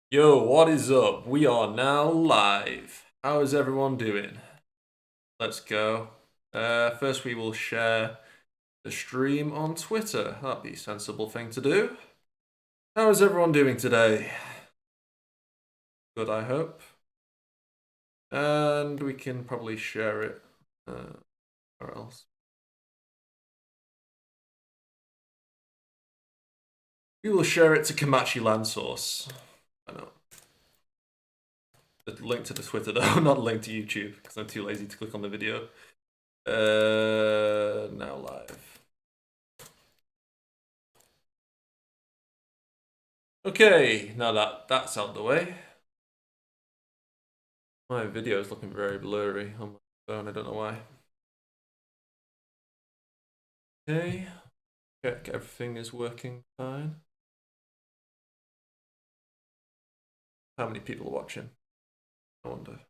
Yo, what is up? We are now live. How is everyone doing? Let's go. First, we will share the stream on Twitter. That'd be a sensible thing to do. How is everyone doing today? Good, I hope. And we can probably share it. Where else? We will share it to Komachi Land Source. I know. The link to the Twitter though, not the link to YouTube, because I'm too lazy to click on the video. Now live. Okay, now that's out of the way. My video is looking very blurry on my phone, I don't know why. Okay, check everything is working fine. How many people are watching? I wonder.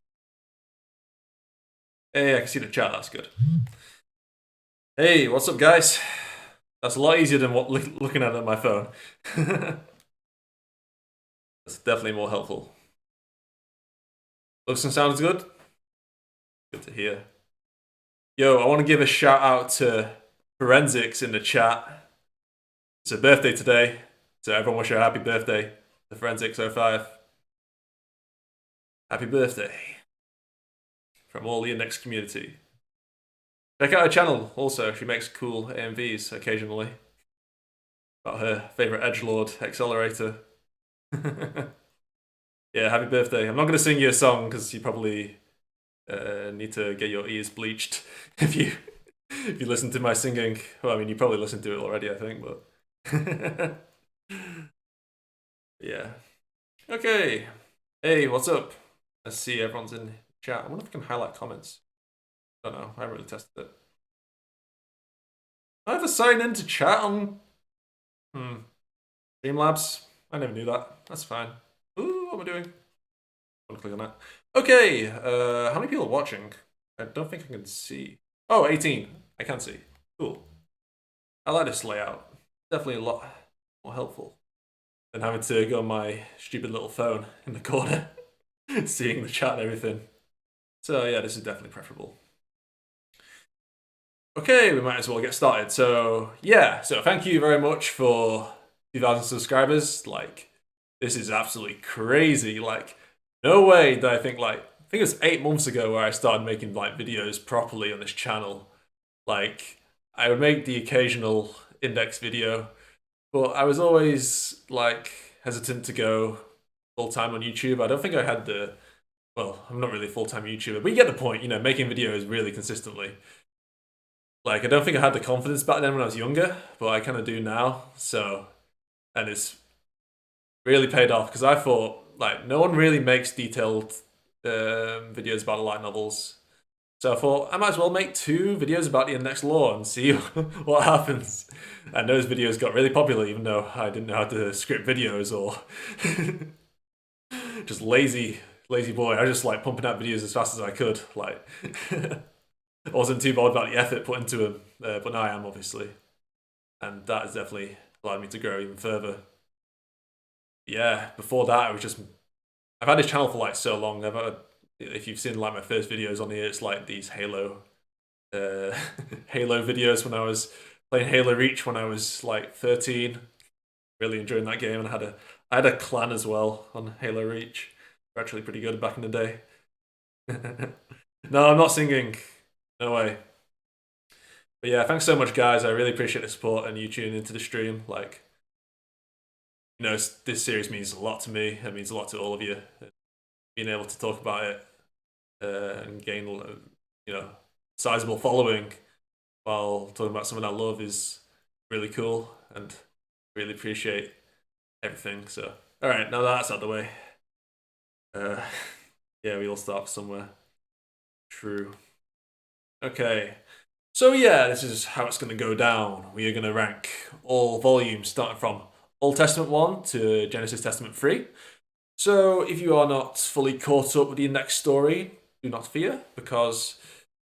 Hey, I can see the chat, that's good. Hey, what's up, guys? That's a lot easier than looking at it on my phone. That's definitely more helpful. Looks and sounds good? Good to hear. Yo, I want to give a shout out to Forensics in the chat. It's her birthday today, so everyone wish her a happy birthday. The Forensics05. Happy birthday. From all the Index community. Check out her channel also, she makes cool AMVs occasionally. About her favourite edgelord accelerator. Yeah, happy birthday. I'm not going to sing you a song because you probably need to get your ears bleached if you listen to my singing. Well, I mean, you probably listened to it already, I think, but yeah. Okay. Hey, what's up? Let's see, everyone's in chat. I wonder if I can highlight comments. I don't know. I haven't really tested it. I have to sign into chat on Streamlabs. I never knew that. That's fine. Ooh, what am I doing? I'm gonna click on that. Okay, how many people are watching? I don't think I can see. Oh, 18. I can see. Cool. I like this layout. Definitely a lot more helpful than having to go on my stupid little phone in the corner, seeing the chat and everything. So yeah, this is definitely preferable. Okay, we might as well get started. So yeah, so thank you very much for 2,000 subscribers. Like, this is absolutely crazy. Like, no way did I think I think it was 8 months ago where I started making like videos properly on this channel. Like, I would make the occasional index video, but I was always like hesitant to go full time on YouTube. I don't think I had the well, I'm not really a full time YouTuber, but you get the point. You know, making videos really consistently. Like, I don't think I had the confidence back then when I was younger, but I kind of do now. So, and it's really paid off because I thought like no one really makes detailed videos about the light novels. So I thought I might as well make 2 videos about the index law and see what happens. And those videos got really popular, even though I didn't know how to script videos or just lazy boy. I was just like pumping out videos as fast as I could. Like, I wasn't too bothered about the effort put into them, but now I am obviously, and that has definitely allowed me to grow even further. Yeah, before that, I was just I've had this channel for like so long. If you've seen like my first videos on here, it's like these Halo, Halo videos when I was playing Halo Reach when I was like 13. Really enjoying that game, and I had a clan as well on Halo Reach. They're actually pretty good back in the day. No, I'm not singing. No way. But yeah, thanks so much, guys. I really appreciate the support and you tuning into the stream. Like, you know, this series means a lot to me. It means a lot to all of you. Being able to talk about it and gain, you know, sizable following while talking about something I love is really cool, and really appreciate everything. So, all right, now that's out of the way. Uh, yeah, we all start somewhere. True. Okay. So yeah, this is how it's going to go down. We are going to rank all volumes starting from Old Testament 1 to Genesis Testament 3. So if you are not fully caught up with the next story, do not fear, because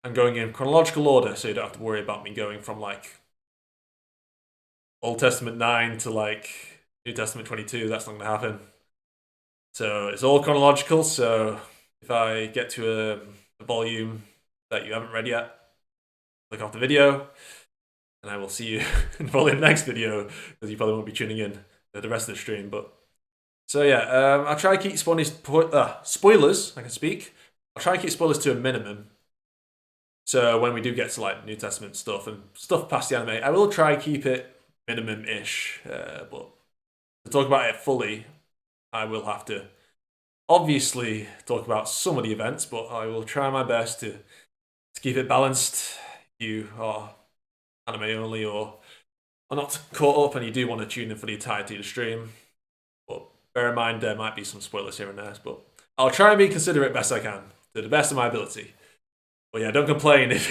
I'm going in chronological order, so you don't have to worry about me going from like Old Testament 9 to like New Testament 22. That's not going to happen. So it's all chronological. So if I get to a volume that you haven't read yet, click off the video, and I will see you in probably the next video because you probably won't be tuning in to the rest of the stream. But so yeah, I'll try to keep spoilers. I can speak. I'll try and keep spoilers to a minimum. So when we do get to like New Testament stuff and stuff past the anime, I will try and keep it minimum-ish. But to talk about it fully, I will have to obviously talk about some of the events, but I will try my best to keep it balanced. If you are anime only or are not caught up and you do want to tune in for the entirety of the stream, but bear in mind there might be some spoilers here and there. But I'll try and be considerate best I can, to the best of my ability. But yeah, don't complain if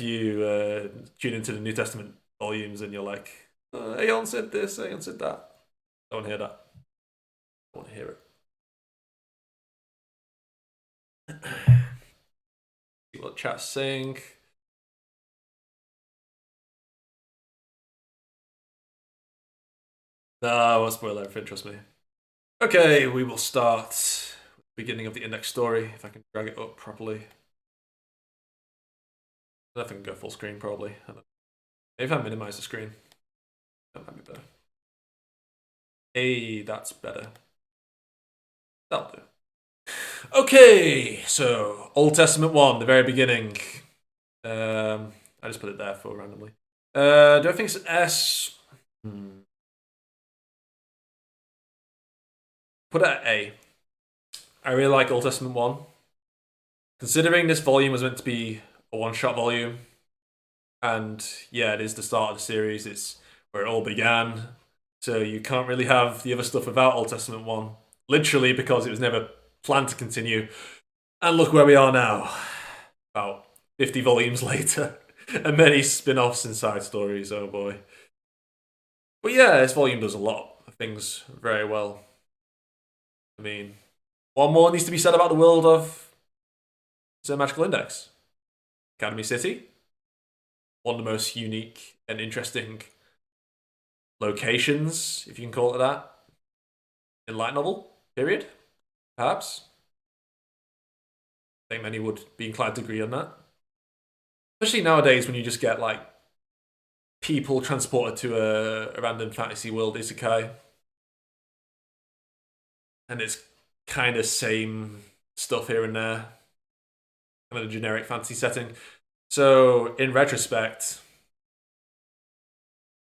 you tune into the New Testament volumes and you're like, Aeon said this, Aeon said that. I don't want to hear that. I want to hear it. See what chat's saying. No, I won't spoil everything, trust me. Okay, we will start beginning of the index story, if I can drag it up properly. I don't think I can go full screen, probably. Maybe if I minimize the screen. That might be better. Hey, that's better. That'll do. Okay, so Old Testament 1, the very beginning. I just put it there for randomly. Do I think it's S? Put it at A. I really like Old Testament 1. Considering this volume was meant to be a one-shot volume, and yeah, it is the start of the series, it's where it all began, so you can't really have the other stuff without Old Testament 1, literally because it was never planned to continue. And look where we are now, about 50 volumes later, and many spin-offs and side stories, oh boy. But yeah, this volume does a lot of things very well. I mean, what more needs to be said about the world of the Magical Index? Academy City, one of the most unique and interesting locations, if you can call it that, in light novel, period, perhaps. I think many would be inclined to agree on that. Especially nowadays when you just get like people transported to a random fantasy world isekai. And it's kind of same stuff here and there. Kind of a generic fantasy setting. So in retrospect,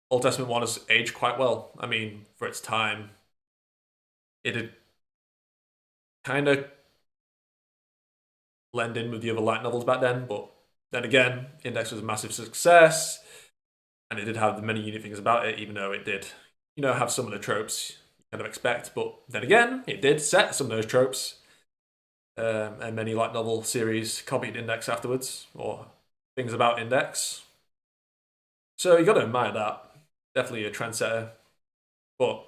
Old Testament 1 has aged quite well. I mean, for its time, it had kind of blend in with the other light novels back then, but then again, Index was a massive success, and it did have many unique things about it, even though it did, have some of the tropes you kind of expect. But then again, it did set some of those tropes, and many light novel series copied Index afterwards, or things about Index. So you got to admire that. Definitely a trendsetter. But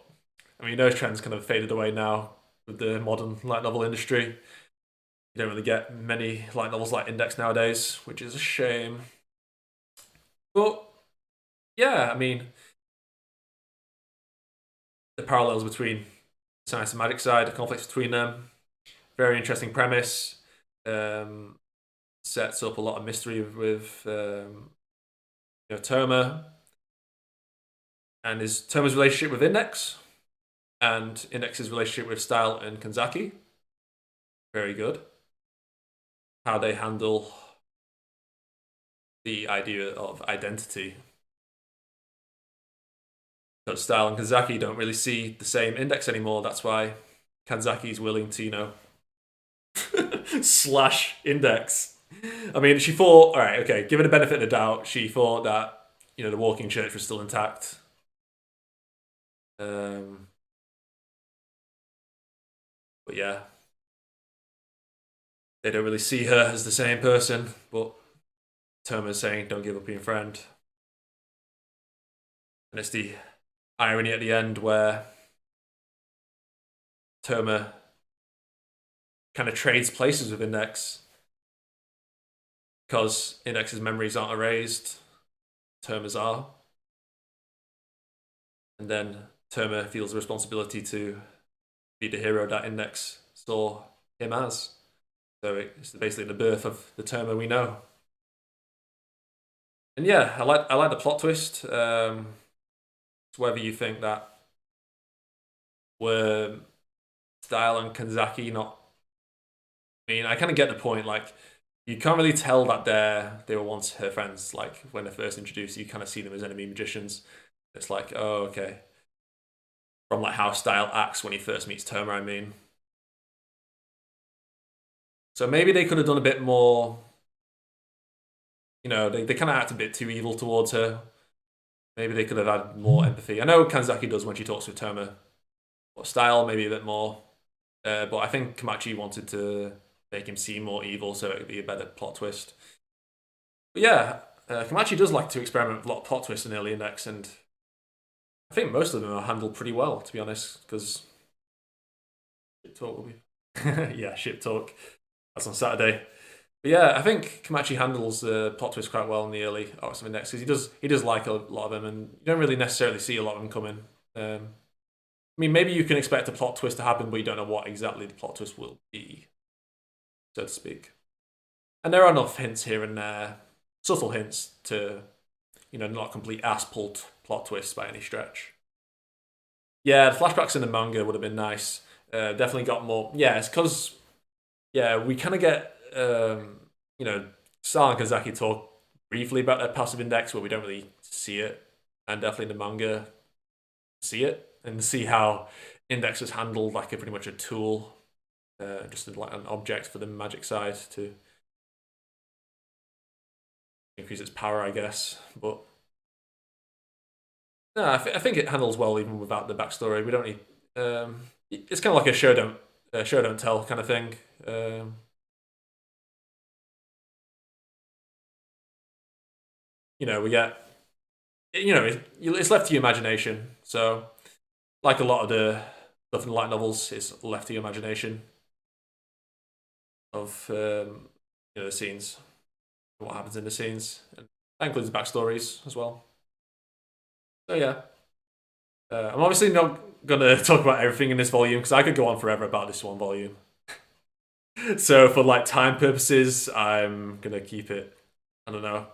I mean, those trends kind of faded away now with the modern light novel industry. You don't really get many light novels like Index nowadays, which is a shame. But yeah, I mean, the parallels between science and magic side, the conflicts between them, very interesting premise. Sets up a lot of mystery with Toma and Toma's relationship with Index, and Index's relationship with Style and Kanzaki. Very good. How they handle the idea of identity. Because Style and Kanzaki don't really see the same Index anymore. That's why Kanzaki is willing to, slash Index. I mean, she thought, all right, okay, give it a benefit of the doubt. She thought that, the walking church was still intact. But yeah, they don't really see her as the same person, but Toma's saying, don't give up on your friend. And it's the irony at the end where Toma kind of trades places with Index because Index's memories aren't erased, Toma's are. And then Toma feels the responsibility to be the hero that Index saw him as. So it's basically the birth of the Terma we know. And yeah, I like the plot twist. It's whether you think that were Style and Kanzaki not. I mean, I kind of get the point. Like, you can't really tell that they were once her friends. Like when they're first introduced, you kind of see them as enemy magicians. It's like, oh, okay. From like how Style acts when he first meets Terma, I mean. So maybe they could have done a bit more. They kind of act a bit too evil towards her. Maybe they could have had more empathy. I know Kanzaki does when she talks with Terma. But Style, maybe a bit more. But I think Komachi wanted to make him seem more evil so it would be a better plot twist. But yeah, Komachi does like to experiment with a lot of plot twists in early Index, and I think most of them are handled pretty well, to be honest, because ship talk will be. Yeah, ship talk. That's on Saturday. But yeah, I think Komachi handles the plot twist quite well in the early arcs of Index because he does like a lot of them, and you don't really necessarily see a lot of them coming. I mean, maybe you can expect a plot twist to happen, but you don't know what exactly the plot twist will be, so to speak. And there are enough hints here and there, subtle hints to, not complete ass pulled plot twists by any stretch. Yeah, the flashbacks in the manga would have been nice. Definitely got more. Yeah, it's because we kind of get Sal and Kazaki talk briefly about their passive index, but we don't really see it, and definitely in the manga see it and see how index is handled like a pretty much a tool, just like an object for the magic side to increase its power, I guess. But no, I think it handles well even without the backstory. We don't need. It's kind of like a show don't tell kind of thing. We get. It's left to your imagination. So, like a lot of the stuff in the light novels, it's left to your imagination of the scenes, what happens in the scenes, and that includes backstories as well. So yeah, I'm obviously not gonna talk about everything in this volume because I could go on forever about this one volume. So for like time purposes, I'm gonna keep it. I don't know,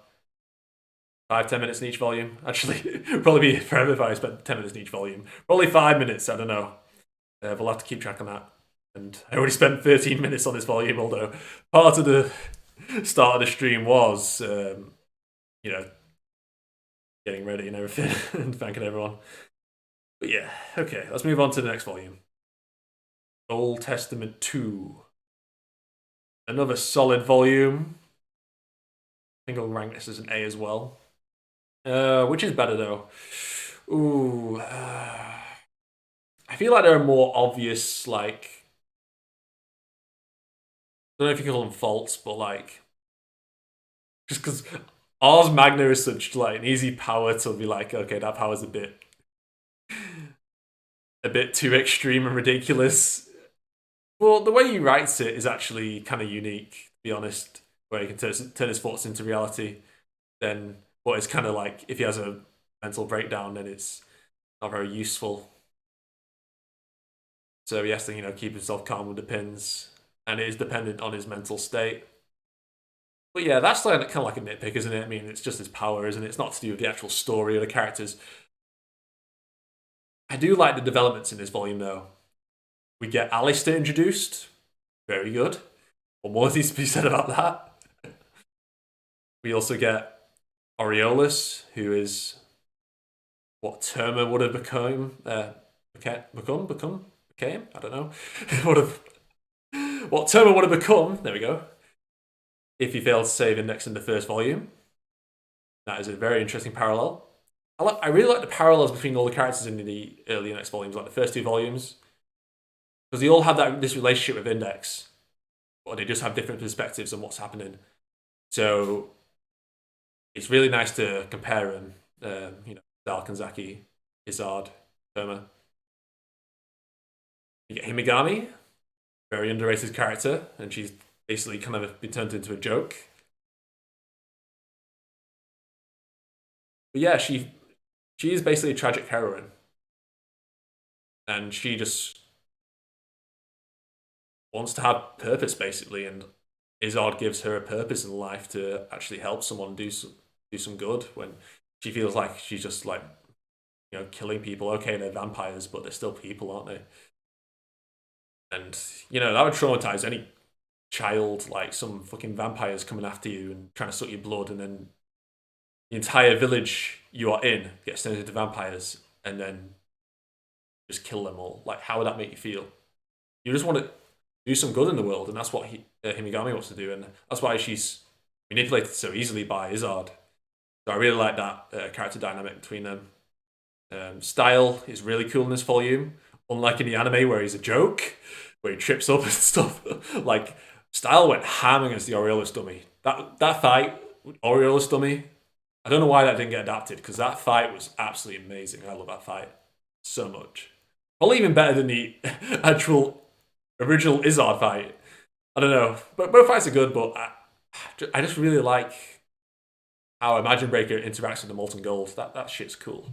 5-10 minutes in each volume. Actually, probably be forever if I spent 10 minutes in each volume. Probably 5 minutes. I don't know. We'll have to keep track on that. And I already spent 13 minutes on this volume, although part of the start of the stream was, getting ready and everything and thanking everyone. But yeah, okay, let's move on to the next volume. Old Testament 2. Another solid volume. I think I'll rank this as an A as well. Which is better though? Ooh, I feel like there are more obvious, like, I don't know if you can call them faults, but like, just because Ars Magna is such like an easy power to be like, okay, that power's a bit too extreme and ridiculous. Well, the way he writes it is actually kind of unique, to be honest, where he can turn his thoughts into reality. Then, but it's kind of like if he has a mental breakdown, then it's not very useful. So he has to, keep himself calm with the pins, and it is dependent on his mental state. But yeah, that's like kind of like a nitpick, isn't it? I mean, it's just his power, isn't it? It's not to do with the actual story or the characters. I do like the developments in this volume, though. We get Alistair introduced. Very good. What more needs to be said about that? We also get Aureolus, who is what Terma would have become. Became? I don't know. What Terma would have become. There we go. If he failed to save Index in the first volume. That is a very interesting parallel. I really like the parallels between all the characters in the early Index volumes, like the first two volumes, because they all have this relationship with Index, but they just have different perspectives on what's happening. So it's really nice to compare them. Dal Kanzaki, Izard, Terma. You get Himigami, very underrated character, and she's basically kind of been turned into a joke. But yeah, she is basically a tragic heroine, and she just wants to have purpose basically, and Izard gives her a purpose in life to actually help someone do some good when she feels like she's just like killing people. Okay, they're vampires, but they're still people, aren't they? And that would traumatize any child. Like some fucking vampires coming after you and trying to suck your blood, and then the entire village you are in gets turned into vampires, and then just kill them all. Like, how would that make you feel? You just want to do some good in the world, and that's what Himigami wants to do, and that's why she's manipulated so easily by Izard. So I really like that character dynamic between them. Style is really cool in this volume, unlike in the anime where he's a joke, where he trips up and stuff. Like, Style went ham against the Aureolus dummy. That fight with Aureolus dummy, I don't know why that didn't get adapted, because that fight was absolutely amazing. I love that fight so much. Probably even better than the actual original Izard fight. I don't know. But both fights are good, but I just really like how Imagine Breaker interacts with the Molten Gold. That shit's cool.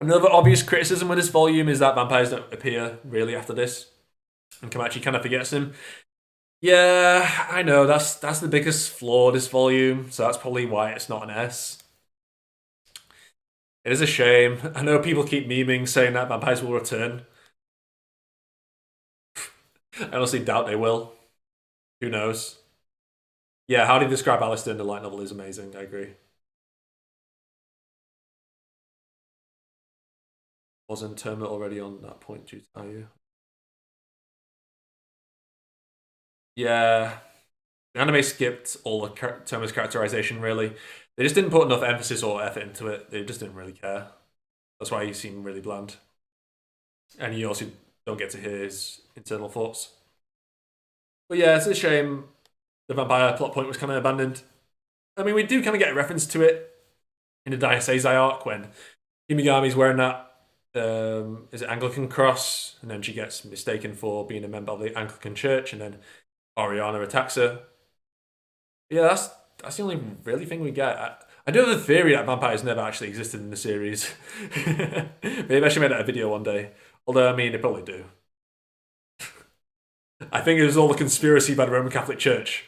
Another obvious criticism with this volume is that vampires don't appear really after this, and Kamachi kind of forgets him. Yeah, I know, that's the biggest flaw of this volume, so that's probably why it's not an S. It is a shame. I know people keep memeing saying that vampires will return. I honestly doubt they will. Who knows? Yeah, how do you describe Alistair in the light novel is amazing, I agree. Wasn't Terminal already on that point, due to you? Yeah. The anime skipped all the Terminus characterization, really. They just didn't put enough emphasis or effort into it. They just didn't really care. That's why he seemed really bland. And you also don't get to hear his internal thoughts. But yeah, it's a shame the vampire plot point was kind of abandoned. I mean, we do kind of get a reference to it in the Diocese arc when Himigami's wearing that is it Anglican cross, and then she gets mistaken for being a member of the Anglican Church, and then Oriana attacks her. Yeah, that's the only really thing we get. I do have a theory that vampires never actually existed in the series. Maybe I should make that a video one day. Although, I mean, they probably do. I think it was all a conspiracy by the Roman Catholic Church.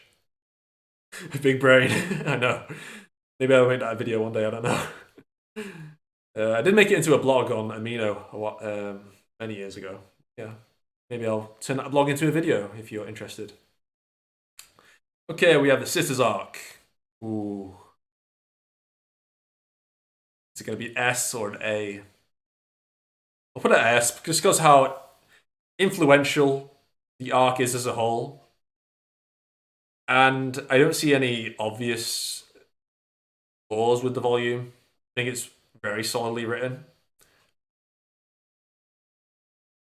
Big brain. I know. Maybe I'll make that a video one day, I don't know. I did make it into a blog on Amino many years ago. Yeah. Maybe I'll turn that blog into a video if you're interested. Okay, we have the Sisters arc. Ooh. Is it going to be S or an A? I'll put it S just because how influential the arc is as a whole. And I don't see any obvious flaws with the volume. I think it's very solidly written.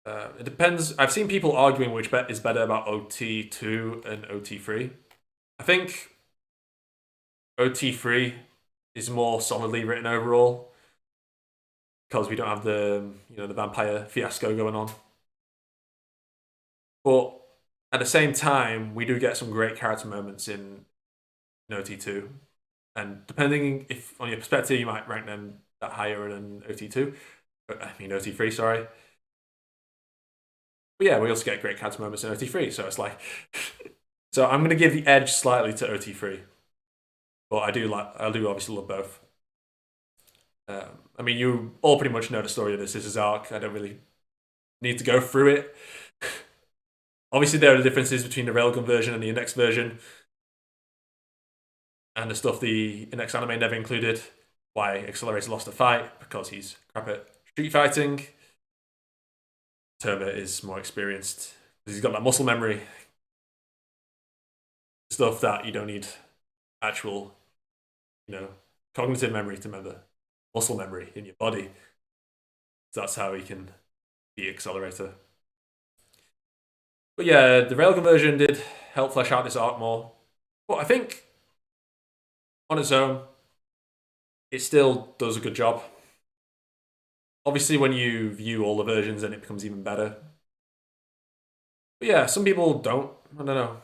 It depends. I've seen people arguing which bet is better about OT2 and OT3. I think OT3 is more solidly written overall because we don't have the the vampire fiasco going on. But at the same time, we do get some great character moments in OT2, and depending if on your perspective, you might rank them that higher than OT2. I mean OT3, sorry. But yeah, we also get great character moments in OT3, so it's like. So I'm gonna give the edge slightly to OT3, but I do obviously love both. I mean, you all pretty much know the story of the Sisters arc. I don't really need to go through it. Obviously, there are the differences between the Railgun version and the Index version, and the stuff the Index anime never included. Why Accelerator lost a fight because he's crap at street fighting. Turbo is more experienced because he's got that muscle memory. Stuff that you don't need actual, cognitive memory to remember. Muscle memory in your body. So that's how he can be Accelerator. But yeah, the Railgun version did help flesh out this arc more. But I think on its own, it still does a good job. Obviously, when you view all the versions, then it becomes even better. But yeah, some people don't. I don't know.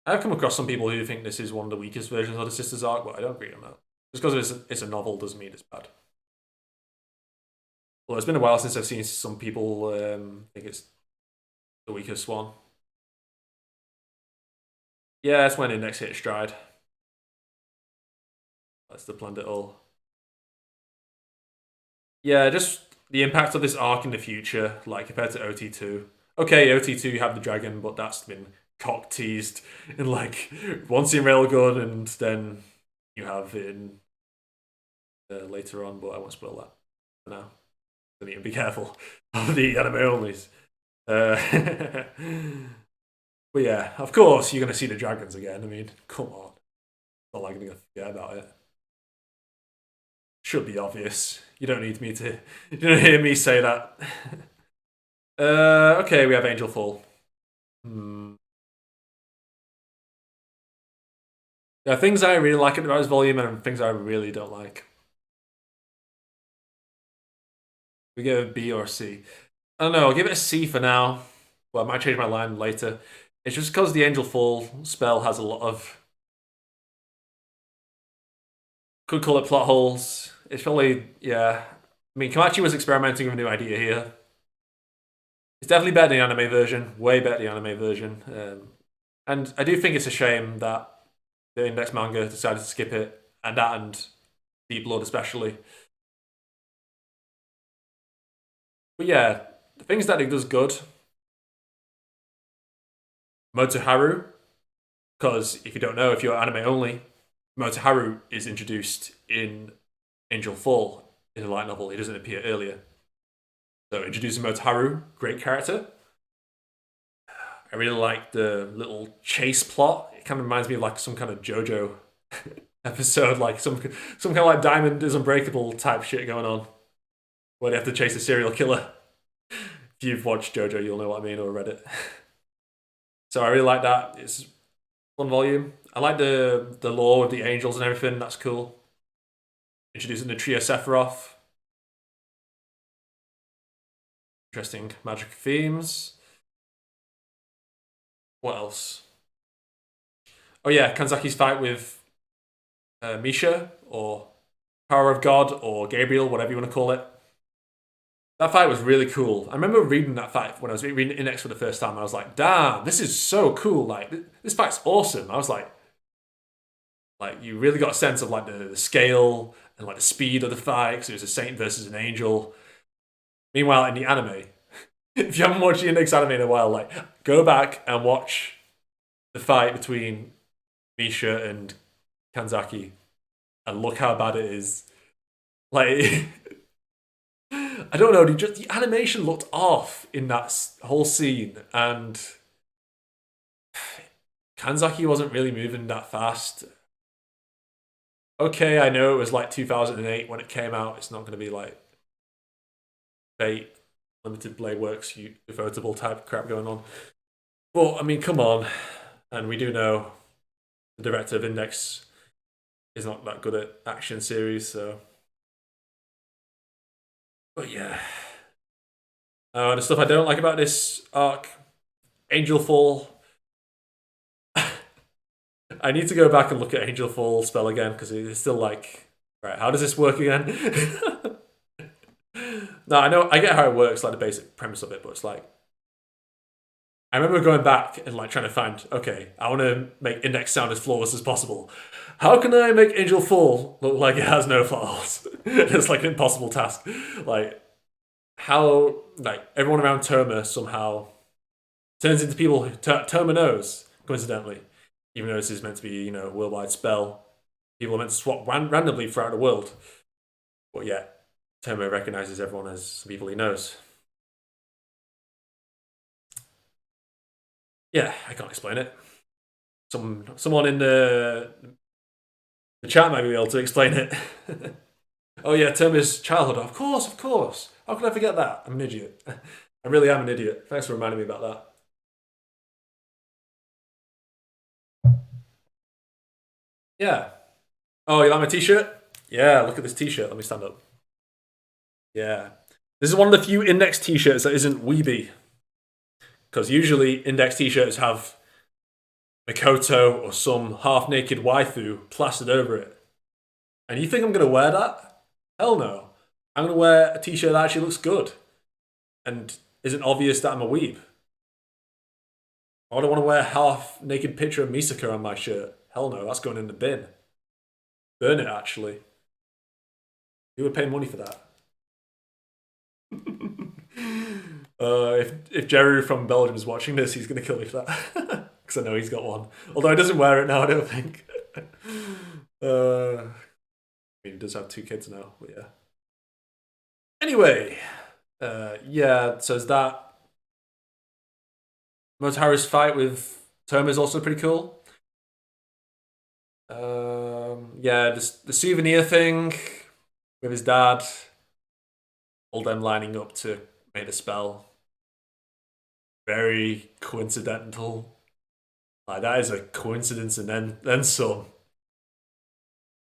I've come across some people who think this is one of the weakest versions of the Sisters arc, but I don't agree on that. Just because it's a novel doesn't mean it's bad. Well, it's been a while since I've seen some people think it's the weakest one. Yeah, that's when Index hit stride. That's the planned it all. Yeah, just the impact of this arc in the future, like compared to OT2. Okay, OT2 you have the dragon, but that's been cock teased in like once in Railgun, and then you have it in later on. But I won't spoil that for now. I need to be careful of the anime onlys. Uh, but yeah, of course you're gonna see the dragons again. I mean, come on, not like I'm gonna forget about it. Should be obvious. You don't need me to. You don't hear me say that. Okay, we have Angel Fall. Hmm. There are things I really like about his volume and things I really don't like. We give it a B or a C. I don't know. I'll give it a C for now. Well, I might change my line later. It's just because the Angel Fall spell has a lot of, could call it plot holes. It's probably, yeah. I mean, Komachi was experimenting with a new idea here. It's definitely better than the anime version. Way better than the anime version. And I do think it's a shame that the Index manga decided to skip it, and that and Deep Blood especially. But yeah, the things that it does good, Motoharu, because if you don't know, if you're anime only, Motoharu is introduced in Angel Fall in the light novel. He doesn't appear earlier. So introducing Motoharu, great character. I really like the little chase plot. It kind of reminds me of like some kind of JoJo episode, like some kind of like Diamond is Unbreakable type shit going on, where they have to chase a serial killer. If you've watched JoJo, you'll know what I mean, or read it. So I really like that. It's one volume. I like the lore with the angels and everything. That's cool. Introducing the trio Sephiroth. Interesting magic themes. What else? Oh yeah, Kanzaki's fight with Misha, or Power of God, or Gabriel, whatever you want to call it. That fight was really cool. I remember reading that fight when I was reading Index for the first time. I was like, damn, this is so cool. Like, this fight's awesome. I was like you really got a sense of like the scale and like the speed of the fight, because it was a saint versus an angel. Meanwhile, in the anime, if you haven't watched the Index anime in a while, like go back and watch the fight between Misha and Kanzaki, and look how bad it is. Like, I don't know, the animation looked off in that whole scene, and Kanzaki wasn't really moving that fast. Okay, I know it was like 2008 when it came out. It's not going to be like Fate, Limited Blade Works, ufotable type crap going on. But I mean, come on. And we do know the director of Index is not that good at action series, so. But yeah. The stuff I don't like about this arc, Angel Fall. I need to go back and look at Angel Fall spell again, because it's still like, right, how does this work again? No, I get how it works, like the basic premise of it, but it's like, I remember going back and like trying to find, okay, I want to make Index sound as flawless as possible. How can I make Angel Fall look like it has no flaws? It's like an impossible task. Like, how, like, everyone around Terma somehow turns into people who Terma knows, coincidentally, even though this is meant to be, you know, a worldwide spell. People are meant to swap randomly throughout the world. But yeah, Terma recognizes everyone as people he knows. Yeah, I can't explain it. Someone in the chat might be able to explain it. Oh yeah, Terma's childhood. Of course, of course. How could I forget that? I'm an idiot. I really am an idiot. Thanks for reminding me about that. Yeah. Oh, you like my t-shirt? Yeah, look at this t-shirt. Let me stand up. Yeah. This is one of the few Index t-shirts that isn't weeby. Because usually Index t-shirts have Mikoto or some half-naked waifu plastered over it. And you think I'm going to wear that? Hell no. I'm gonna wear a t-shirt that actually looks good and isn't obvious that I'm a weeb. I don't want to wear a half naked picture of Misaka on my shirt. Hell no, that's going in the bin. Burn it, actually. Who would pay money for that? If Jerry from Belgium is watching this, he's going to kill me for that. Because I know he's got one. Although he doesn't wear it now, I don't think. I mean, he does have 2 kids now, but yeah. Anyway, yeah, so is that. Motaru's fight with Toma is also pretty cool. Yeah, just the souvenir thing with his dad, all them lining up to make the spell. Very coincidental. Like that is a coincidence, and then some.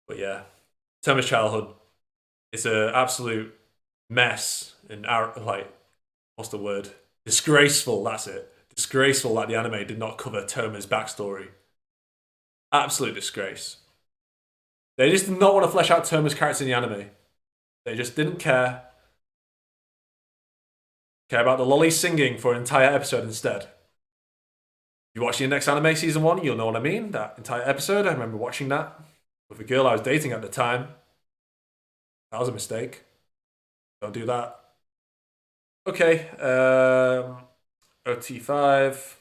But yeah, Toma's childhood is an absolute mess and like what's the word? Disgraceful. That's it. Disgraceful that the anime did not cover Toma's backstory. Absolute disgrace. They just did not want to flesh out Toma's character in the anime. They just didn't care. Care about the lolly singing for an entire episode instead. If you watch the next anime season 1, you'll know what I mean. That entire episode, I remember watching that with a girl I was dating at the time. That was a mistake. Don't do that. Okay. OT5.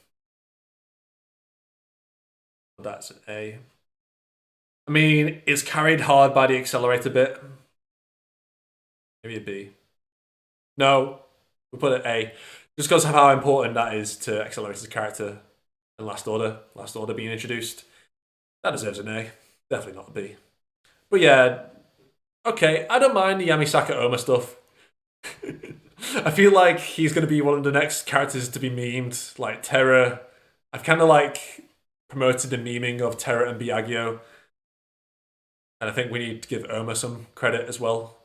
That's an A. I mean, it's carried hard by the accelerator bit. Maybe a B. No, we'll put it A. Just because of how important that is to Accelerator's character and Last Order. Last Order being introduced. That deserves an A. Definitely not a B. But yeah, okay, I don't mind the Yamisaka Oma stuff. I feel like he's going to be one of the next characters to be memed, like Terra. I've kind of like promoted the memeing of Terra and Biagio. And I think we need to give Oma some credit as well.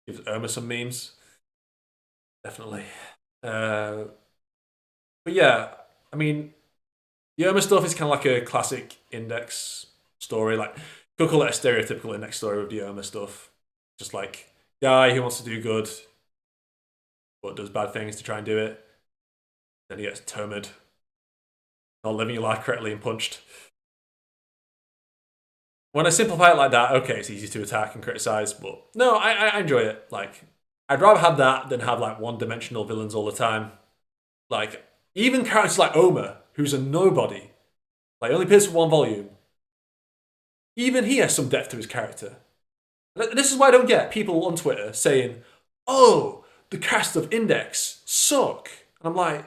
Give Oma some memes. Definitely. But yeah, I mean, the Oma stuff is kind of like a classic index story. Like, could call it a stereotypical index story with the Oma stuff. Just like guy who wants to do good, but does bad things to try and do it. Then he gets tomed, not living your life correctly and punched. When I simplify it like that, okay, it's easy to attack and criticize, but no, I enjoy it. Like, I'd rather have that than have like one-dimensional villains all the time. Like, even characters like Oma, who's a nobody, like only appears for 1 volume. Even he has some depth to his character. This is why I don't get people on Twitter saying, "Oh, the cast of Index suck," and I'm like,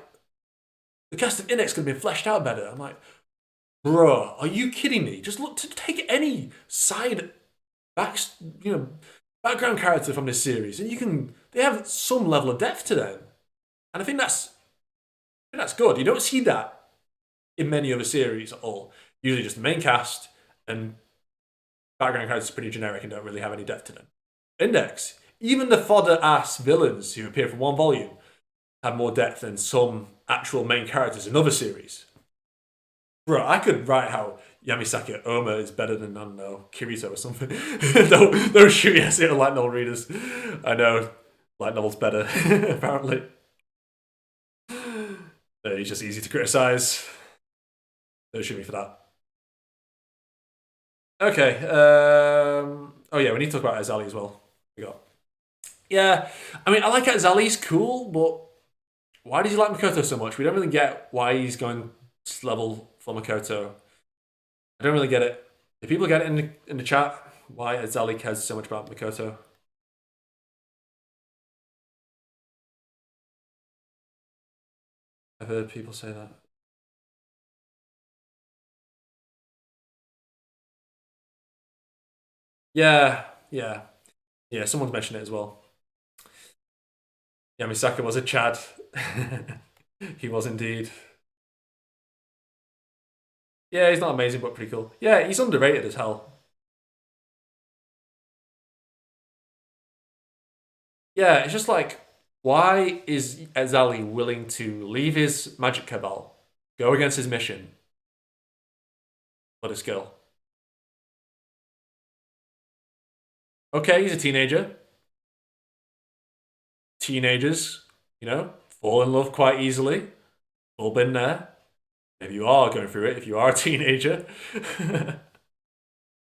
"The cast of Index could have been fleshed out better." I'm like, "Bro, are you kidding me? Just look to take any side back, you know, background character from this series, and they have some level of depth to them, and I think that's good. You don't see that in many other series at all. Usually just the main cast and background characters are pretty generic and don't really have any depth to them. Index, even the fodder ass villains who appear for 1 volume have more depth than some actual main characters in other series. Bro, I could write how Yamisaka Oma is better than, I don't know, Kirito or something. don't shoot me, I see it light novel readers. I know, light novel's better, apparently. He's just easy to criticize. Don't shoot me for that. Okay. Oh yeah, we need to talk about Azali as well. We got. Yeah, I mean, I like Azali. He's cool, but why does he like Makoto so much? We don't really get why he's going level for Makoto. I don't really get it. Do people get it in the chat? Why Azali cares so much about Makoto? I've heard people say that. Yeah, yeah, yeah. Someone's mentioned it as well. Yeah, Misaka was a Chad. He was indeed. Yeah, he's not amazing, but pretty cool. Yeah, he's underrated as hell. Yeah, it's just like, why is Azali willing to leave his magic cabal, go against his mission for this girl? Okay, he's a teenager. teenagers, fall in love quite easily. All been there. If you are going through it, if you are a teenager.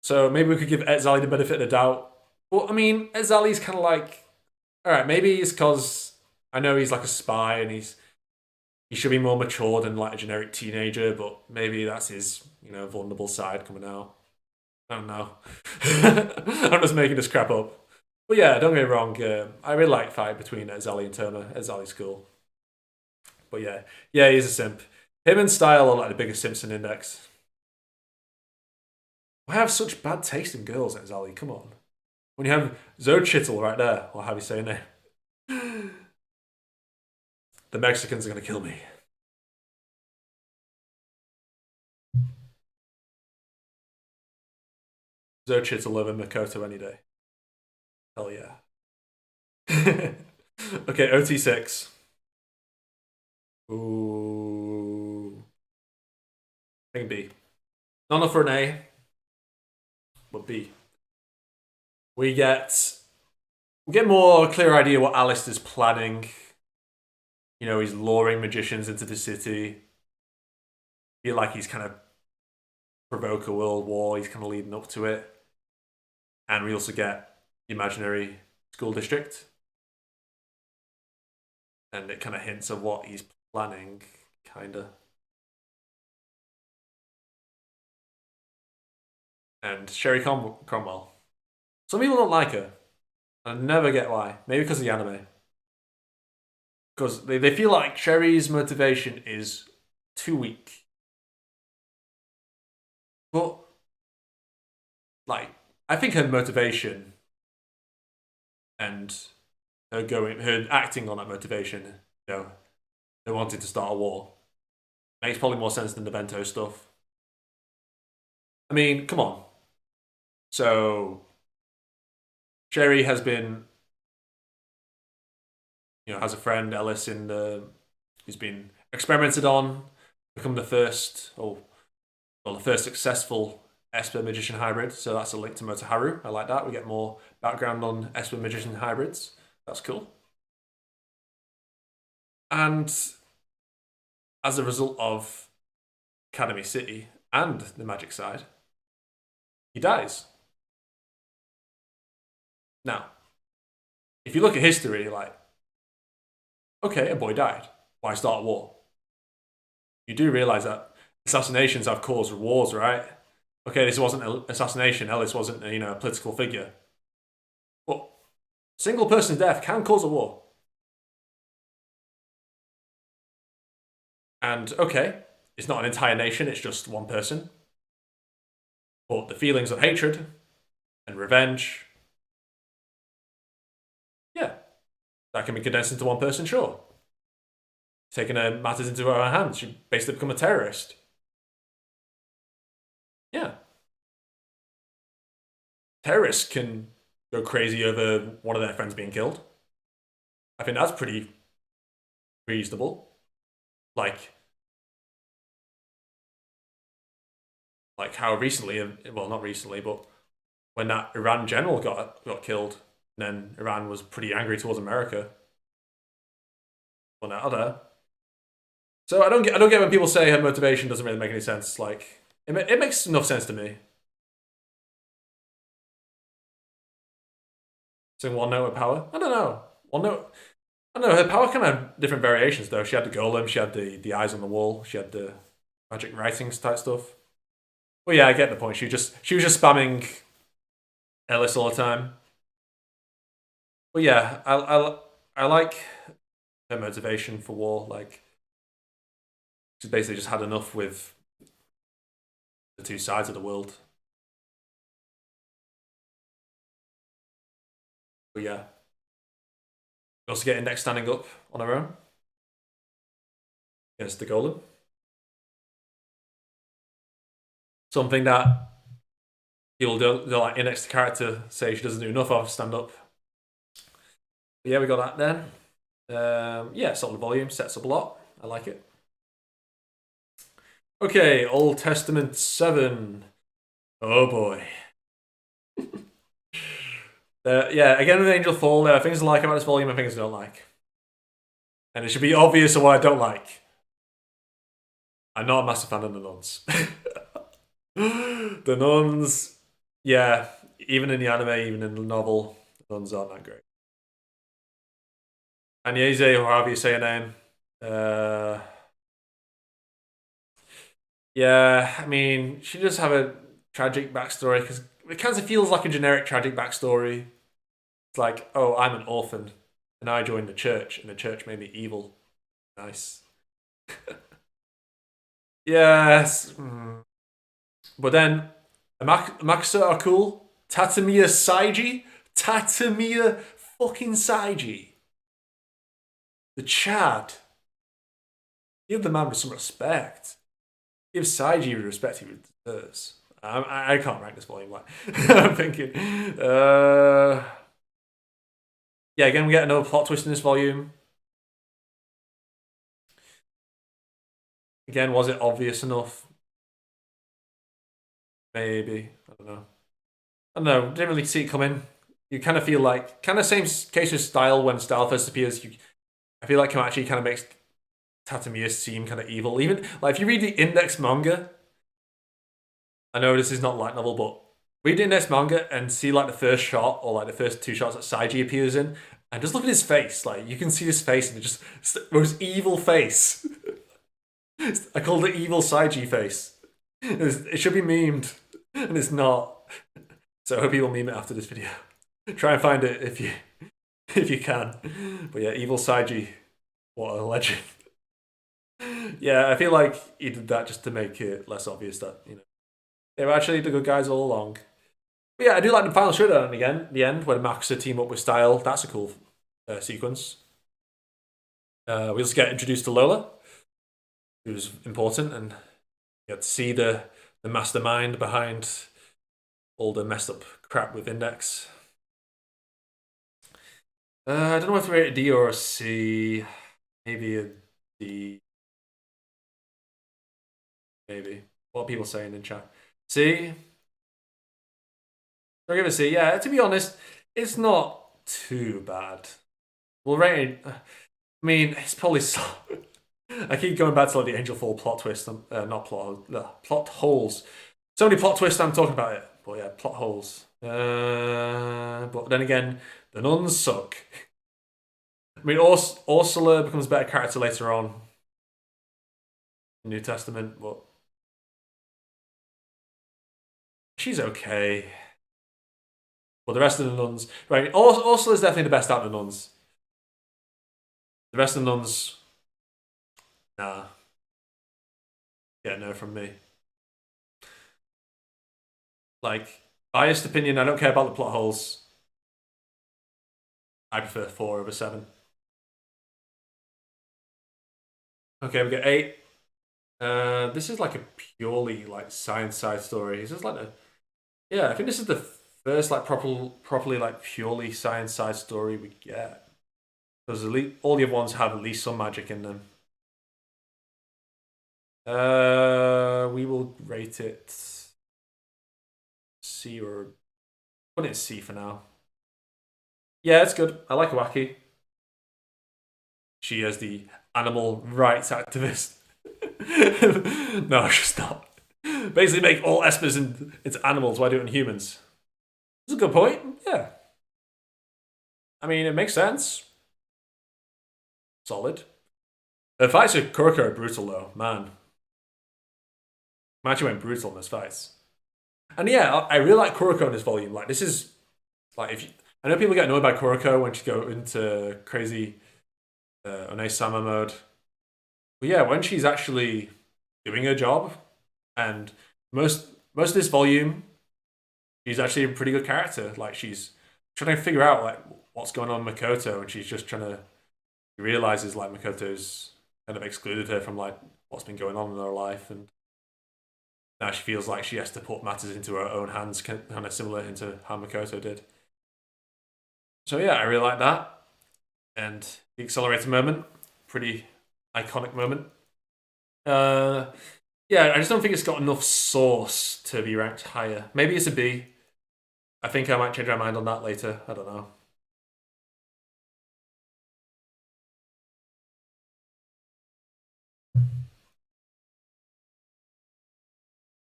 So maybe we could give Etzali the benefit of the doubt. Well, I mean, Etzali's kind of like, all right, maybe it's because I know he's like a spy and he should be more mature than like a generic teenager, but maybe that's his, vulnerable side coming out. I don't know. I'm just making this crap up. But yeah, don't get me wrong. I really like fight between Etzali and Turner. Etzali's cool. But yeah, he's a simp. Him and Style are like the biggest simps in Index. I have such bad taste in girls, Etzali. Come on. When you have Zoe Chittle right there, or how you say her name. The Mexicans are going to kill me. Zoe Chittle over Makoto any day. Hell yeah. Okay, OT6. Ooh. I think B. Not enough for an A, but B. We get more clear idea what Alistair's planning. He's luring magicians into the city. Feel like he's kind of provoke a world war. He's kind of leading up to it. And we also get the imaginary school district. And it kind of hints at what he's planning, kind of. And Sherry Cromwell. Some people don't like her. I never get why. Maybe because of the anime. Because they feel like Sherry's motivation is too weak. But, like, I think her motivation and her acting on that motivation, her wanting to start a war, makes probably more sense than the Bento stuff. I mean, come on. So, Sherry has been, has a friend, Ellis, who's been experimented on, become the first successful Esper Magician hybrid. So that's a link to Motoharu. I like that. We get more background on Esper Magician hybrids. That's cool. And as a result of Academy City and the magic side, he dies. Now, if you look at history, like, okay, a boy died. Why start a war? You do realize that assassinations have caused wars, right? Okay, this wasn't an assassination. Ellis wasn't a political figure. But a single person's death can cause a war. And okay, it's not an entire nation, it's just one person. But the feelings of hatred and revenge, yeah, that can be condensed into one person, sure. Taking matters into her own hands, she basically become a terrorist. Yeah. Terrorists can go crazy over one of their friends being killed. I think that's pretty reasonable. Like how recently, well, not recently, but when that Iran general got killed, and then Iran was pretty angry towards America. Well, now there. So I don't get when people say her motivation doesn't really make any sense. Like it makes enough sense to me. Saying one note of power, I don't know. One note. I don't know. Her power kind of different variations though. She had the golem. She had the eyes on the wall. She had the magic writings type stuff. Well, yeah, I get the point. She was just spamming Ellis all the time. But yeah, I like her motivation for war. Like she's basically just had enough with the two sides of the world. But yeah, we also get Index standing up on her own against the golem. Something that people don't like Index the character say she doesn't do enough of stand up. But yeah, we got that then. Yeah, solid volume, sets up a lot. I like it. Okay, Old Testament 7. Oh boy. Yeah, again with Angel Fall, there are things I like about this volume and things I don't like. And it should be obvious of what I don't like. I'm not a massive fan of the nuns. The nuns, yeah, even in the anime, even in the novel, the nuns aren't that great. Agnese, or however you say her name. Uh, yeah, I mean, she does have a tragic backstory because it kind of feels like a generic tragic backstory. It's like, oh, I'm an orphan and I joined the church and the church made me evil. Nice. Yes. But then Amakusa are cool. Tatamiya Saiji. Tatamiya fucking Saiji. The Chad. Give the man some respect. Give Saiji the respect he deserves. I can't rank this volume like I'm thinking. Yeah, again we get another plot twist in this volume. Again, was it obvious enough? Maybe. I don't know. I don't know. Didn't really see it coming. You kind of feel like kind of same case with Style when Style first appears. I feel like Komachi kind of makes Tatamiya seem kind of evil. Even like if you read the Index manga, I know this is not light novel, but read the Index manga and see like the first shot or like the first two shots that Saiji appears in, and just look at his face. Like you can see his face and it just most evil face. I called it evil Saiji face. It should be memed, and it's not. So I hope you will meme it after this video. Try and find it if you can. But yeah, evil Saiji, what a legend. Yeah, I feel like he did that just to make it less obvious that they were actually the good guys all along. But yeah, I do like the final showdown again, the end where the Makusa team up with Style. That's a cool sequence. We also get introduced to Lola, who's important, and you get to see the mastermind behind all the messed up crap with Index. I don't know if to rate a D or a C. Maybe a D. Maybe. What are people saying in chat? C? I'll give it a C. Yeah, to be honest, it's not too bad. We'll rate it. I mean, it's probably so. I keep going back to like the Angel Fall plot twist. Not plot holes. So many plot twists. I'm talking about it, but yeah, plot holes. But then again, the nuns suck. I mean, Ursula becomes a better character later on in New Testament, but she's okay. But the rest of the nuns, right? Ursula is definitely the best out of the nuns. The rest of the nuns, nah. Yeah, no from me. Like, biased opinion, I don't care about the plot holes. I prefer 4/7. Okay, we get 8. This is like a purely like science side story. This is like a yeah. I think this is the first like properly like purely science side story we get. Because all the other ones have at least some magic in them. We will rate it C or put it in C for now. Yeah, it's good. I like Waki. She is the animal rights activist. No, she's not. Basically, make all espers into animals. Why do it in humans? That's a good point. Yeah. I mean, it makes sense. Solid. The fights with Kuroko are brutal, though. Man. Machi went brutal in those fights. And yeah, I really like Kuroko in this volume. Like, this is like if you, I know people get annoyed by Kuroko when she go into crazy One-Sama mode. But yeah, when she's actually doing her job, and most of this volume, she's actually a pretty good character. Like she's trying to figure out like what's going on with Makoto, and she's just trying to she realizes like Makoto's kind of excluded her from like what's been going on in her life, and now she feels like she has to put matters into her own hands, kind of similar into how Makoto did. So yeah, I really like that. And the accelerator moment, pretty iconic moment. Uh, yeah, I just don't think it's got enough sauce to be ranked higher. Maybe it's a B. I think I might change my mind on that later. I don't know.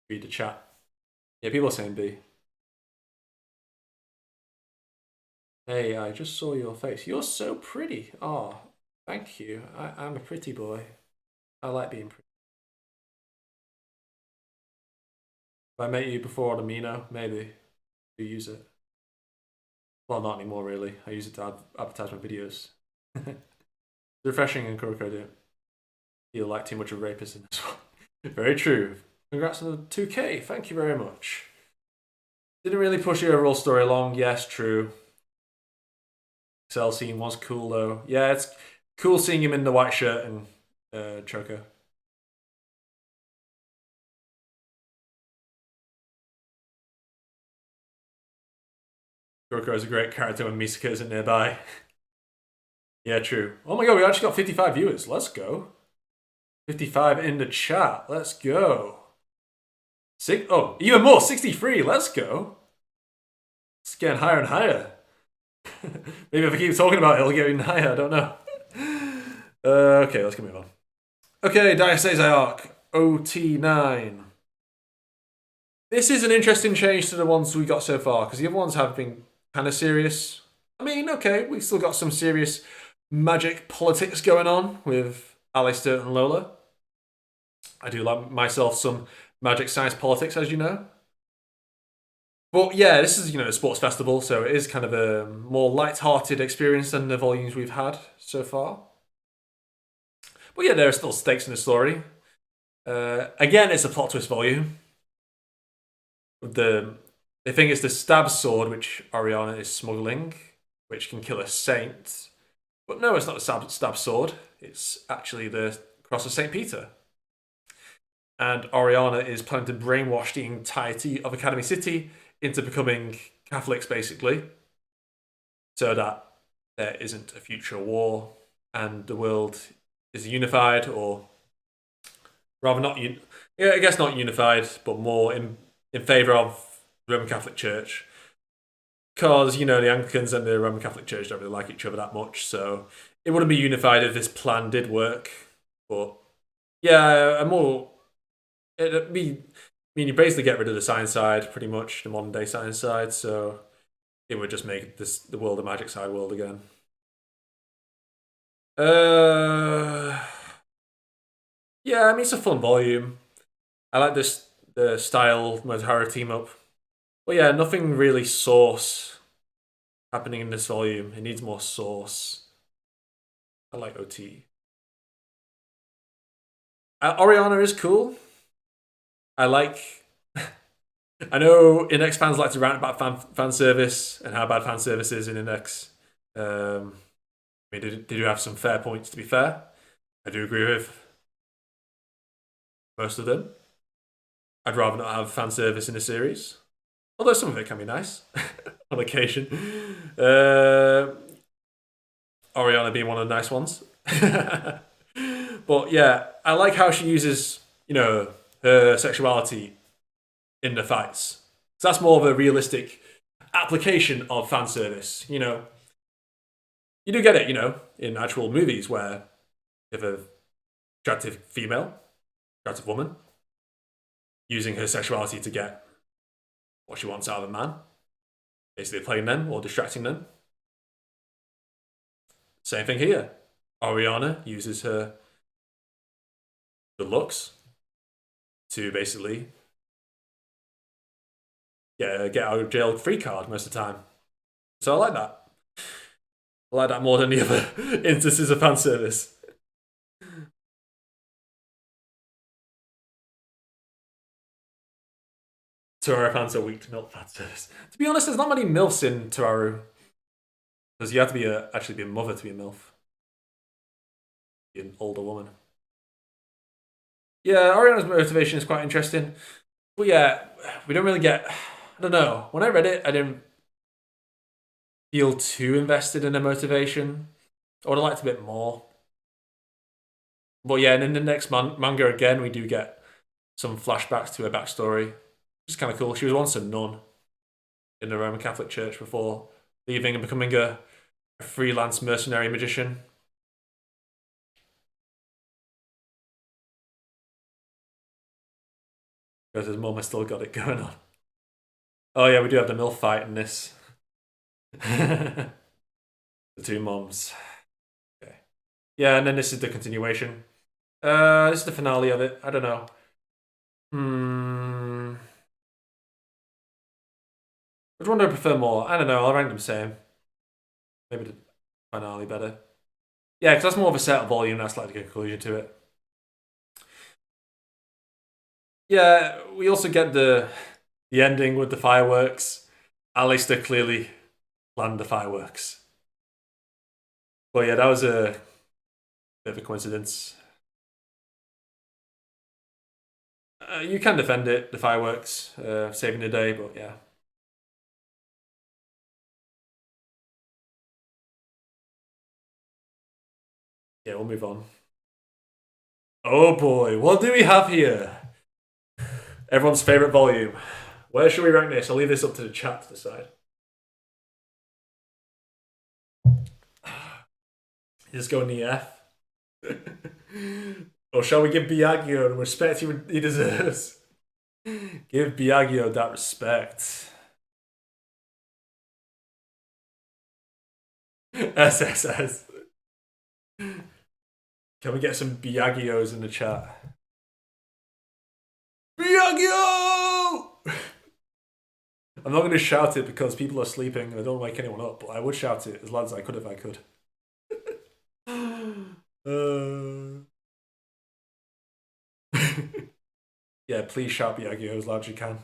Read the chat. Yeah, people are saying B. Hey, I just saw your face. You're so pretty. Oh, thank you. I'm a pretty boy. I like being pretty. If I met you before on Amino, maybe you use it. Well, not anymore, really. I use it to advertise my videos. Refreshing and Kuroko do. Feel like too much of a rapist in this one. Very true. Congrats on the 2K. Thank you very much. Didn't really push the overall story along. Yes, true. Excel scene was cool though. Yeah, it's cool seeing him in the white shirt and choker. Kuroko is a great character when Misaka isn't nearby. Yeah, true. Oh my god, we actually got 55 viewers. Let's go. 55 in the chat. Let's go. Oh, even more. 63. Let's go. It's getting higher and higher. Maybe if I keep talking about it, it'll get even higher. I don't know. Okay, let's move on. Okay, Diocese Arc. OT9. This is an interesting change to the ones we got so far, because the other ones have been kind of serious. I mean, okay, we still got some serious magic politics going on with Alistair and Lola. I do like myself some magic science politics, as you know. But yeah, this is, a sports festival, so it is kind of a more light-hearted experience than the volumes we've had so far. But yeah, there are still stakes in the story. Again, it's a plot twist volume. They think it's the stab sword which Oriana is smuggling, which can kill a saint. But no, it's not the stab sword. It's actually the cross of Saint Peter. And Oriana is planning to brainwash the entirety of Academy City into becoming Catholics, basically, so that there isn't a future war and the world is unified, or rather not, yeah, I guess not unified, but more in favour of the Roman Catholic Church. Because, the Anglicans and the Roman Catholic Church don't really like each other that much, so it wouldn't be unified if this plan did work. But yeah, it'd be, you basically get rid of the science side, pretty much, the modern day science side, so it would just make the world a magic side world again. Yeah, I mean, it's a fun volume. I like the style Motohara team up. But yeah, nothing really source happening in this volume. It needs more source. I like OT. Oriana is cool. I like. I know Index fans like to rant about fan service and how bad fan service is in Index. I mean, they do have some fair points, to be fair. I do agree with most of them. I'd rather not have fan service in a series, although some of it can be nice on occasion. Oriana being one of the nice ones. But yeah, I like how she uses, her sexuality in the fights. So that's more of a realistic application of fan service. You do get it, in actual movies where you have a attractive female, attractive woman, using her sexuality to get what she wants out of a man, basically playing them or distracting them. Same thing here. Oriana uses her good looks to basically get out of jail free card most of the time. So I like that. I like that more than the other instances of fan service. Toaru fans are weak to milk fan service. To be honest, there's not many MILFs in Toaru. Because you have to actually be a mother to be a MILF. Be an older woman. Yeah, Oriana's motivation is quite interesting. But yeah, we don't really get. I don't know. When I read it, I didn't feel too invested in her motivation. I would have liked a bit more. But yeah, and in the next manga again, we do get some flashbacks to her backstory, which is kind of cool. She was once a nun. in the Roman Catholic Church before leaving and becoming a freelance mercenary magician. Because his mum has still got it going on. Oh yeah, we do have the MILF fight in this. The two moms. Okay. Yeah, and then this is the continuation. This is the finale of it. I don't know. Which one do I prefer more? I don't know. I'll rank them same. Maybe the finale better. Yeah, because that's more of a set volume. That's like the conclusion to it. Yeah, we also get the ending with the fireworks. Alistair clearly planned the fireworks. But yeah, that was a bit of a coincidence. You can defend it, the fireworks, saving the day, but yeah. Yeah, we'll move on. Oh boy, what do we have here? Everyone's favourite volume. Where should we rank this? I'll leave this up to the chat to decide. Just go in the F. Or shall we give Biagio the respect he deserves? Give Biagio that respect. SSS. Can we get some Biagios in the chat? Biagio! I'm not going to shout it because people are sleeping and I don't wake anyone up, but I would shout it as loud as I could if I could. Yeah, please shout Biagio as loud as you can.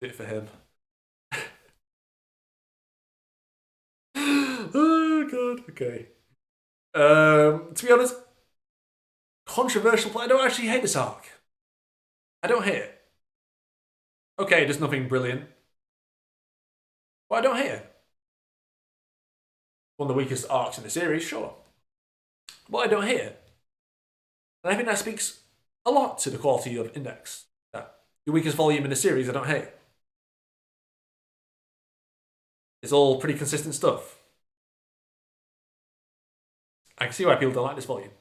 Do it for him. Oh god, okay. To be honest, controversial play. I don't actually hate this arc. I don't hate it. Okay, there's nothing brilliant. But I don't hate it. One of the weakest arcs in the series, sure. But I don't hate it. And I think that speaks a lot to the quality of Index. That the weakest volume in the series, I don't hate. It's all pretty consistent stuff. I can see why people don't like this volume.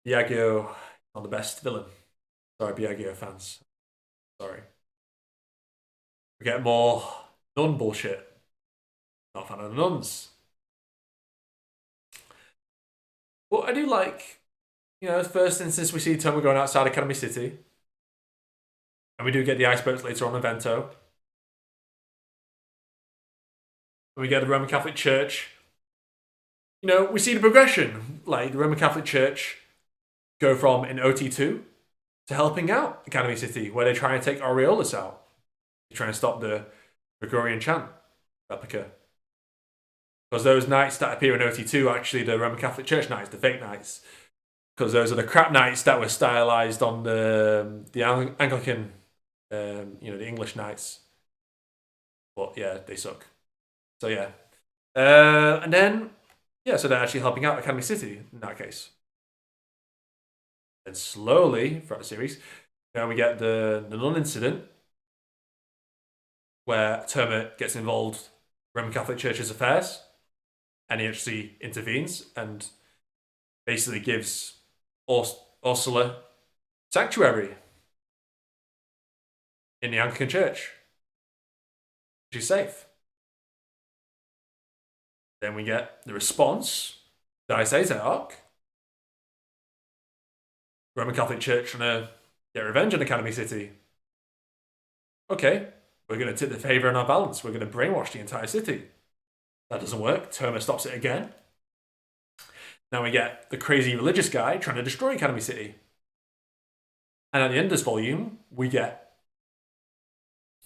Biagio, not the best villain. Sorry, Biagio fans. Sorry. We get more nun bullshit. Not a fan of the nuns. But I do like, first instance we see Toma going outside Academy City. And we do get the icebergs later on in Vento. And we get the Roman Catholic Church. We see the progression. Like, the Roman Catholic Church go from in OT2 to helping out Academy City, where they try and take Aureolus out. They try and stop the Gregorian chant replica. Because those knights that appear in OT2 are actually the Roman Catholic Church knights, the fake knights. Because those are the crap knights that were stylized on the Anglican, the English knights. But yeah, they suck. So yeah. And then, so they're actually helping out Academy City in that case. And slowly, throughout the series, we get the nun incident, where Terma gets involved in Roman Catholic Church's affairs, and he actually intervenes and basically gives Ursula sanctuary in the Anglican Church. She's safe. Then we get the response, Diocese arc. Roman Catholic Church trying to get revenge on Academy City. Okay, we're going to tip the favour in our balance. We're going to brainwash the entire city. That doesn't work. Terma stops it again. Now we get the crazy religious guy trying to destroy Academy City. And at the end of this volume, we get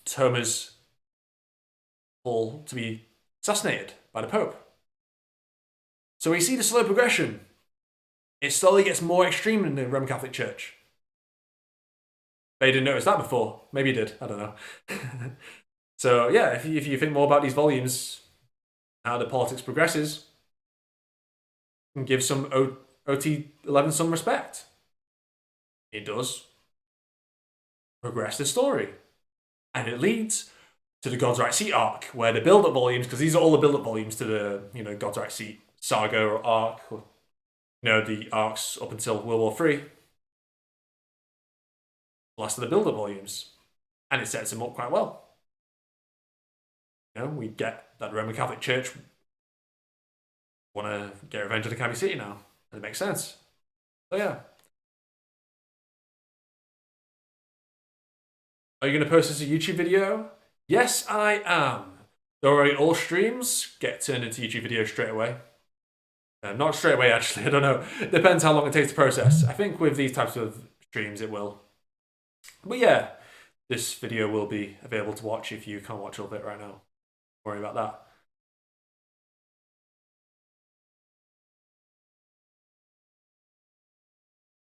Terma's call to be assassinated by the Pope. So we see the slow progression. It slowly gets more extreme in the Roman Catholic Church. They didn't notice that before. Maybe you did. I don't know. So yeah, if you think more about these volumes, how the politics progresses, and give some OT11 some respect. It does progress the story. And it leads to the God's Right Seat arc, where the build-up volumes, because these are all the build-up volumes to the God's Right Seat saga or arc, or, the arcs up until World War Three. Last of the build-up volumes, and it sets him up quite well. We get that the Roman Catholic Church want to get revenge on the Campy City now, and it makes sense. So yeah. Are you going to post this as a YouTube video? Yes, I am. Don't worry, all streams get turned into YouTube videos straight away. Not straight away, actually. I don't know. Depends how long it takes to process. I think with these types of streams, it will. But yeah, this video will be available to watch if you can't watch all of it right now. Don't worry about that.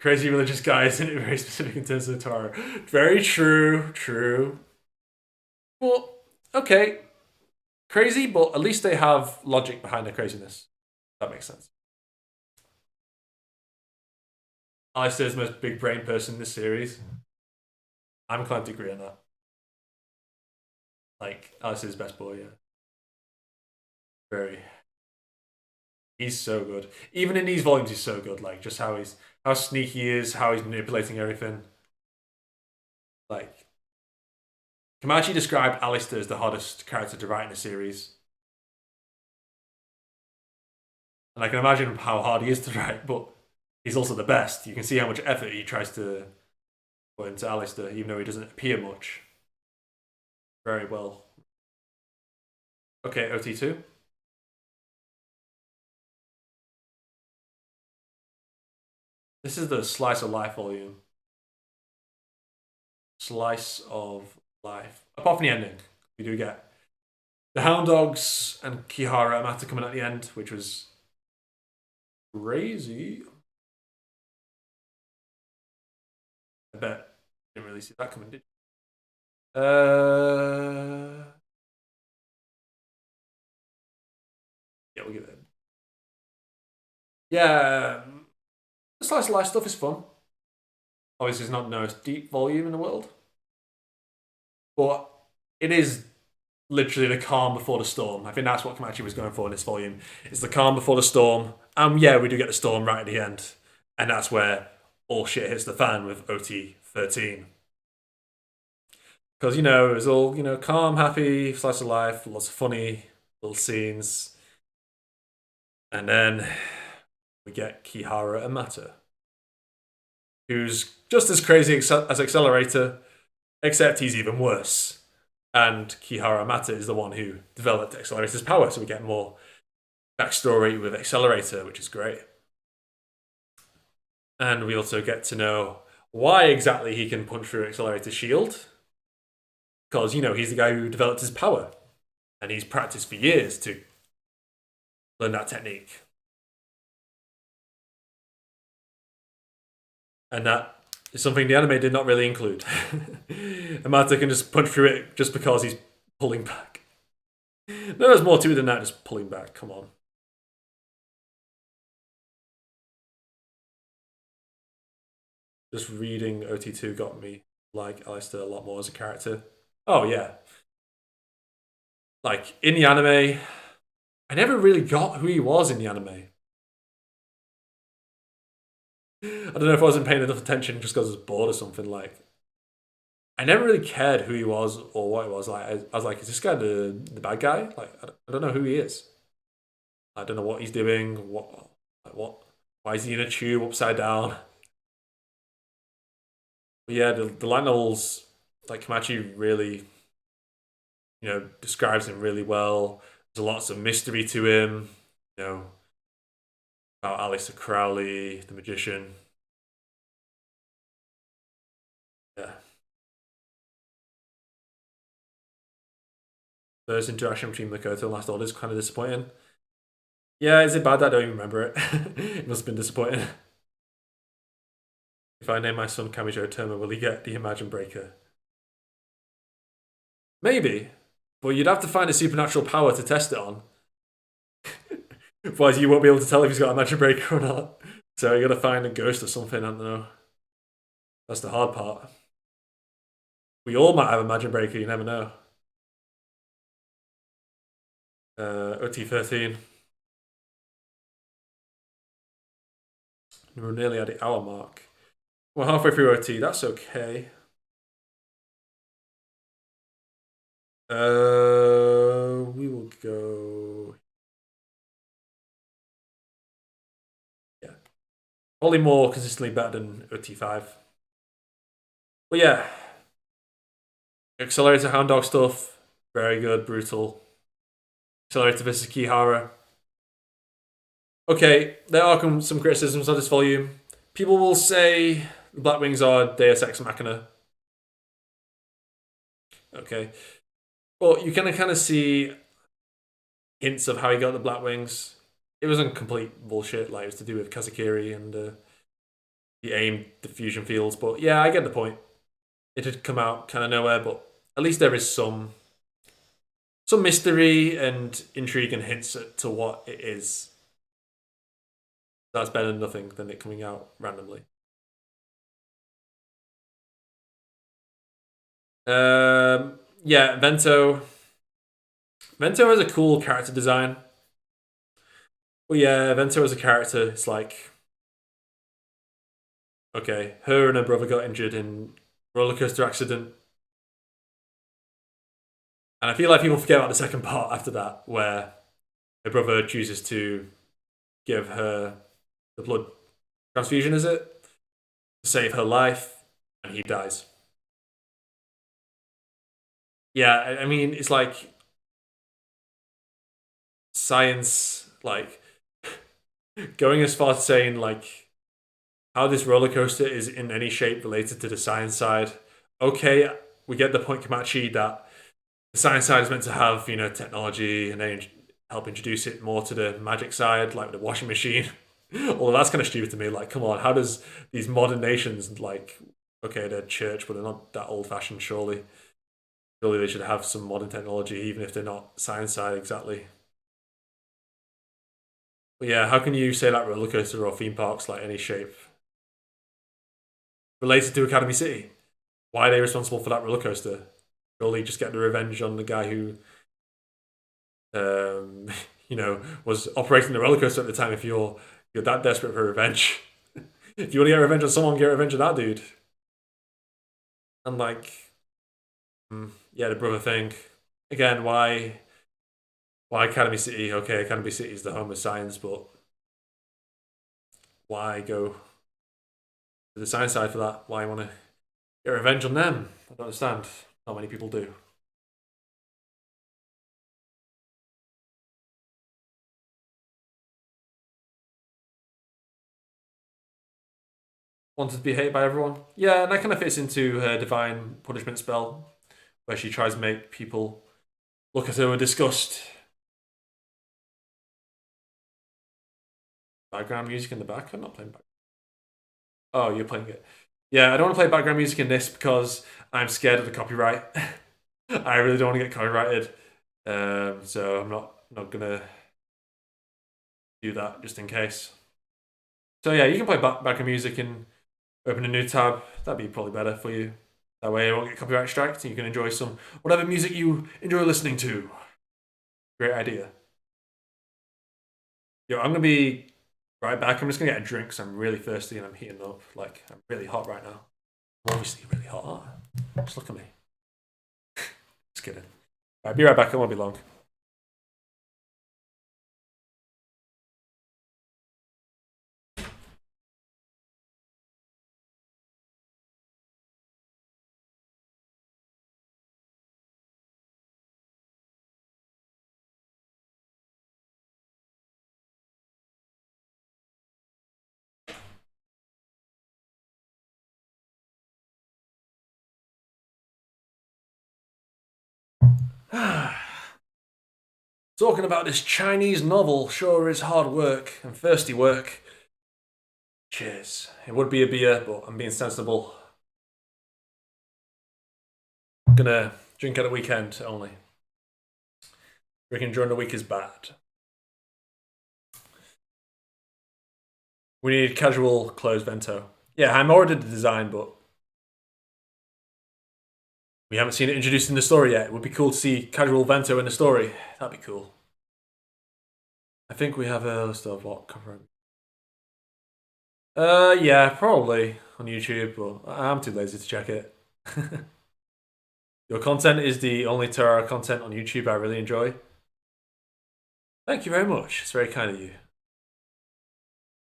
Crazy religious guy isn't it very specific in terms of the Torah? Very true, true. Well, okay. Crazy, but at least they have logic behind their craziness. That makes sense. Alistair's the most big brain person in this series. I'm inclined to agree on that. Like, Alistair's best boy, yeah. Very. He's so good. Even in these volumes, he's so good. Like, just how sneaky he is, how he's manipulating everything. Like, Kamachi described Alistair as the hardest character to write in the series. And I can imagine how hard he is to write, but he's also the best. You can see how much effort he tries to put into Alistair, even though he doesn't appear much. Very well. Okay, OT2. This is the Slice of Life volume. Slice of Life. Apart from the ending, we do get the Hound Dogs and Kihara Amata coming at the end, which was crazy. I bet didn't really see that coming, did you? Yeah, we'll give it. Yeah, the Slice of Life stuff is fun. Obviously, it's not the most deep volume in the world, but it is literally the calm before the storm. I think that's what Kamachi was going for in this volume. It's the calm before the storm. Yeah, we do get the storm right at the end, and that's where all shit hits the fan with OT 13. Because it was all calm, happy, slice of life, lots of funny little scenes, and then we get Kihara Amata, who's just as crazy as Accelerator, except he's even worse. And Kihara Amata is the one who developed Accelerator's power, so we get more backstory with Accelerator, which is great. And we also get to know why exactly he can punch through Accelerator's shield. Because, he's the guy who developed his power. And he's practiced for years to learn that technique. And that is something the anime did not really include. Amata can just punch through it just because he's pulling back. No, there's more to it than that, just pulling back. Come on. Just reading OT2 got me like Alistair a lot more as a character. Oh, yeah. Like, in the anime, I never really got who he was in the anime. I don't know if I wasn't paying enough attention just because I was bored or something. Like, I never really cared who he was or what he was. Like, I was like, is this guy the bad guy? Like, I don't know who he is. I don't know what he's doing. What? Why is he in a tube upside down? But yeah, the light novels, like Kamachi really, describes him really well. There's lots of mystery to him. About Aleister Crowley, the magician. Yeah. First interaction between Makoto and Last Order is kind of disappointing. Yeah, is it bad that I don't even remember it? It must have been disappointing. If I name my son Kamijo Toma, will he get the Imagine Breaker? Maybe, but you'd have to find a supernatural power to test it on. Otherwise, you won't be able to tell if he's got a Magic Breaker or not. So you gotta find a ghost or something, I don't know. That's the hard part. We all might have a Magic Breaker, you never know. OT13. We're nearly at the hour mark. We're halfway through OT, that's okay. We will go. Yeah. Probably more consistently better than OT5. But yeah, Accelerator Hound Dog stuff, very good, brutal. Accelerator versus Kihara. Okay, there are some criticisms of this volume. People will say the Black Wings are Deus Ex Machina. Okay. But you can kind of see hints of how he got the Black Wings. It wasn't complete bullshit, like it was to do with Kazakiri and he aimed the fusion fields. But yeah, I get the point. It had come out kind of nowhere, but at least there is some mystery and intrigue and hints to what it is. That's better than nothing than it coming out randomly. Yeah, Vento. Vento has a cool character design. Well, yeah, Vento as a character, it's like, okay, her and her brother got injured in roller coaster accident, and I feel like people forget about the second part after that, where her brother chooses to give her the blood transfusion, is it, to save her life, and he dies. Yeah, I mean, it's like science, like going as far as saying like how this roller coaster is in any shape related to the science side. Okay, we get the point, Komachi, that the science side is meant to have technology and then help introduce it more to the magic side, like the washing machine. Although that's kind of stupid to me. Like, come on, how does these modern nations like? Okay, they're church, but they're not that old fashioned. Surely they should have some modern technology, even if they're not science side exactly. But yeah, how can you say that roller coaster or theme parks like any shape related to Academy City? Why are they responsible for that roller coaster? Surely just get the revenge on the guy who, um, was operating the roller coaster at the time. If you're that desperate for revenge, if you want to get revenge on someone, get revenge on that dude. And like, yeah, the brother thing again. Why Academy City? Okay, Academy City is the home of science, but why go to the science side for that? Why want to get revenge on them? I don't understand. Not many people do. Wanted to be hated by everyone. Yeah, and that kind of fits into her divine punishment spell, where she tries to make people look at her with disgust. Background music in the back. I'm not playing back. Oh, you're playing it. Yeah, I don't want to play background music in this because I'm scared of the copyright. I really don't want to get copyrighted. So I'm not gonna do that just in case. So yeah, you can play background music and open a new tab. That'd be probably better for you. That way, you won't get copyright striked, and you can enjoy some whatever music you enjoy listening to. Great idea. Yo, I'm gonna be right back. I'm just gonna get a drink because I'm really thirsty and I'm heating up. Like I'm really hot right now. I'm obviously really hot. Just look at me. Just kidding. All right, be right back. It won't be long. Talking about this Chinese novel sure is hard work and thirsty work. Cheers. It would be a beer, but I'm being sensible. I'm gonna drink at the weekend only. Drinking during the week is bad. We need casual clothes bento. Yeah, I'm ordered the design, but We haven't seen it introduced in the story yet. It would be cool to see casual Vento in the story. That'd be cool. I think we have a list of what covering. Yeah, probably on YouTube, but I'm too lazy to check it. Your content is the only Terra content on YouTube I really enjoy. Thank you very much. It's very kind of you.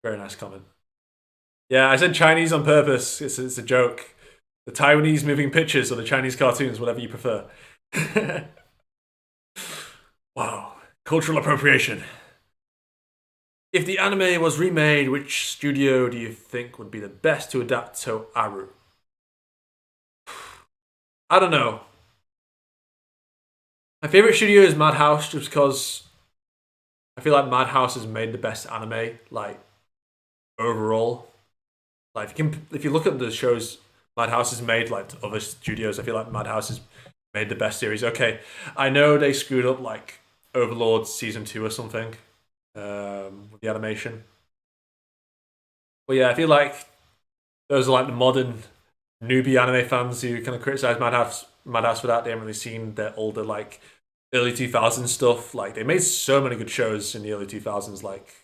Very nice comment. Yeah, I said Chinese on purpose. It's a joke. The Taiwanese moving pictures or the Chinese cartoons, whatever you prefer. Wow. Cultural appropriation. If the anime was remade, which studio do you think would be the best to adapt to Aru? I don't know. My favorite studio is Madhouse, just because I feel like Madhouse has made the best anime, like overall. Like if you look at the shows Madhouse has made, like other studios, I feel like Madhouse has made the best series. Okay, I know they screwed up like Overlord season 2 or something with the animation, but yeah, I feel like those are like the modern newbie anime fans who kind of criticize Madhouse for that. They haven't really seen their older like early 2000s stuff. Like they made so many good shows in the early 2000s. Like,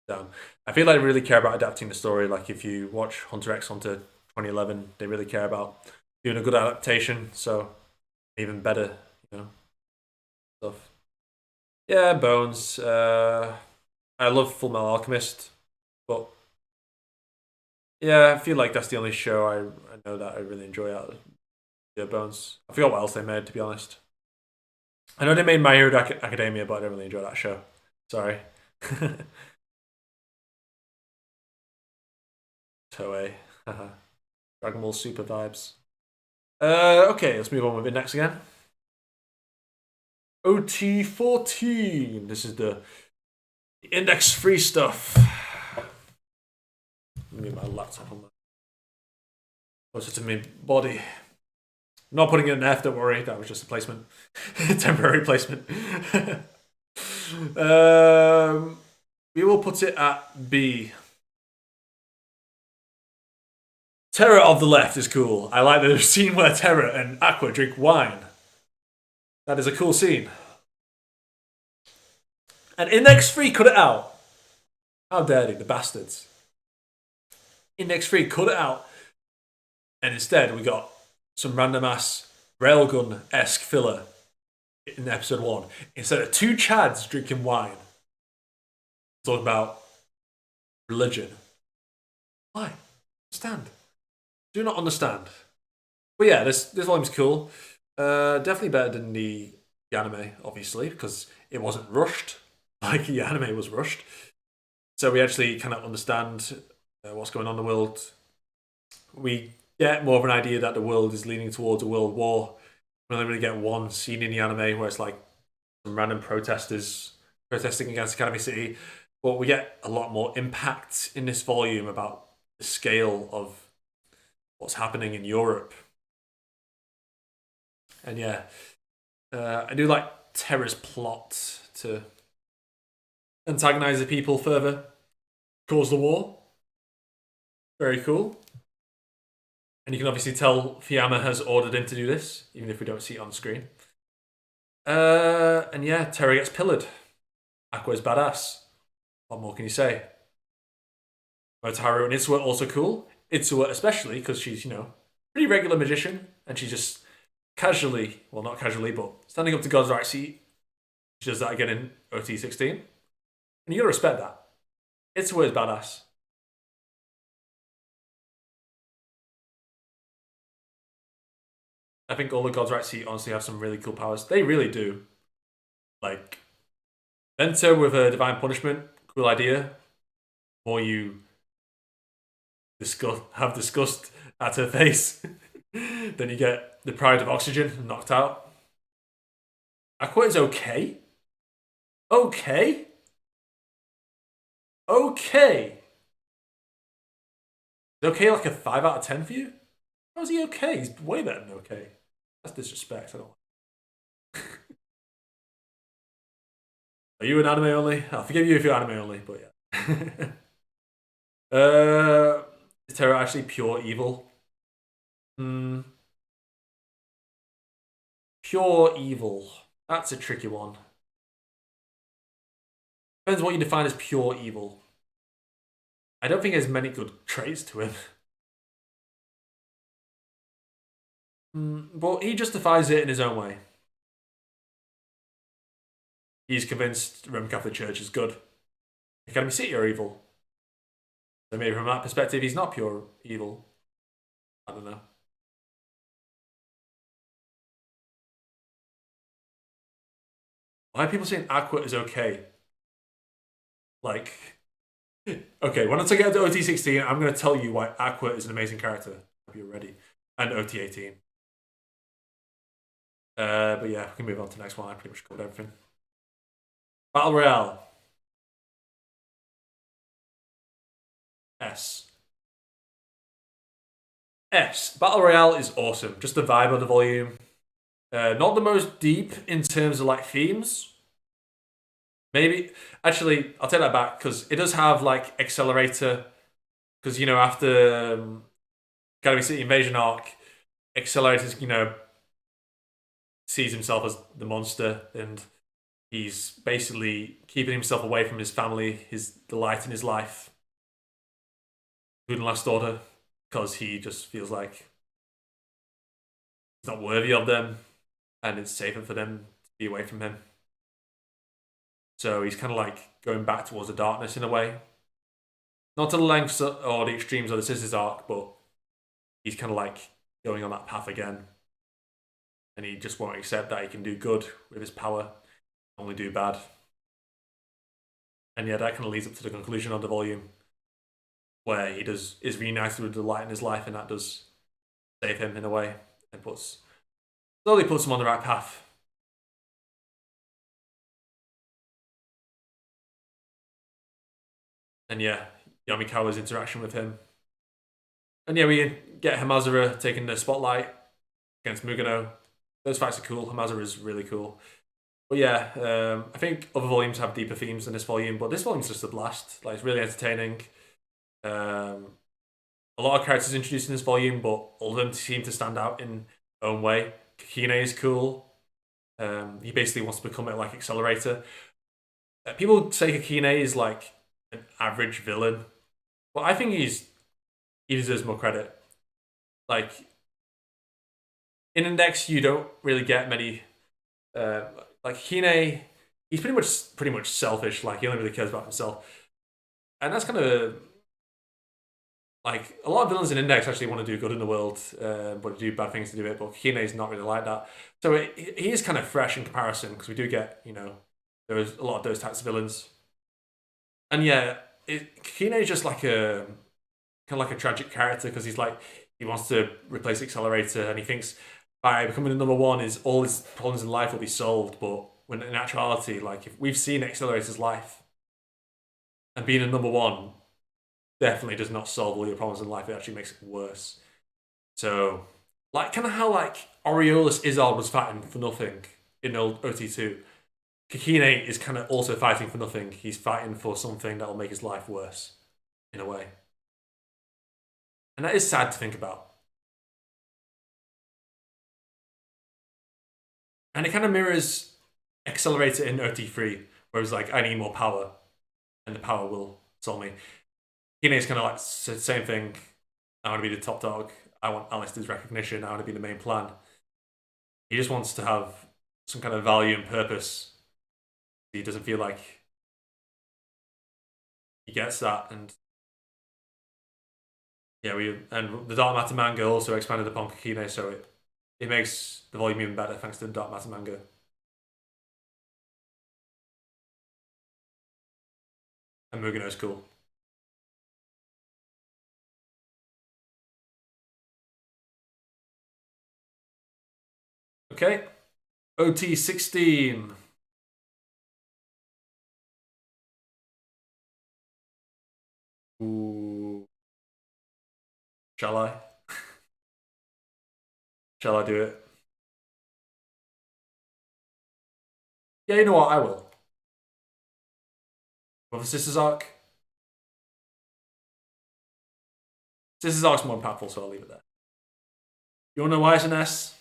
I feel like they really care about adapting the story. Like if you watch Hunter x Hunter 2011, they really care about doing a good adaptation. So even better, you know, stuff. Yeah, Bones. I love Full Metal Alchemist, but yeah, I feel like that's the only show I know that I really enjoy out of yeah, Bones. I forgot what else they made, to be honest. I know they made My Hero Academia, but I don't really enjoy that show. Sorry. Toei. Dragon Ball Super vibes. Okay, let's move on with it next again. OT14. This is the index free stuff. Let me move my laptop on closer to my body. I'm not putting it in F, don't worry. That was just a placement. Temporary placement. We will put it at B. Terra of the Left is cool. I like the scene where Terra and Aqua drink wine. That is a cool scene. And Index 3 cut it out. How dare they, the bastards. Index 3 cut it out. And instead we got some random ass railgun-esque filler in episode 1. Instead of two Chads drinking wine. Talk about religion. Why? Understand. Do not understand. But yeah, this volume's cool. Definitely better than the anime, obviously, because it wasn't rushed like the anime was rushed. So we actually kind of understand what's going on in the world. We get more of an idea that the world is leaning towards a world war. We only really get one scene in the anime where it's like some random protesters protesting against Academy City. But we get a lot more impact in this volume about the scale of what's happening in Europe. And yeah, I do like Terra's plot to antagonize the people further, cause the war. Very cool. And you can obviously tell Fiamma has ordered him to do this, even if we don't see it on screen. And yeah, Terra gets pillared. Aqua's badass. What more can you say? Motoharu and Itsuwa also cool. Itsuwa especially because she's, pretty regular magician, and she just casually, well not casually, but standing up to God's right seat. She does that again in OT16. And you gotta respect that. Itsuwa is badass. I think all the God's Right Seat honestly have some really cool powers. They really do. Like, Vento with a Divine Punishment, cool idea. More you have disgust at her face, then you get the Pride of Oxygen knocked out. Aqua is okay. Okay. Okay. Is okay like a 5 out of 10 for you? How's he okay? He's way better than okay. That's disrespect. I don't. Are you an anime only? I'll forgive you if you're anime only, but yeah. Is Terra actually pure evil? Hmm. pure evil. That's a tricky one. Depends what you define as pure evil. I don't think there's many good traits to him. But he justifies it in his own way. He's convinced the Roman Catholic Church is good. Academy City are evil. So maybe from that perspective, he's not pure evil. I don't know. Why are people saying Aqua is okay? Like, okay, when I get to OT16, I'm going to tell you why Aqua is an amazing character. Hope you're ready. And OT18. But yeah, we can move on to the next one. I pretty much covered everything. Battle Royale. S. S. Battle Royale is awesome. Just the vibe of the volume. Not the most deep in terms of like themes. Maybe actually, I'll take that back because it does have like Accelerator. Because after Academy City Invasion arc, Accelerator's sees himself as the monster, and he's basically keeping himself away from his family, the light in his life, including Last Order, because he just feels like he's not worthy of them, and it's safer for them to be away from him. So he's kind of like going back towards the darkness in a way. Not to the lengths or the extremes of the Sisters arc, but he's kind of like going on that path again. And he just won't accept that he can do good with his power, only do bad. And yeah, that kind of leads up to the conclusion of the volume, where he is reunited with the light in his life, and that does save him in a way, and slowly puts him on the right path. And yeah, Yamikawa's interaction with him. And yeah, we get Hamazura taking the spotlight against Mugano. Those fights are cool. Hamazura is really cool. But yeah, I think other volumes have deeper themes than this volume, but this volume's just a blast. Like, it's really entertaining. A lot of characters introduced in this volume, but all of them seem to stand out in their own way. Kakine is cool. He basically wants to become like Accelerator. People say Kakine is like an average villain, but I think he deserves more credit. Like in Index, you don't really get many. Like Hine, he's pretty much selfish. Like he only really cares about himself, and that's kind of like a lot of villains in Index actually want to do good in the world, but do bad things to do it. But Hine is not really like that. So he is kind of fresh in comparison because we do get there's a lot of those types of villains, and yeah, Hine is just like a kind of like a tragic character because he wants to replace Accelerator and he thinks by becoming the number one is all his problems in life will be solved. But when in actuality, like if we've seen Accelerator's life and being a number one definitely does not solve all your problems in life, it actually makes it worse. So like kind of how like Aureolus Izard was fighting for nothing in old OT2. Kakine is kind of also fighting for nothing. He's fighting for something that will make his life worse, in a way. And that is sad to think about. And it kind of mirrors Accelerator in OT3, where it's like, I need more power, and the power will solve me. Kine's kind of like the same thing. I want to be the top dog. I want Alistair's recognition. I want to be the main plan. He just wants to have some kind of value and purpose. He doesn't feel like he gets that. And yeah, the Dark Matter manga also expanded upon Kakine, so it makes the volume even better thanks to the Dark Matter manga. And Mugano's cool. Okay. OT16. Ooh. Shall I? Shall I do it? Yeah, you know what? I will. But for Sisters Arc, Sisters Arc's more impactful, so I'll leave it there. You wanna know why it's an S?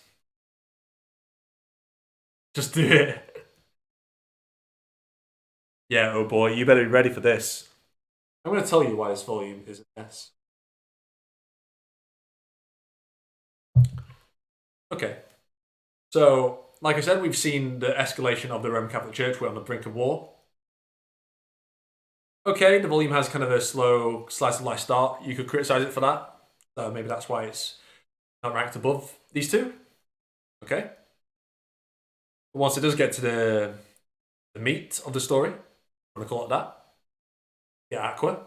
Just do it. Yeah, oh boy, you better be ready for this. I'm going to tell you why this volume is an S. Okay, so like I said, we've seen the escalation of the Roman Catholic Church. We're on the brink of war. Okay, the volume has kind of a slow slice of life start. You could criticize it for that. Maybe that's why it's not ranked above these two. Okay. But once it does get to the meat of the story, I'm going to call it that. Yeah, Aqua.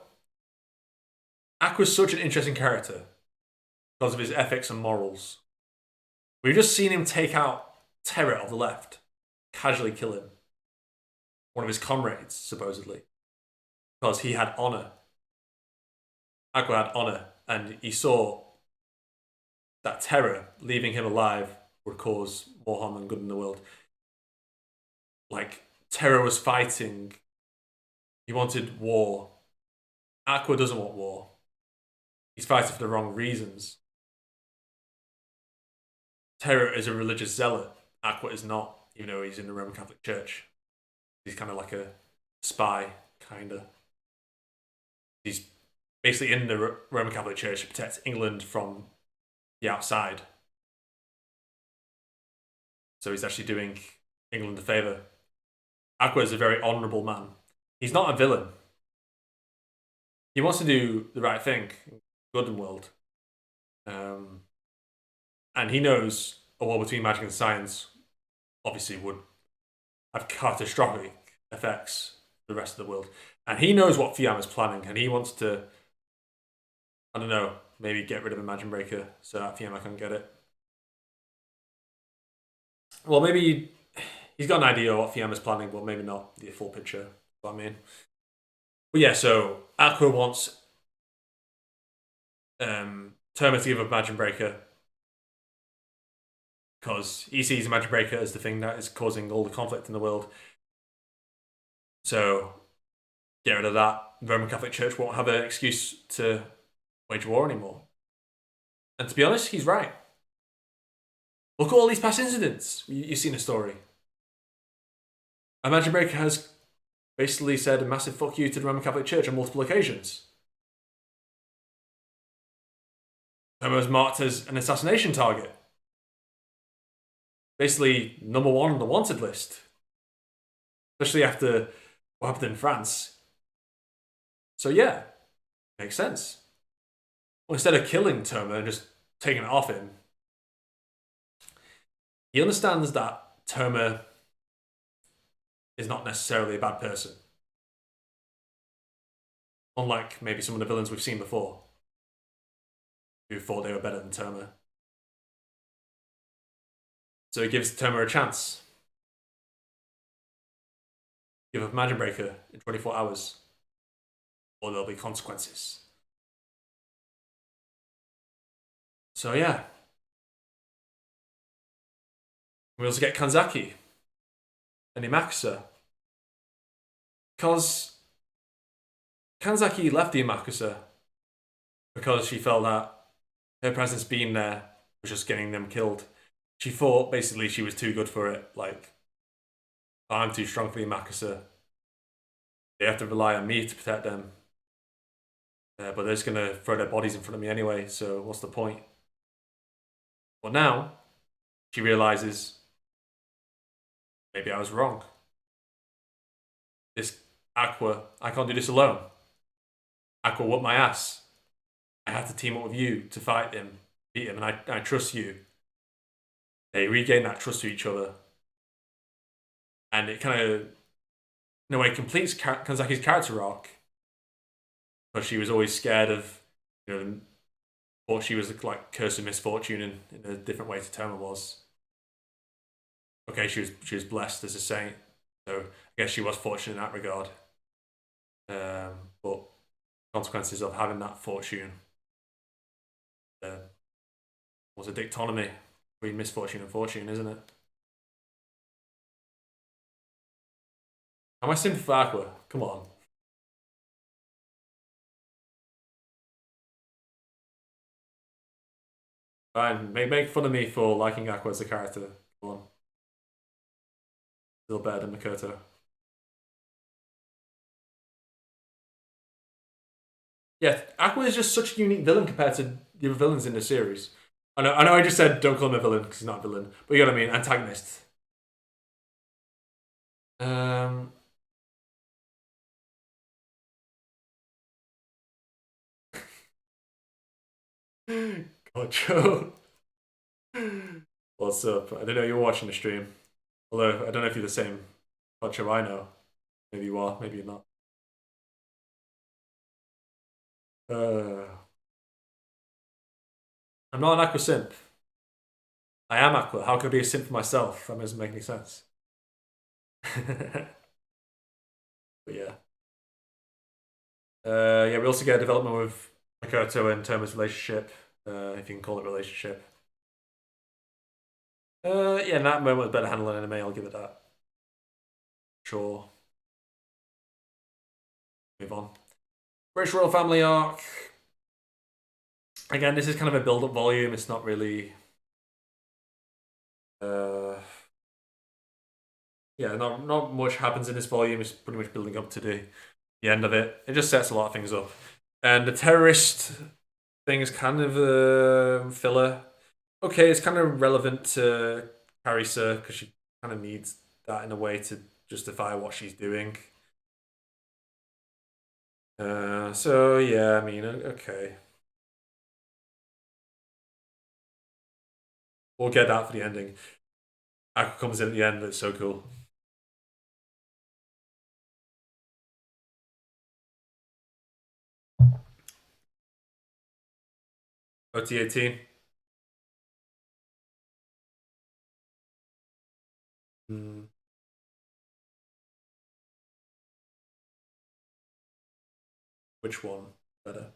Aqua's such an interesting character because of his ethics and morals. We've just seen him take out Terror of the left, casually kill him. One of his comrades, supposedly, because he had honor. Aqua had honor, and he saw that Terror, leaving him alive, would cause more harm than good in the world. Like, Terror was fighting, he wanted war. Aqua doesn't want war. He's fighting for the wrong reasons. Terror is a religious zealot. Aqua is not, even though he's in the Roman Catholic Church. He's kind of like a spy, kind of. He's basically in the Roman Catholic Church to protect England from the outside. So he's actually doing England a favour. Aqua is a very honourable man. He's not a villain. He wants to do the right thing, good in the world. And he knows a war between magic and science obviously would have catastrophic effects for the rest of the world. And he knows what Fiamma's planning, and he wants to, I don't know, maybe get rid of Imagine Breaker so that Fiamma can get it. Well, maybe he's got an idea of what Fiamma's planning, but maybe not the full picture. What I mean. But yeah, so Aqua wants Terma to give up Imagine Breaker because he sees Imagine Breaker as the thing that is causing all the conflict in the world. So get rid of that. The Roman Catholic Church won't have an excuse to wage war anymore. And to be honest, he's right. Look at all these past incidents. You've seen the story. Imagine Breaker has basically said a massive fuck you to the Roman Catholic Church on multiple occasions. Homer was marked as an assassination target. Basically, number one on the wanted list. Especially after what happened in France. So yeah, makes sense. Well, instead of killing Terma and just taking it off him, he understands that Terma is not necessarily a bad person. Unlike maybe some of the villains we've seen before, who thought they were better than Terma. So he gives Terma a chance. Give up Magic Breaker in 24 hours, or there'll be consequences. So yeah. We also get Kanzaki and Imakusa. Because Kanzaki left the Imakusa because she felt that her presence being there was just getting them killed. She thought basically she was too good for it. Like, I'm too strong for the Imakusa. They have to rely on me to protect them. But they're just going to throw their bodies in front of me anyway, so what's the point? Well, now she realizes maybe I was wrong. This Aqua, I can't do this alone. Aqua whooped my ass. I have to team up with you to fight him, beat him, and I trust you. They regain that trust to each other. And it kind of, in a way, completes Kanzaki's character arc. Because she was always scared of, thought she was like cursed with misfortune in a different way to Toma was. Okay, she was blessed as a saint, so I guess she was fortunate in that regard. But consequences of having that fortune was a dichotomy between misfortune and fortune, isn't it? Am I simple for Aqua? Come on. Fine, make fun of me for liking Aqua as a character. Come on. Still better than Makoto. Yeah, Aqua is just such a unique villain compared to the other villains in the series. I know. I just said don't call him a villain because he's not a villain, but you know what I mean. Antagonist. Um, God, Joe. What's up? I don't know. You're watching the stream. Although I don't know if you're the same Gotcha I know. Maybe you are. Maybe you're not. Uh, I'm not an Aqua simp. I am Aqua. How could I be a simp for myself? That doesn't make any sense. But yeah. Yeah, we also get a development with Makoto and Toma's relationship, if you can call it relationship. Yeah, that moment was better handled in anime, I'll give it that. Sure. Move on. British Royal Family arc. Again, this is kind of a build-up volume. It's not really. Uh, yeah, not much happens in this volume. It's pretty much building up to the end of it. It just sets a lot of things up. And the terrorist thing is kind of filler. Okay, it's kind of relevant to Carissa because she kind of needs that in a way to justify what she's doing. So yeah, I mean, okay, we'll get that for the ending. Aqua comes in at the end. It's so cool. OT 18. Hmm, which one better?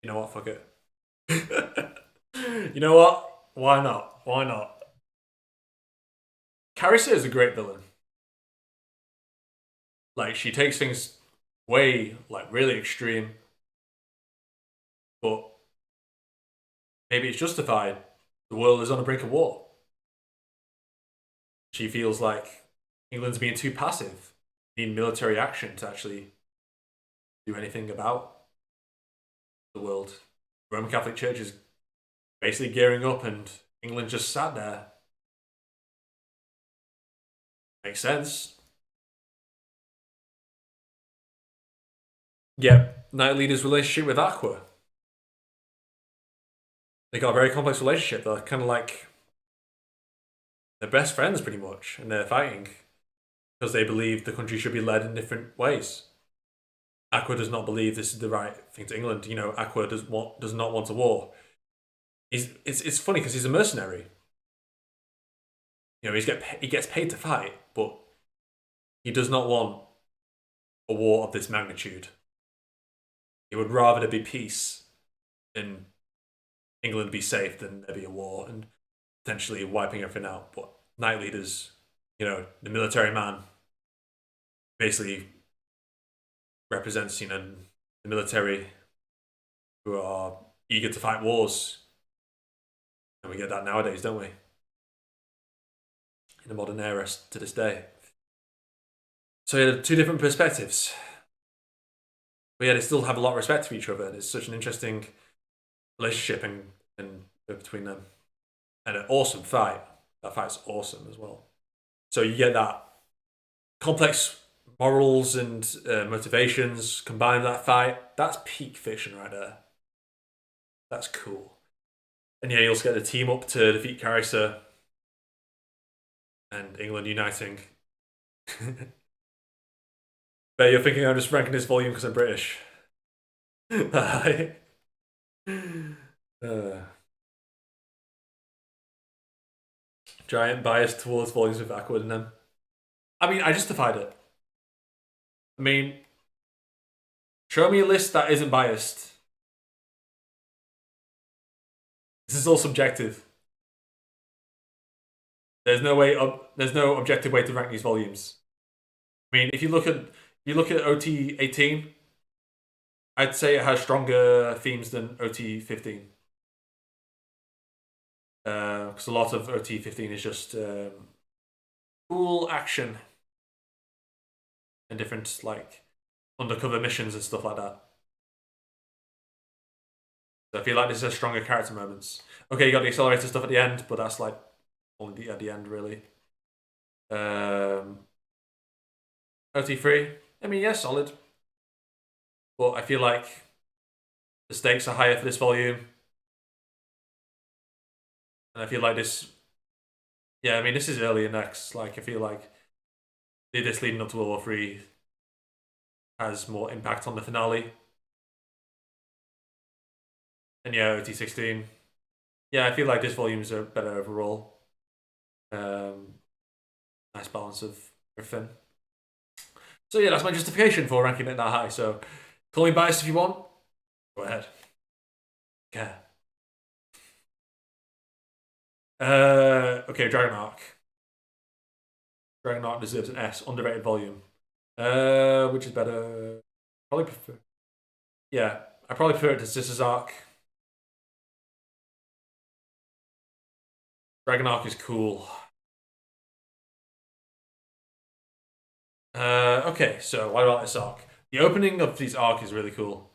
You know what? Fuck it. You know what? Why not? Why not? Carissa is a great villain. Like she takes things way like really extreme, but maybe it's justified. The world is on the brink of war. She feels like England's being too passive. Need military action to actually do anything about the world. The Roman Catholic Church is basically gearing up, and England just sat there. Makes sense. Yeah, Night Leader's relationship with Aqua. They got a very complex relationship. They're kind of like they're best friends, pretty much, and they're fighting because they believe the country should be led in different ways. Aqua does not believe this is the right thing to England. You know, Aqua does not want a war. It's funny because he's a mercenary. You know, he gets paid to fight, but he does not want a war of this magnitude. He would rather there be peace and England be safe than there be a war and potentially wiping everything out. But Knight Leaders, you know, the military man, basically represents, you know, the military who are eager to fight wars. And we get that nowadays, don't we? In the modern era to this day. So yeah, two different perspectives. But yeah, they still have a lot of respect for each other. And it's such an interesting relationship and between them. And an awesome fight. That fight's awesome as well. So you get that complex morals and motivations combined with that fight. That's peak fiction right there. That's cool. And yeah, you also get the team up to defeat Carissa and England uniting. But you're thinking I'm just ranking this volume because I'm British. uh, giant bias towards volumes with Aqua in them. I mean, I justified it. I mean, show me a list that isn't biased. This is all subjective. There's no objective way to rank these volumes. I mean, if you look at OT 18, I'd say it has stronger themes than OT 15. because a lot of OT15 is just cool action and different like undercover missions and stuff like that. So I feel like this has stronger character moments. Okay, you got the accelerator stuff at the end, but that's like only at the end really. OT3, I mean, yeah, solid. But I feel like the stakes are higher for this volume. And I feel like this, yeah, I mean, this is early in X. Like, I feel like this leading up to World War 3 has more impact on the finale. And yeah, OT16. Yeah, I feel like this volume is better overall. Nice balance of everything. So yeah, that's my justification for ranking it that high. So call me biased if you want. Go ahead. Yeah. Okay, Dragon Arc. Dragon Arc deserves an S, underrated volume. Which is better? Probably prefer. Yeah, I probably prefer it to Sisters Arc. Dragon Arc is cool. Okay, so why about this arc? The opening of this arc is really cool.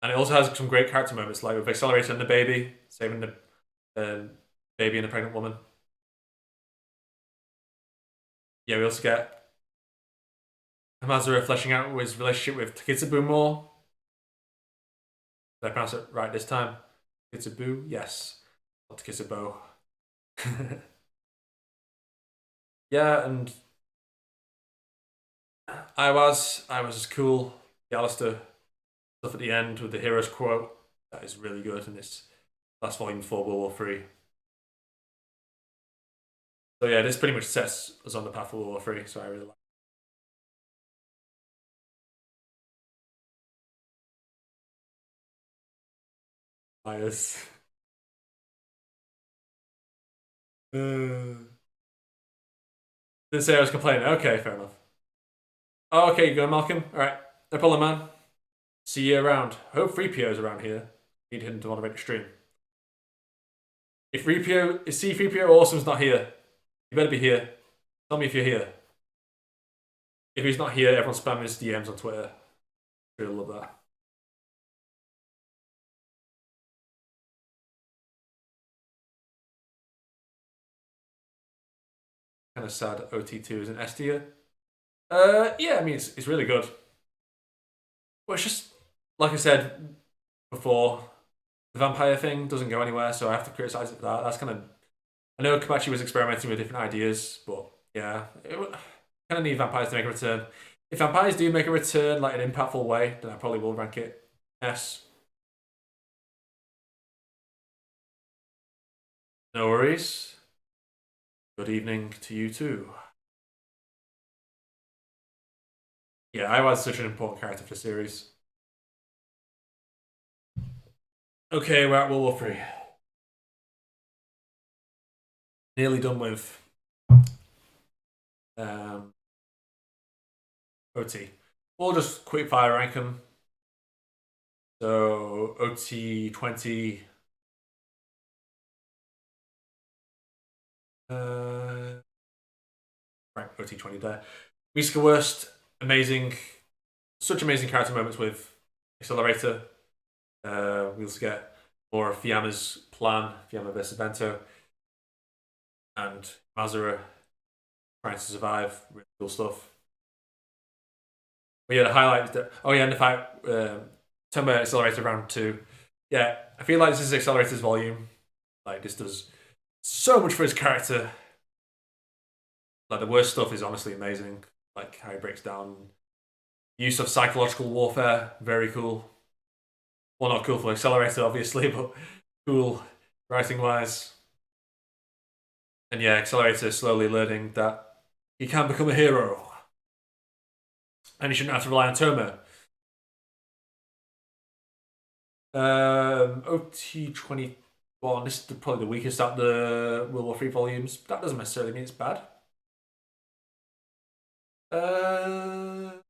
And it also has some great character moments, like with Accelerator and the baby, saving the baby and the pregnant woman. Yeah, we also get Amazura fleshing out his relationship with Takitsubu more. Did I pronounce it right this time? Takitsubu? Yes. Not Takitsubo. Yeah, and I was cool. The Alistair stuff at the end with the hero's quote. That is really good in this last volume for World War 3. So yeah, this pretty much sets us on the path for World War 3, so I really like bias. Didn't say I was complaining. Okay, fair enough. Oh, okay, you go, Malcolm. Alright. No problem, man. See you around. Hope 3PO's around here. Need him to moderate the stream. If 3PO is C3PO Awesome's not here, you better be here. Tell me if you're here. If he's not here, everyone spam his DMs on Twitter. Really love that. Kind of sad OT2 is an S tier. Yeah, I mean it's really good. Well, it's just like I said before, the vampire thing doesn't go anywhere, so I have to criticize it for that. That's kind of. I know Kobachi was experimenting with different ideas, but yeah, kind of need vampires to make a return. If vampires do make a return like an impactful way, then I probably will rank it S. No worries. Good evening to you too. Yeah, I was such an important character for the series. Okay, we're at World War 3. Nearly done with um, OT. We'll just quick fire rank them. So OT 20. Right, OT 20 there. Musica Worst, amazing. Such amazing character moments with Accelerator. We also get more of Fiamma's plan, Fiamma versus Bento, and Mazura trying to survive. Really cool stuff. But yeah, the highlight is that. Oh yeah, and the fight. Talking about Accelerator round 2. Yeah, I feel like this is Accelerator's volume. Like this does so much for his character. Like the worst stuff is honestly amazing. Like how he breaks down use of psychological warfare, very cool. Well, not cool for Accelerator, obviously, but cool writing wise. And yeah, Accelerator is slowly learning that he can become a hero. And he shouldn't have to rely on Tomo. OT21, this is probably the weakest out of the World War 3 volumes. That doesn't necessarily mean it's bad. We'll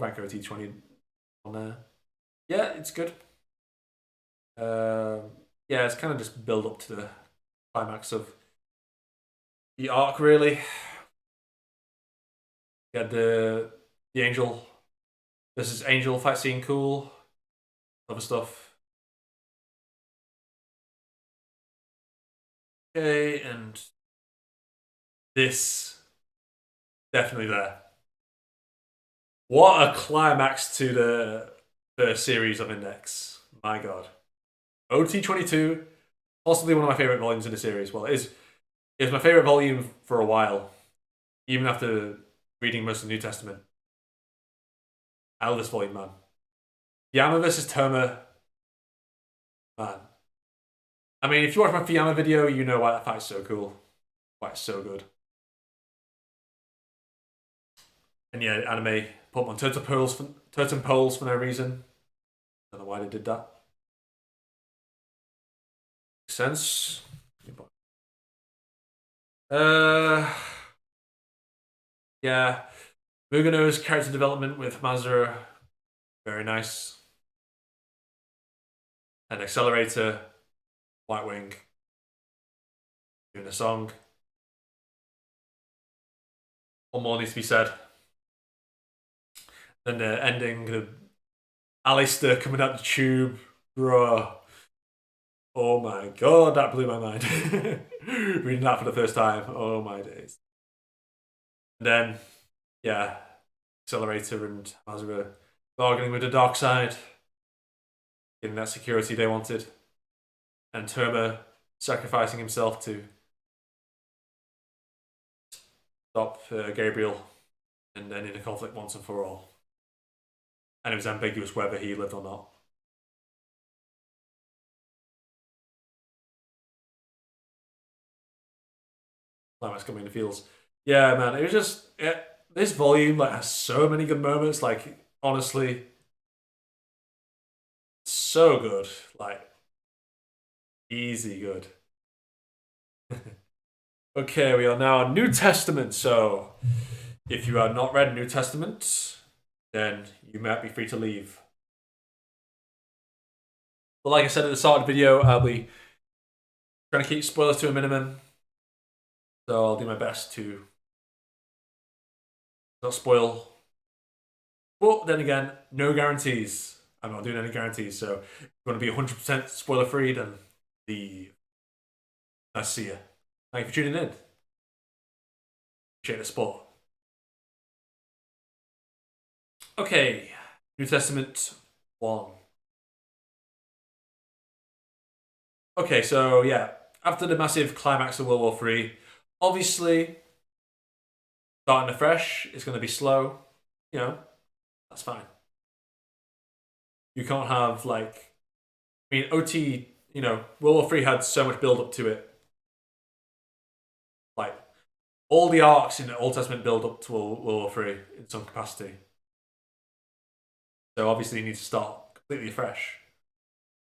rank OT20 on there. Yeah, it's good. Yeah, it's kind of just build up to the climax of the arc, really. You had the angel. This is angel fight scene, cool. Other stuff. Okay, and this definitely there. What a climax to the first series of Index. My God. OT22, possibly one of my favorite volumes in the series. Well, it was my favorite volume for a while, even after reading most of the New Testament. I love this volume, man. Yama versus Toma, man. I mean, if you watch my Fiyama video, you know why that fight's so cool. Why it's so good. And yeah, anime put them on totem poles for no reason. Don't know why they did that. Makes sense. Uh, yeah. Mugano's character development with Mazura, very nice. And Accelerator, White Wing, doing a song. One more needs to be said. Then the ending, the Alistair coming out the tube, bruh. Oh my god, that blew my mind. Reading that for the first time. Oh my days. And then, yeah, Accelerator and Mazura bargaining with the dark side, getting that security they wanted. And Terma sacrificing himself to stop Gabriel and ending the conflict once and for all. And it was ambiguous whether he lived or not. Climax coming in the fields. Yeah, man, it was just this volume like has so many good moments. Like honestly, so good. Like easy good. Okay, we are now New Testament. So if you have not read New Testament, then you might be free to leave. But like I said at the start of the video, I'll be trying to keep spoilers to a minimum. So I'll do my best to not spoil. But then again, no guarantees. I'm not doing any guarantees. So if you want to be 100% spoiler free, then leave. Nice to see you. Thank you for tuning in. Appreciate the support. Okay, New Testament 1. Okay, so yeah, after the massive climax of World War III, obviously, starting afresh is going to be slow. You know, that's fine. You can't have like, I mean, OT. You know, World War III had so much build up to it. Like all the arcs in the Old Testament build up to World War III in some capacity. So obviously, you need to start completely fresh.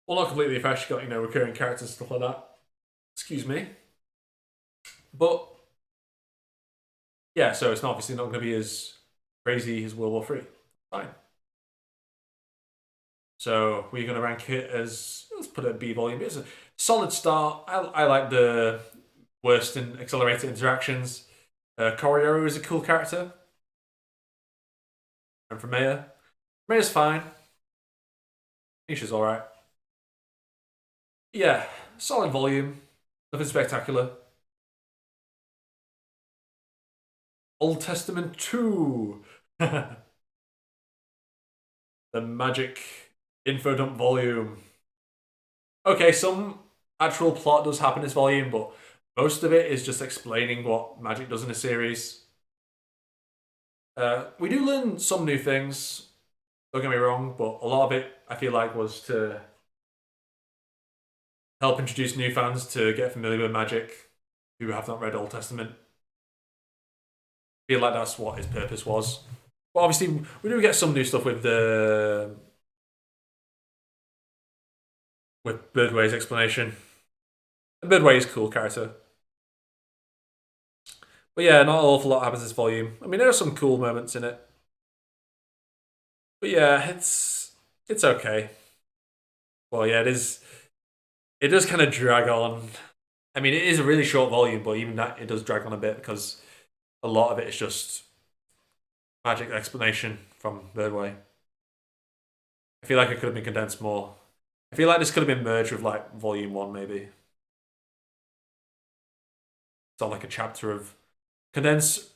Well, not completely fresh. Got recurring characters stuff like that. Excuse me, but yeah. So it's obviously not going to be as crazy as World War III. Fine. So we're going to rank it as, let's put it at B volume. It's a solid start. I like the worst in accelerated interactions. Koryoru is a cool character. And for Maya, Maya's fine. Nisha's alright. Yeah, solid volume. Nothing spectacular. Old Testament 2. The magic info dump volume. Okay, some actual plot does happen in this volume, but most of it is just explaining what magic does in a series. We do learn some new things, don't get me wrong, but a lot of it I feel like was to help introduce new fans to get familiar with magic who have not read Old Testament. I feel like that's what his purpose was. But obviously, we do get some new stuff with the with Birdway's explanation. Birdway is a cool character. But yeah, not an awful lot happens in this volume. I mean, there are some cool moments in it. But yeah, it's okay. Well, yeah, it is. It does kind of drag on. I mean, it is a really short volume, but even that it does drag on a bit because a lot of it is just magic explanation from Birdway. I feel like it could have been condensed more. I feel like this could have been merged with like volume one, maybe. It's not like a chapter of condense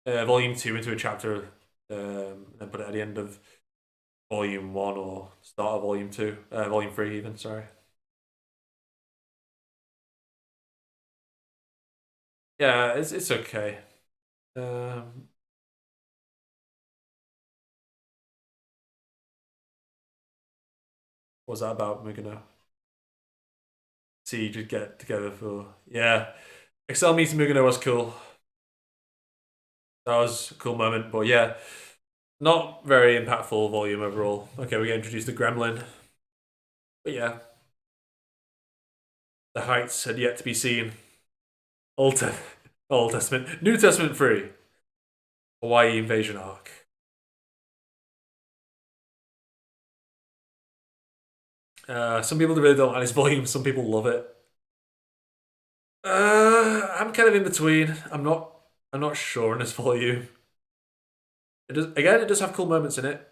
volume two into a chapter, then put it at the end of volume one or start of volume two, volume three, even. Sorry. Yeah, it's okay. Um, what was that about? We're gonna see you just get together for yeah. Excel meeting Mugano was cool. That was a cool moment, but yeah, not very impactful volume overall. Okay, we get introduced to Gremlin, but yeah, the heights had yet to be seen. Old, Te- Old Testament, New Testament free. Hawaii invasion arc. Some people really don't like this volume. Some people love it. I'm kind of in between. I'm not. I'm not sure in this volume. It does again. It does have cool moments in it.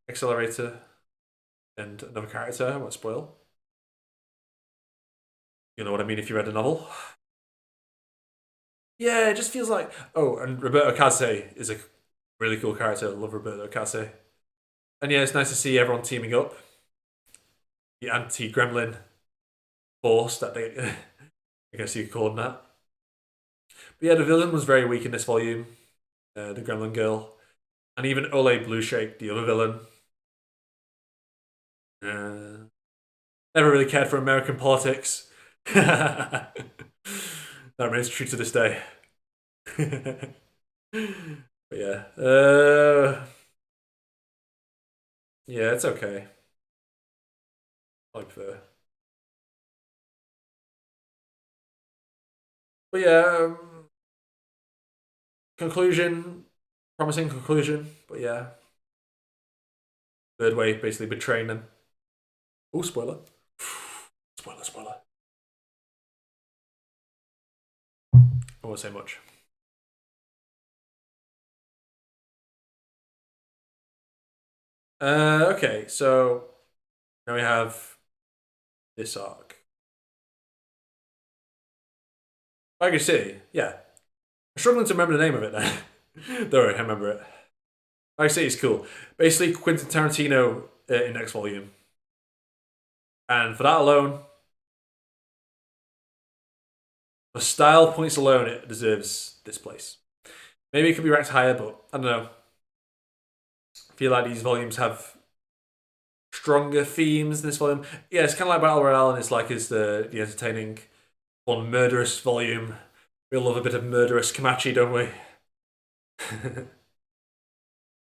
Accelerator and another character. I won't spoil. You know what I mean if you read the novel. Yeah, it just feels like. Oh, and Roberto Case is a really cool character. I love Roberto Case. And yeah, it's nice to see everyone teaming up. The anti-Gremlin force that they. I guess you could call them that. But yeah, the villain was very weak in this volume. The Gremlin girl, and even Ole Blueshake, the other villain. Uh, Never really cared for American politics. That remains true to this day. But yeah, yeah, it's okay. Like the, but yeah, conclusion, promising conclusion. But yeah, third way basically betraying them. Oh, spoiler, spoiler, spoiler. I won't say much. Okay, so now we have this arc. Like I say, yeah, I'm struggling to remember the name of it now. Don't worry, I remember it. Like I say, it's cool. Basically, Quentin Tarantino in next volume. And for that alone, for style points alone, it deserves this place. Maybe it could be ranked higher, but I don't know. I feel like these volumes have stronger themes in this volume. Yeah, it's kind of like Battle Royale, and it's like it's the entertaining, fun, murderous volume. We love a bit of murderous Kamachi, don't we?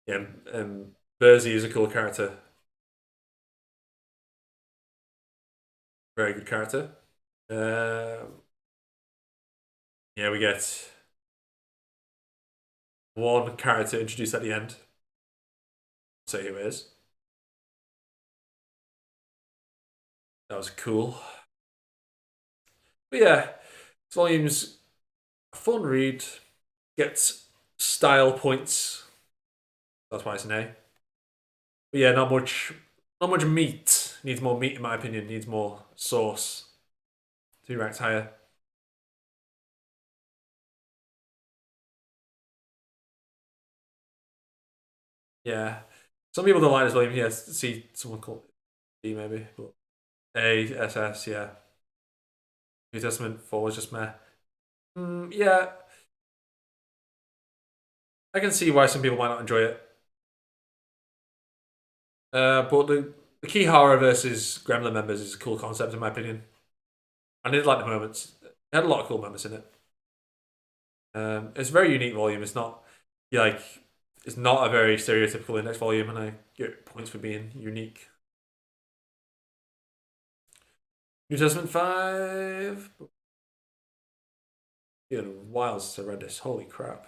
Yeah, Burzy is a cool character. Very good character. Um, yeah, we get one character introduced at the end. Say who it is. That was cool. But yeah, this volume's a fun read. Gets style points. That's why it's an A. But yeah, not much meat. Needs more meat in my opinion. Needs more sauce. To be ranked higher. Yeah. Some people don't like this volume. Yeah, see someone called B maybe. But A, S, S, yeah. New Testament 4 was just meh. Yeah, I can see why some people might not enjoy it. But the key horror versus Gremlin members is a cool concept in my opinion. I did like the moments. It had a lot of cool moments in it. It's a very unique volume. It's not yeah, like it's not a very stereotypical index volume, and I get points for being unique. New Testament 5. Yeah, while since I read this. Holy crap.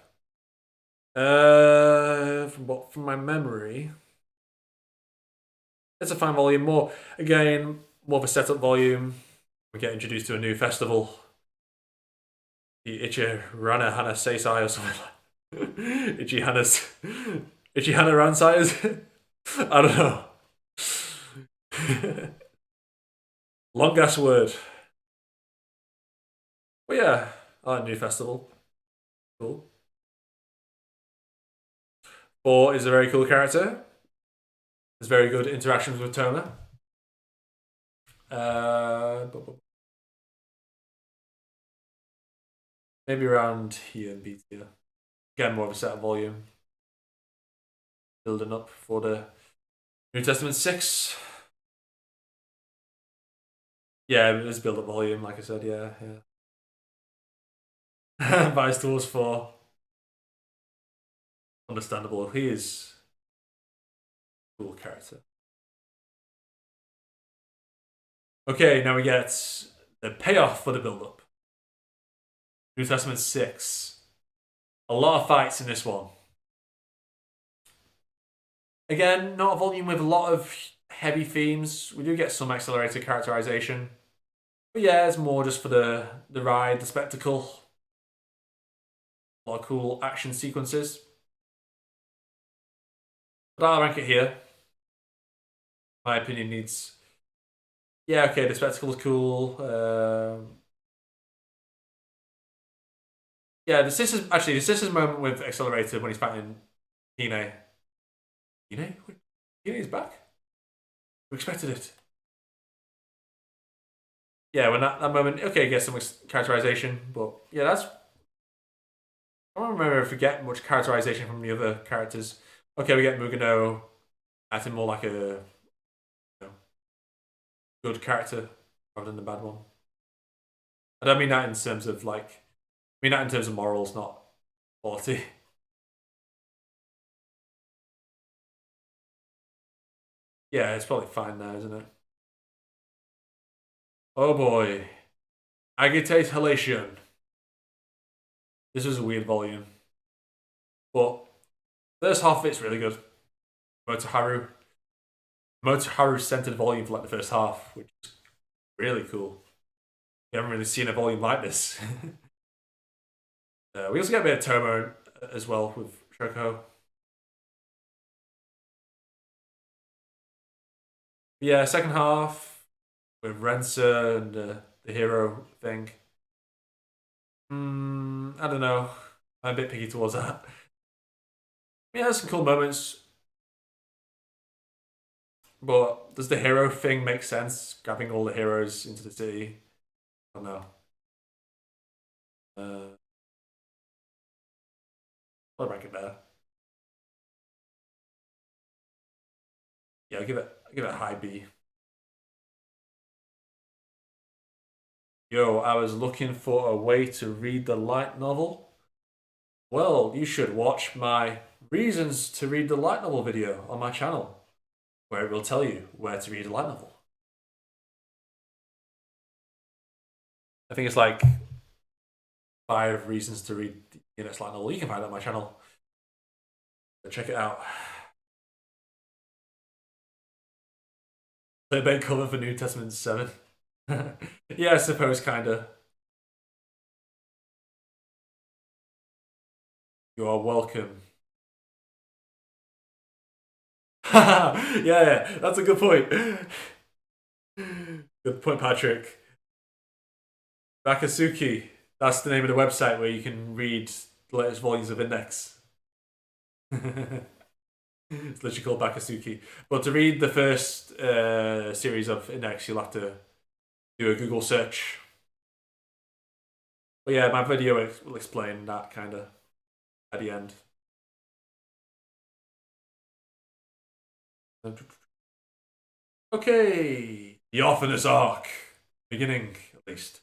From my memory, It's a fine volume. More again, more of a setup volume. We get introduced to a new festival, the Ichirana Hana Seisai or something like Ichihana's Ichihana Ransai. I don't know. Long ass word. But yeah, I like new festival. Cool. 4 is a very cool character. There's very good interactions with Tona. Maybe around here and B tier. Again, more of a set of volume. Building up for the New Testament 6. Yeah, it's build up volume, like I said, yeah. Vice towards 4. Understandable. He is a cool character. Okay, now we get the payoff for the build up. New Testament 6. A lot of fights in this one. Again, not a volume with a lot of heavy themes. We do get some accelerated characterization. But yeah, it's more just for the ride, the spectacle. A lot of cool action sequences. But I'll rank it here. My opinion needs. Yeah, okay, the spectacle is cool. Yeah, the sisters moment with accelerated when he's fighting Hine. Hine? Hine is back? We expected it. Yeah, when that moment, okay, get some characterization, but yeah, that's. I don't remember if we get much characterization from the other characters. Okay, we get Mugano acting more like a good character rather than the bad one. I don't mean that in terms of like, I mean that in terms of morals, not quality. Yeah, it's probably fine now, isn't it? Oh boy. Agitate Halation. This was a weird volume. But first half of it's really good. Motoharu centered volume for like the first half, which is really cool. We haven't really seen a volume like this. We also get a bit of Tomo as well with Shoko. Yeah, second half with Rensa and the hero thing. I don't know. I'm a bit picky towards that. Yeah, there's some cool moments. But does the hero thing make sense? Grabbing all the heroes into the city? I don't know. I'll rank it better. Yeah, I'll give it a high B. Yo, I was looking for a way to read the light novel. Well, you should watch my reasons to read the light novel video on my channel, where it will tell you where to read a light novel. I think it's like 5 reasons to read the next light novel. You can find it on my channel. So check it out. Clickbait cover for New Testament 7. Yeah, I suppose, kinda. You are welcome. Yeah, that's a good point. Good point, Patrick. Bakasuki. That's the name of the website where you can read the latest volumes of Index. It's literally called Bakasuki. But to read the first series of Index, you'll have to do a Google search. But yeah, my video will explain that kind of at the end. Okay, the Orphanus arc, beginning at least.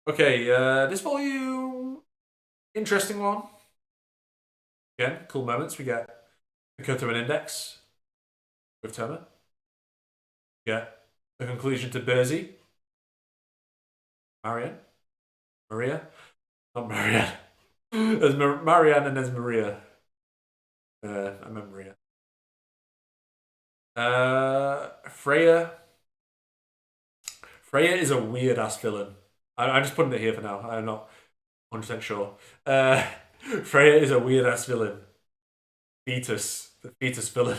Okay, this volume, interesting one. Again, cool moments. We get Makoto and Index with Toma. We get the conclusion to Berzy. Marianne? Maria? Not Marianne. There's Marianne and there's Maria. I remember Maria. Freya. Freya is a weird ass villain. I'm just putting it here for now. I'm not 100% sure. Uh, Freya is a weird ass villain. Fetus. The fetus villain.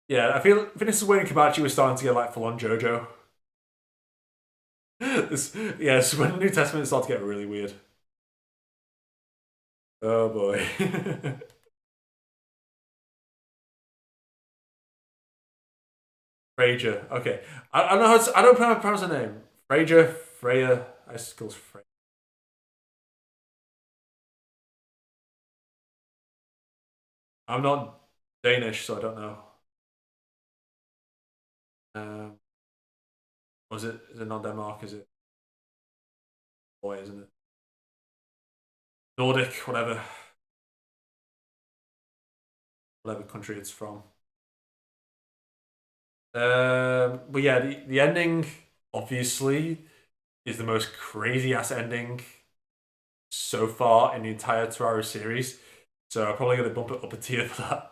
Yeah, I think this is when Kibachi was starting to get like full on JoJo. Yeah, this is when the New Testament started to get really weird. Oh boy. Fraser. Okay. I don't know how to, I don't know how to pronounce her name. Fraser, Freya. I just Freya. I'm not Danish, so I don't know. Um, was it? Is it not Denmark? Is it? Boy, isn't it? Nordic, whatever country it's from. But yeah, the ending obviously is the most crazy ass ending so far in the entire Toraru series. So I'm probably gonna bump it up a tier for that.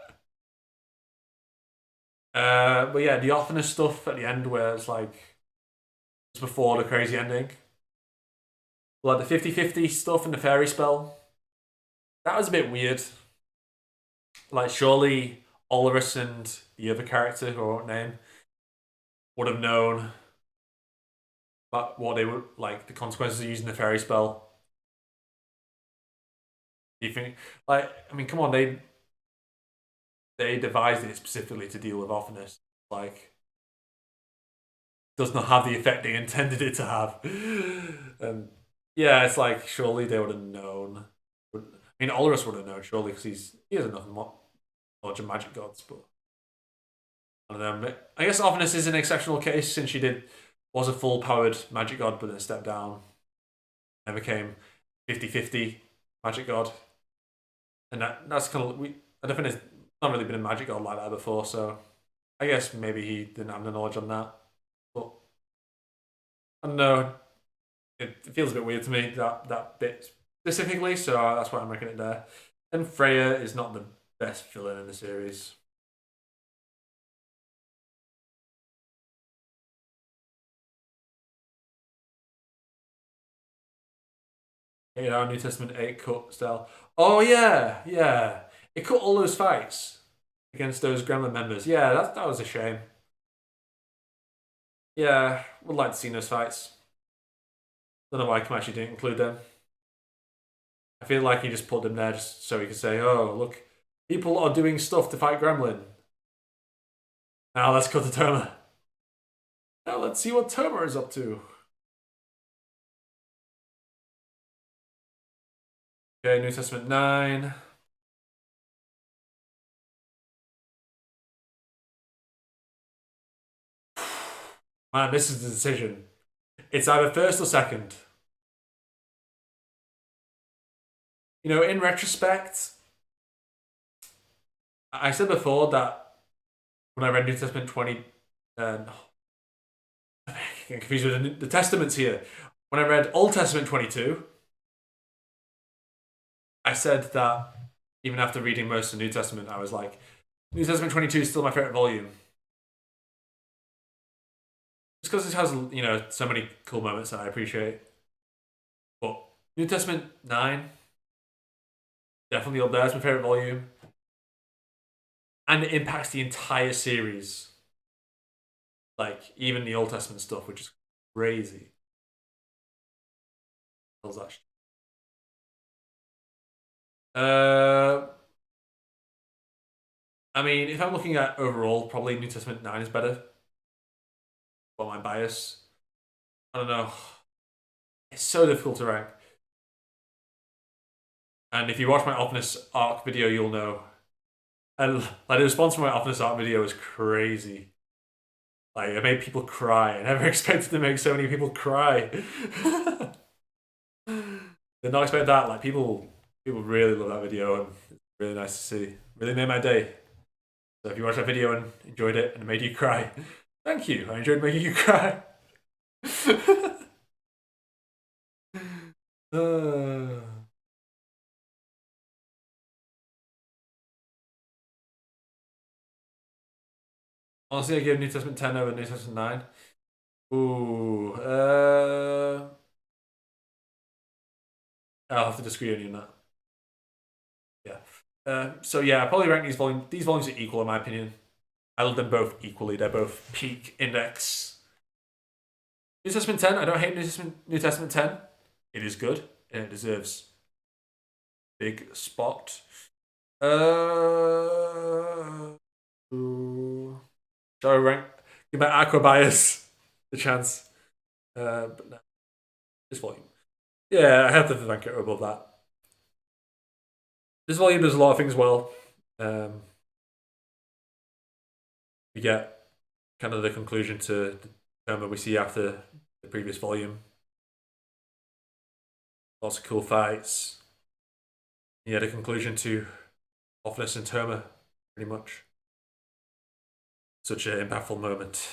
But yeah, the Officer stuff at the end where it's like it's before the crazy ending. Like the 50-50 stuff in the fairy spell. That was a bit weird. Like surely Olorus and the other character who I won't name would have known about what they were like the consequences of using the fairy spell. Do you think like I mean come on, they devised it specifically to deal with offness. Like does not have the effect they intended it to have. And yeah, it's like surely they would have known. I mean, Olorus would have known surely because he has enough knowledge of magic gods. But I don't know. I guess Offness is an exceptional case since she did was a full powered magic god, but then stepped down and became 50-50 magic god. And that's kind of we. I don't think it's not really been a magic god like that before. So I guess maybe he didn't have the knowledge on that. But I don't know. It feels a bit weird to me that bit specifically, so that's why I'm making it there. And Freya is not the best villain in the series. You know, New Testament 8 cut style. Oh yeah, yeah. It cut all those fights against those Gremlin members. Yeah, that was a shame. Yeah, would like to see those fights. Don't know why Kamachi didn't include them. I feel like he just put them there just so he could say, "Oh, look, people are doing stuff to fight Gremlin." Now let's cut to Toma. Now let's see what Toma is up to. Okay, New Testament 9. Man, this is the decision. It's either first or second. You know, in retrospect, I said before that when I read New Testament 20, I'm getting confused with the Testaments here. When I read Old Testament 22, I said that even after reading most of the New Testament, I was like, New Testament 22 is still my favorite volume. Just because it has, you know, so many cool moments that I appreciate. But New Testament 9, definitely up there as my favorite volume. And it impacts the entire series. Like, even the Old Testament stuff, which is crazy. Uh, I mean, if I'm looking at overall, probably New Testament 9 is better. But my bias, I don't know. It's so difficult to rank. And if you watch my Optimus Arc video, you'll know. And like the response from my Optimus Arc video was crazy. Like it made people cry. I never expected to make so many people cry. Did not expect that. Like people really love that video and it's really nice to see. Really made my day. So if you watched that video and enjoyed it and it made you cry, thank you. I enjoyed making you cry. Uh, Honestly, I give New Testament 10 over New Testament 9. Ooh, I'll have to disagree on you on that. Yeah. So yeah, I probably rank these volumes. These volumes are equal in my opinion. I love them both equally. They're both peak index. New Testament 10. I don't hate New Testament 10. It is good and it deserves big spot. Ooh. Shall I rank? Give my Aqua bias the chance. But no, this volume. Yeah, I have to rank it above that. This volume does a lot of things well. We get kind of the conclusion to the drama we see after the previous volume. Lots of cool fights. Yeah, the conclusion to Offness and Terma, pretty much. Such an impactful moment.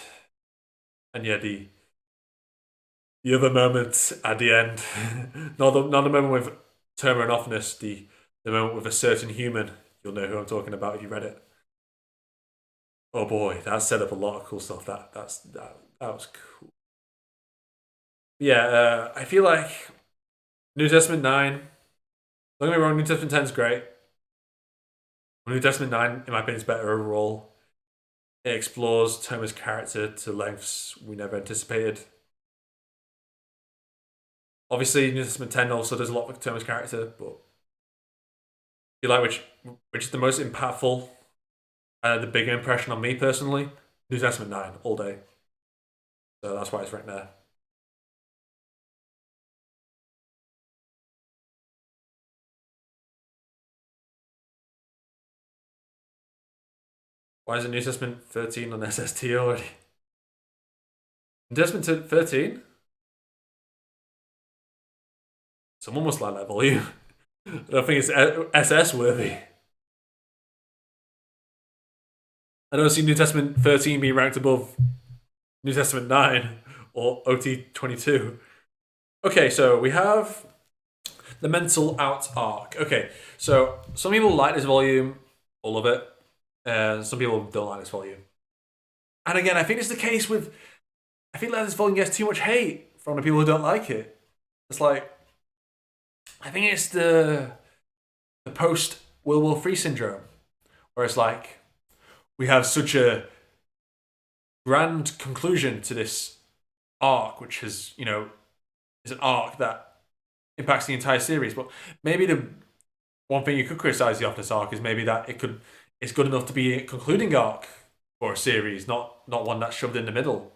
And yeah, the other moment at the end, not the moment with Terma and Offness, the moment with a certain human. You'll know who I'm talking about if you read it. Oh boy, that set up a lot of cool stuff. That was cool. Yeah, I feel like New Testament 9. Don't get me wrong, New Testament 10 is great. New Testament 9, in my opinion, is better overall. It explores Thomas' character to lengths we never anticipated. Obviously, New Testament 10 also does a lot with Thomas' character, but I feel like which is the most impactful, the bigger impression on me personally? New Testament 9, all day. So that's why it's right there. Why is it New Testament 13 on SST already? New Testament 13? Someone must like that volume. I don't think it's SS worthy. I don't see New Testament 13 being ranked above New Testament 9 or OT 22. Okay, so we have the mental out arc. Okay, so some people like this volume, all of it, and some people don't like this volume. And again, I think it's the case with. I feel like this volume gets too much hate from the people who don't like it. It's like. I think it's the post World War III syndrome, where it's like we have such a grand conclusion to this arc, which is is an arc that impacts the entire series. But maybe the one thing you could criticize the Office arc is maybe that it's good enough to be a concluding arc for a series, not one that's shoved in the middle.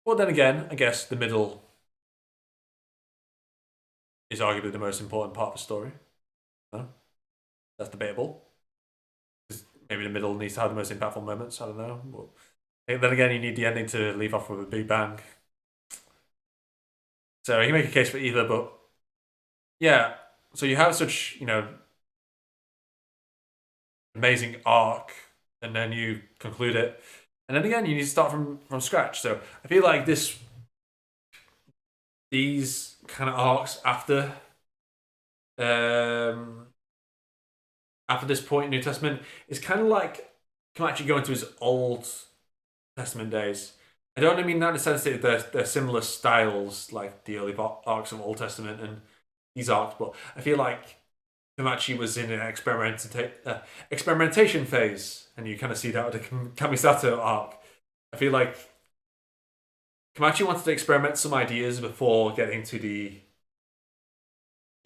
Well, then again, I guess the middle is arguably the most important part of the story. No? That's debatable. Maybe the middle needs to have the most impactful moments. I don't know. But then again, you need the ending to leave off with a big bang. So you can make a case for either, but yeah. So you have such amazing arc, and then you conclude it, and then again you need to start from scratch. So I feel like these kind of arcs after this point in New Testament is kind of like Kamachi going to his Old Testament days. I don't mean that in the sense that they're similar styles like the early arcs of Old Testament and these arcs, but I feel like Kamachi was in an experimentation phase, and you kind of see that with the Kamisato arc. I feel like Kamachi wanted to experiment some ideas before getting to the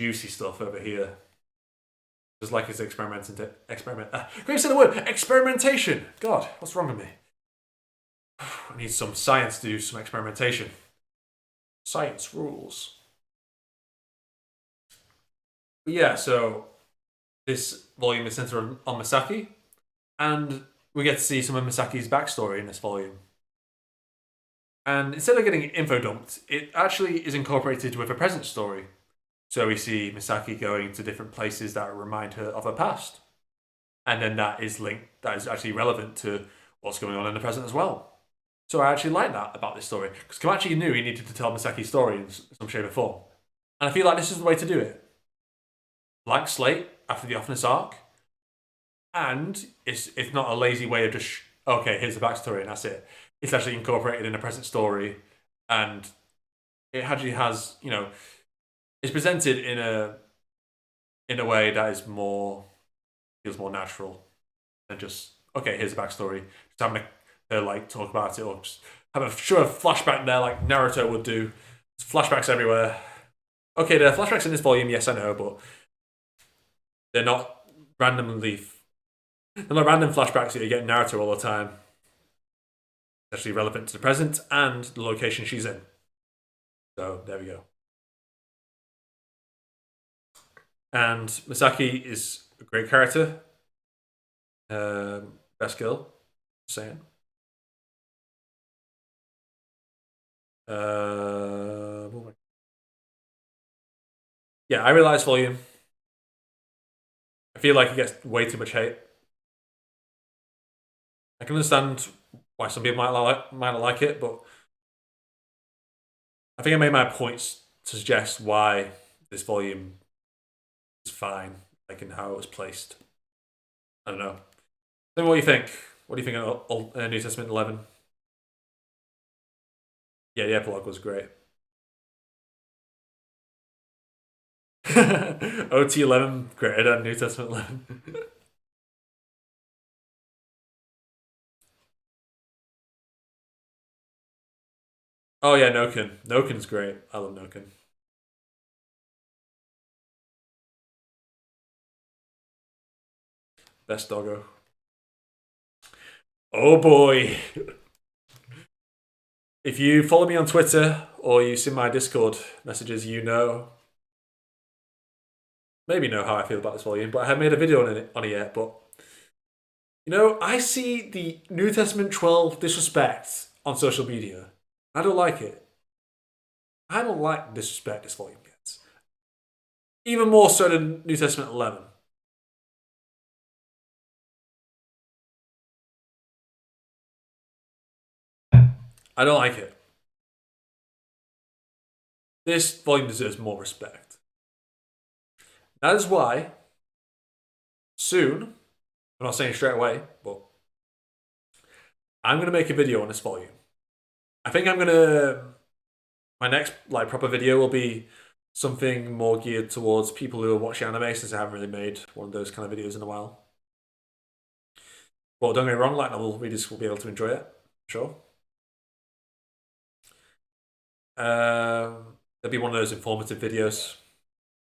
juicy stuff over here. Just like his experiment. Can you say the word experimentation? God, what's wrong with me? I need some science to do some experimentation. Science rules. But yeah, so this volume is centered on Misaki, and we get to see some of Misaki's backstory in this volume. And instead of getting info dumped, it actually is incorporated with a present story. So we see Misaki going to different places that remind her of her past. And then that is actually relevant to what's going on in the present as well. So I actually like that about this story. Because Kamachi knew he needed to tell Misaki's story in some shape or form. And I feel like this is the way to do it. Blank slate after the Offness arc. And it's not a lazy way of just okay, here's the backstory, and that's it. It's actually incorporated in a present story, and it actually has, it's presented in a way that is more feels more natural than just okay, here's a backstory. Just having to like talk about it or just have a sure flashback there like Naruto would do. There's flashbacks everywhere. Okay, there are flashbacks in this volume, yes I know, but they're not randomly they're not random flashbacks that you get in Naruto all the time. Actually relevant to the present and the location she's in. So there we go. And Misaki is a great character. Best girl, saying. Yeah, I realize volume. I feel like it gets way too much hate. I can understand why some people might not like it, but I think I made my points to suggest why this volume is fine, like in how it was placed. I don't know. Tell me what you think. What do you think of New Testament 11? Yeah, the epilogue was great. OT 11 greater than New Testament 11. Oh yeah, Noken. Noken's great. I love Noken. Best doggo. Oh boy. If you follow me on Twitter or you see my Discord messages, you maybe know how I feel about this volume, but I haven't made a video on it yet. But I see the New Testament 12 disrespect on social media. I don't like it. I don't like the disrespect this volume gets. Even more so than New Testament 11. I don't like it. This volume deserves more respect. That is why soon, I'm not saying straight away, but I'm gonna make a video on this volume. I think I'm gonna my next like proper video will be something more geared towards people who are watching anime since I haven't really made one of those kind of videos in a while. But don't get me wrong, light novel readers will be able to enjoy it, sure. There'll be one of those informative videos.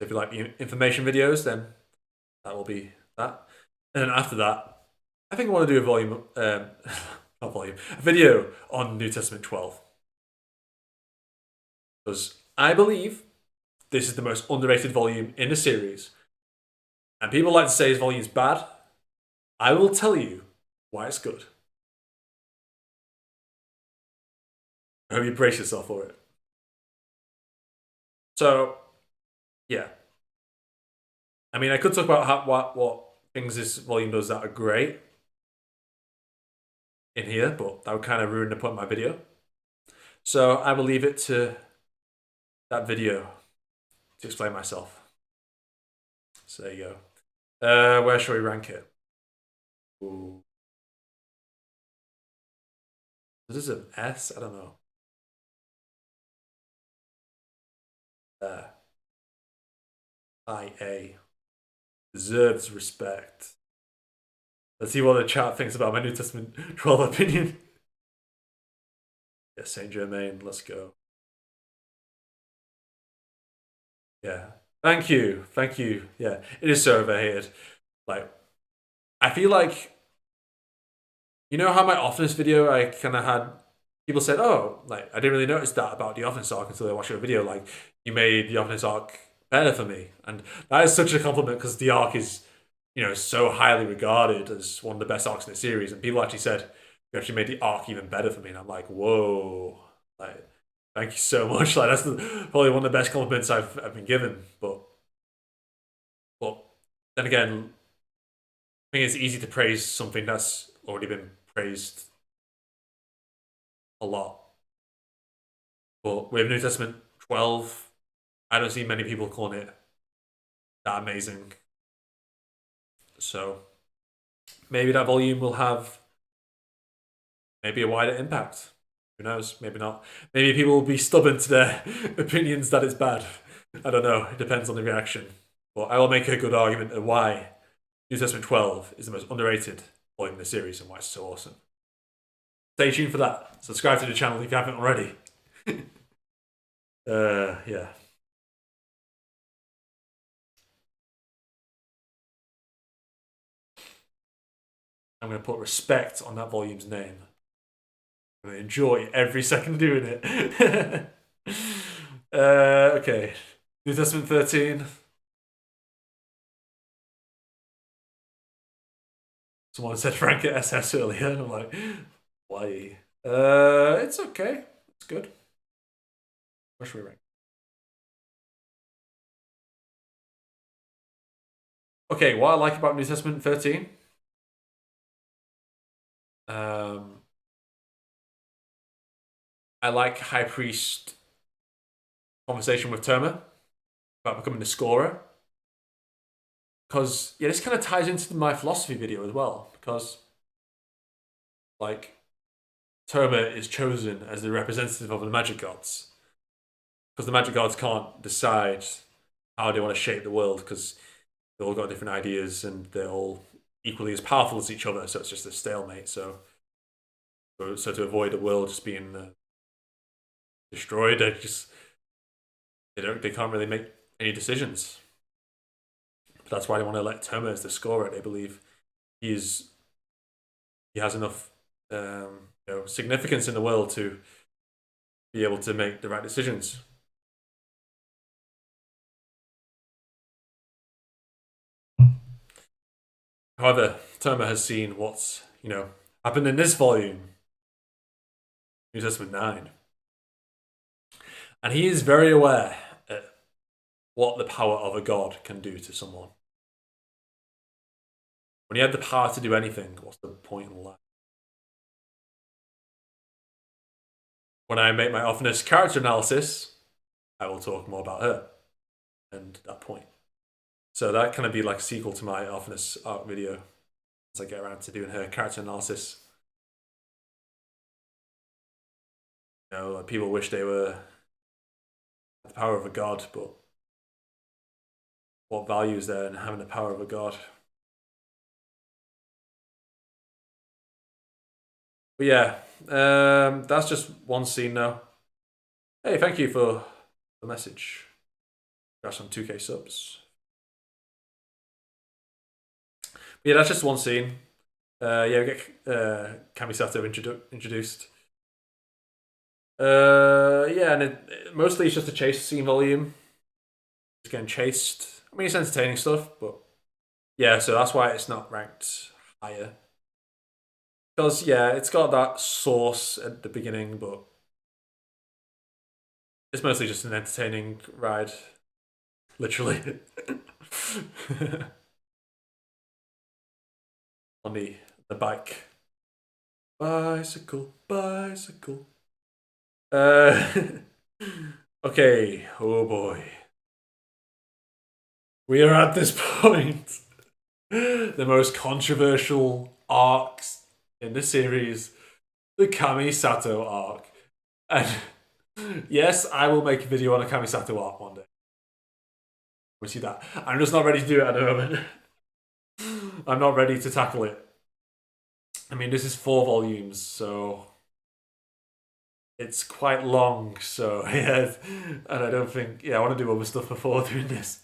If you like the information videos, then that will be that. And then after that, I think I want to do a volume, not volume, a video on New Testament 12. Because I believe this is the most underrated volume in the series. And people like to say his volume's bad. I will tell you why it's good. I hope you brace yourself for it. So, yeah. I mean, I could talk about what things this volume does that are great in here, but that would kind of ruin the point of my video. So I will leave it to that video to explain myself. So there you go. Where shall we rank it? Ooh. Is this an S? I don't know. IA. Deserves respect. Let's see what the chat thinks about my New Testament 12 opinion. Yeah, Saint Germain, let's go. Yeah. Thank you. Thank you. Yeah. It is so overhated. Like, I feel like how my Office video I kind of had people said, "Oh, like I didn't really notice that about the Office arc until I watched your video. Like, you made the Office arc better for me," and that is such a compliment because the arc is, so highly regarded as one of the best arcs in the series, and people actually said you actually made the arc even better for me, and I'm like, whoa, like, thank you so much. Like, that's probably one of the best compliments I've been given. But then again, I think it's easy to praise something that's already been praised a lot. But with New Testament 12, I don't see many people calling it that amazing. So maybe that volume will have maybe a wider impact. Who knows? Maybe not. Maybe people will be stubborn to their opinions that it's bad. I don't know. It depends on the reaction. But I will make a good argument of why New Testament 12 is the most underrated volume in the series and why it's so awesome. Stay tuned for that. Subscribe to the channel if you haven't already. Yeah. I'm going to put respect on that volume's name. I'm going to enjoy every second doing it. Okay. New Testament 13. Someone said Frank at SS earlier, and I'm like, why? It's okay. It's good. Where should we rank? Okay, what I like about New Testament 13, I like High Priest conversation with Terma about becoming the scorer. Because, yeah, this kind of ties into my philosophy video as well. Because, like, Terma is chosen as the representative of the magic gods. Because the magic gods can't decide how they want to shape the world because they all got different ideas and they're all equally as powerful as each other. So it's just a stalemate. So to avoid the world just being destroyed, they can't really make any decisions. But that's why they want to elect Terma as the scorer. They believe he has enough significance in the world to be able to make the right decisions. However, Terma has seen what's happened in this volume, New Testament 9, and he is very aware of what the power of a god can do to someone. When he had the power to do anything, what's the point in life? When I make my Ofnus character analysis, I will talk more about her and that point. So that kind of be like a sequel to my Ofnus art video as I get around to doing her character analysis. People wish they were the power of a god, but what value is there in having the power of a god? But yeah, that's just one scene now. Hey, thank you for the message. Got some 2K subs. But yeah, that's just one scene. Yeah, we get Kamisato introduced. Yeah, and mostly it's just a chase scene volume. Just getting chased. I mean, it's entertaining stuff, but yeah, so that's why it's not ranked higher. Because, yeah, it's got that source at the beginning, but it's mostly just an entertaining ride. Literally. On the bike. Bicycle, bicycle. Okay, oh boy. We are at this point. The most controversial arcs in the series, the Kamisato arc. And yes, I will make a video on a Kamisato arc one day. We see that. I'm just not ready to do it at the moment. I'm not ready to tackle it. I mean, this is 4 volumes, so it's quite long. So yeah, and I don't think I want to do other stuff before doing this.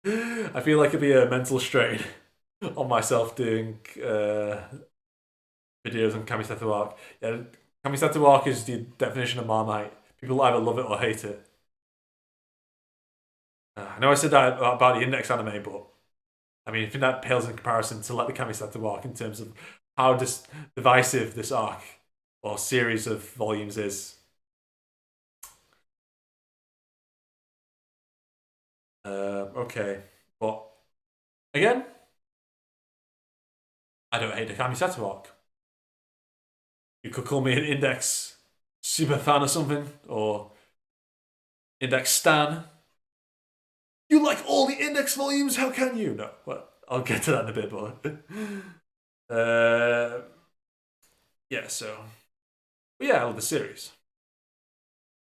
I feel like it'd be a mental strain on myself doing videos on Kamisato arc. Yeah, Kamisato arc is the definition of Marmite. People either love it or hate it. I know I said that about the Index anime, but I mean, I think that pales in comparison to like the Kamisato arc in terms of how divisive this arc or series of volumes is. Okay, but again, I don't hate the Kamisato arc. You could call me an Index super fan or something, or Index stan. You like all the Index volumes? How can you? No, well, I'll get to that in a bit, but yeah. So But yeah, I love the series.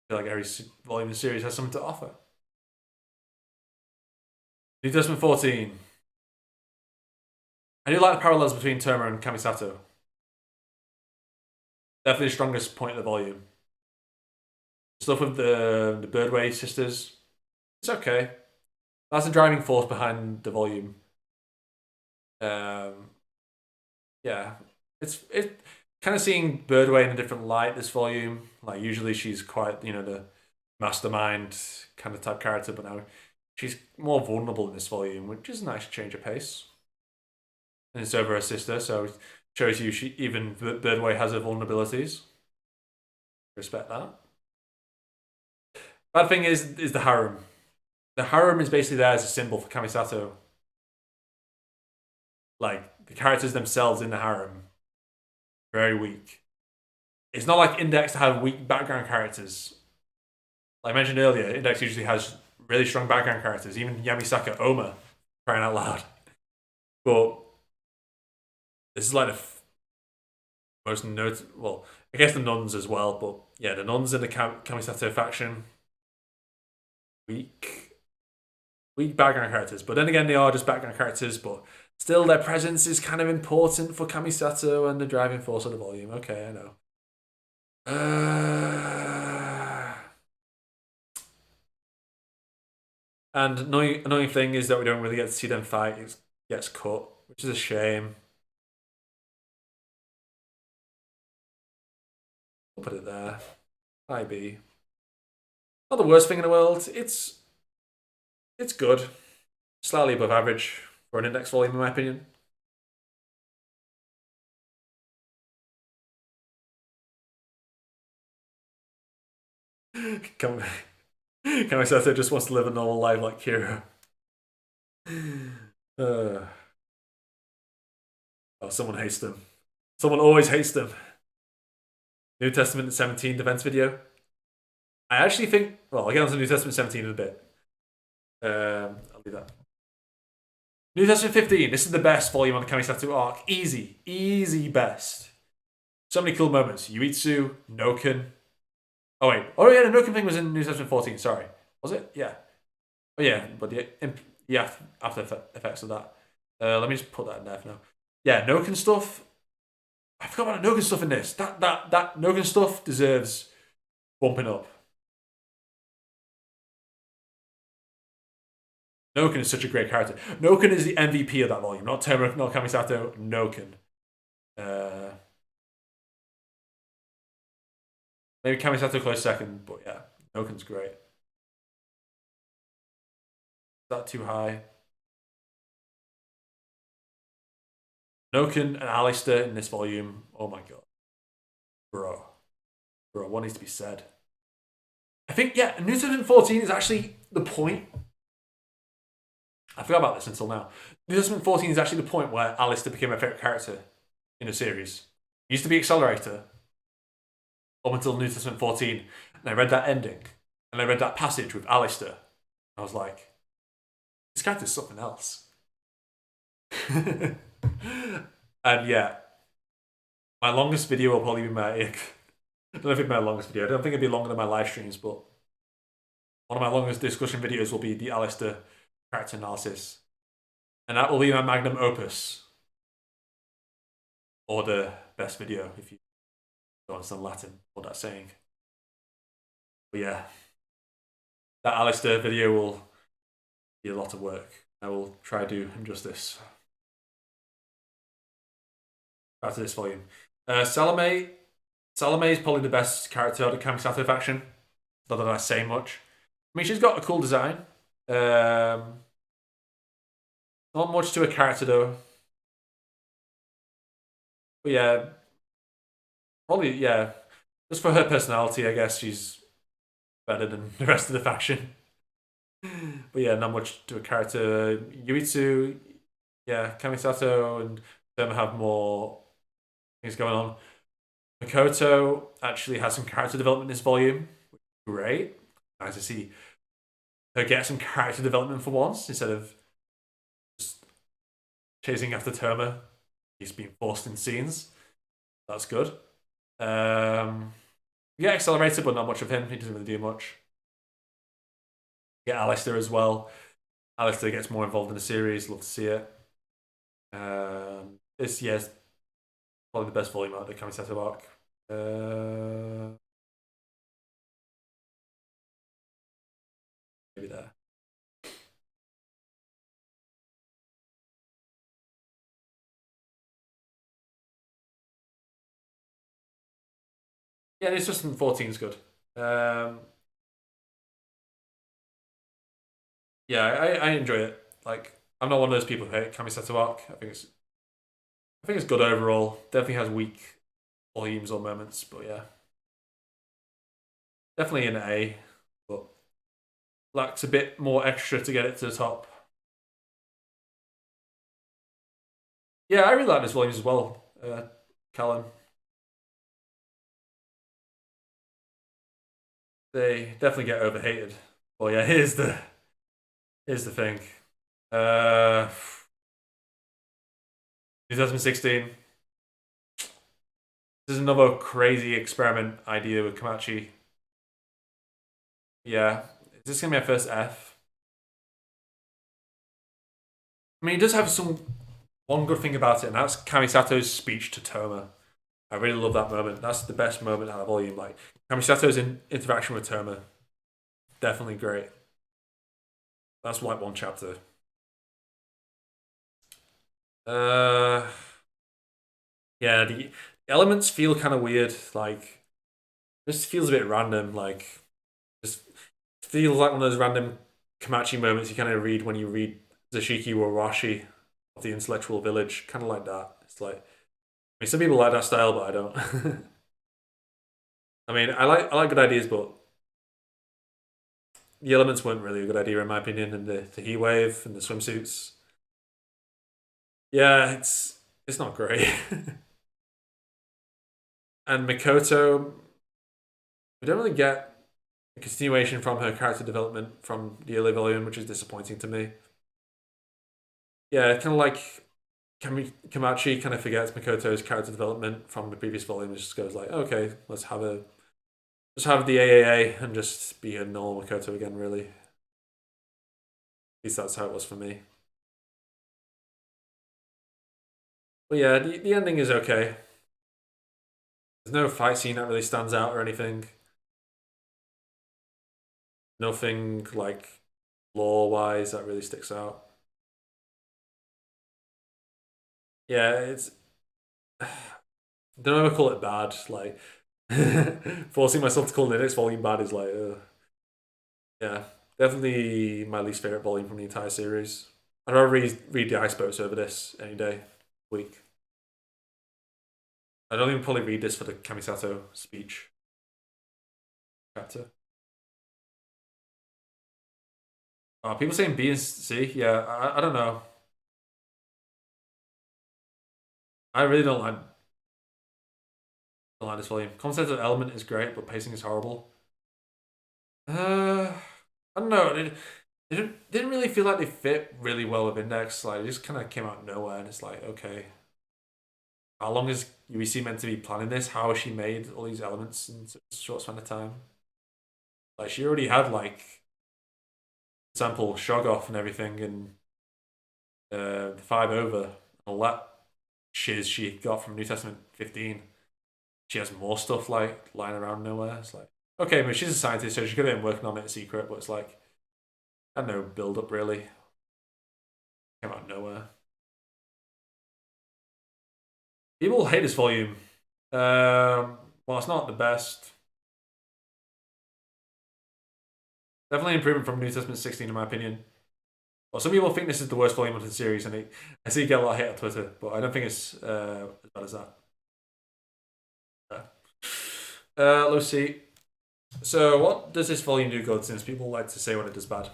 I feel like every volume of the series has something to offer. New Testament 14. I do like the parallels between Terma and Kamisato. Definitely the strongest point of the volume. Stuff with the Birdway sisters, it's okay. That's the driving force behind the volume. Um, yeah, it kind of seeing Birdway in a different light this volume. Like usually she's quite the mastermind kind of type character, but now she's more vulnerable in this volume, which is a nice change of pace. And it's over her sister, so it shows you she even Birdway has her vulnerabilities. Respect that. Bad thing is the harem. The harem is basically there as a symbol for Kamisato. Like the characters themselves in the harem, very weak. It's not like Index to have weak background characters. Like I mentioned earlier, Index usually has really strong background characters. Even Yamisaka Oma, crying out loud. But this is like the most notable. Well, I guess the nuns as well. But yeah, the nuns in the Kamisato faction, weak, weak background characters. But then again, they are just background characters. But still, their presence is kind of important for Kamisato and the driving force of the volume. Okay, I know. And annoying thing is that we don't really get to see them fight. It gets cut, which is a shame. We'll put it there. IB. Not the worst thing in the world. It's good. Slightly above average for an index volume, in my opinion. Can Kamisato just wants to live a normal life like Kira. Uh, oh, someone hates them. Someone always hates them. New Testament 17 defense video. I actually think. Well, I'll get on to New Testament 17 in a bit. I'll do that. New Testament 15. This is the best volume on the Kamisato arc. Easy. Easy best. So many cool moments. Yuitsu, Noken. Oh, wait. Oh, yeah, the Noken thing was in New Testament 14. Sorry. Was it? Yeah. Oh, yeah. But the after effects of that. Let me just put that in there for now. Yeah, Noken stuff. I forgot about the Noken stuff in this. That Noken stuff deserves bumping up. Noken is such a great character. Noken is the MVP of that volume, not Terma, not Kamisato. Noken. Uh, maybe Kamisato close second, but yeah, Noken's great. Is that too high? Noken and Alistair in this volume. Oh my god, bro, what needs to be said? I think yeah, New 2014 is actually the point. I forgot about this until now. New Testament 14 is actually the point where Alistair became my favourite character in the series. He used to be Accelerator up until New Testament 14. And I read that ending. And I read that passage with Alistair. I was like, this character's something else. And yeah, my longest video will probably be my. I don't know if it's my longest video. I don't think it'd be longer than my live streams, but one of my longest discussion videos will be the Alistair character analysis. And that will be my magnum opus. Or the best video, if you don't understand Latin, what that's saying. But yeah, that Alistair video will be a lot of work. I will try to do him justice. Back to this volume. Salome is probably the best character of the Kamisato faction. Not that I say much. I mean, she's got a cool design. Not much to a character though. But yeah, probably yeah. Just for her personality, I guess she's better than the rest of the faction. But yeah, not much to a character. Yuitsu, yeah, Kamisato and them have more things going on. Makoto actually has some character development in this volume. Great. Nice to see her get some character development for once instead of just chasing after Terma. He's being forced in scenes. That's good. You get Accelerator, but not much of him. He doesn't really do much. You get Alistair as well. Alistair gets more involved in the series. Love to see it. This yeah, it's probably the best volume out of the Kamisato arc. Maybe there. Yeah, it's just 14 is good. Yeah, I enjoy it. Like, I'm not one of those people who hate Kamisato arc. I think it's good overall. Definitely has weak volumes or moments, but yeah, definitely an A. But lacks a bit more extra to get it to the top. Yeah, I really like this volumes as well, Callum. They definitely get overhated. Well, yeah, here's the thing. 2016. This is another crazy experiment idea with Komachi. Yeah, this is gonna be my first F. I mean, it does have some one good thing about it, and that's Kamisato's speech to Toma. I really love that moment. That's the best moment out of volume. Like Kamisato's interaction with Toma, definitely great. That's like one chapter. Uh, yeah, the elements feel kind of weird. Like this feels a bit random. Like just feels like one of those random Komachi moments you kind of read when you read Zashiki Warashi of the Intellectual Village. Kind of like that. It's like I mean, some people like that style, but I don't. I mean, I like good ideas, but the elements weren't really a good idea in my opinion. And the heat wave and the swimsuits. Yeah, it's not great. And Mikoto, we don't really get a continuation from her character development from the early volume, which is disappointing to me. Yeah, kind of like Kamachi kind of forgets Mikoto's character development from the previous volume. Just goes like, okay, let's have the AAA and just be a normal Mikoto again. Really, at least that's how it was for me. But yeah, the ending is okay. There's no fight scene that really stands out or anything. Nothing like lore wise that really sticks out. Yeah, it's don't ever call it bad. Like forcing myself to call the next volume bad is like, yeah, definitely my least favorite volume from the entire series. I'd rather read the Ice Boats over this any day, week. I'd only probably read this for the Kamisato speech chapter. People saying B and C, yeah, I don't know. I really don't like this volume. Concept of Element is great, but pacing is horrible. Uh, I don't know. Didn't really feel like they fit really well with Index. Like, it just kind of came out of nowhere, and it's like, okay, how long is UEC meant to be planning this? How has she made all these elements in such a short span of time? Like, she already had like, for example, Shoggoth and everything, and the five over, all that shiz she got from New Testament 15. She has more stuff like lying around nowhere. It's like, okay, but she's a scientist, so she could have been working on it in secret, but it's like, I had no build up really. Came out of nowhere. People hate this volume. Well, it's not the best. Definitely improvement from New Testament 16, in my opinion. Well, some people think this is the worst volume of the series, and I see you get a lot of hate on Twitter, but I don't think it's as bad as that. Let's see. So, what does this volume do good? Since people like to say when it does bad.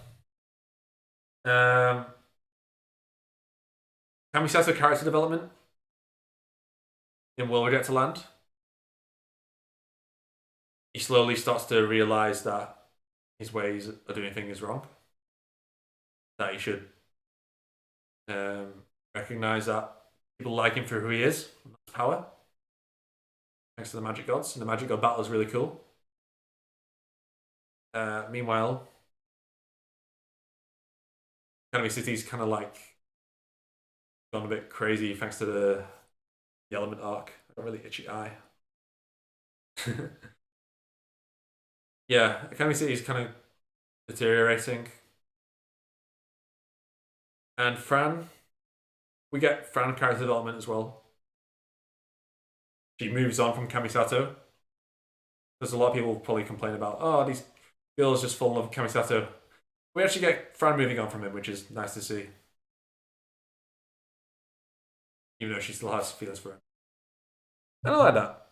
Um, Kamisato character development in Will Reject to Land. He slowly starts to realize that his ways of doing things is wrong. That he should um, recognize that people like him for who he is, power, thanks to the magic gods. And the magic god battle is really cool. Meanwhile, Academy City's kind of like gone a bit crazy thanks to the element arc. A really itchy eye. Yeah, Academy City's kind of deteriorating. And Fran, we get Fran character development as well. She moves on from Kamisato. There's a lot of people probably complain about, oh, these girls just fall in love with Kamisato. We actually get Fran moving on from him, which is nice to see. Even though she still has feelings for him. And I like that.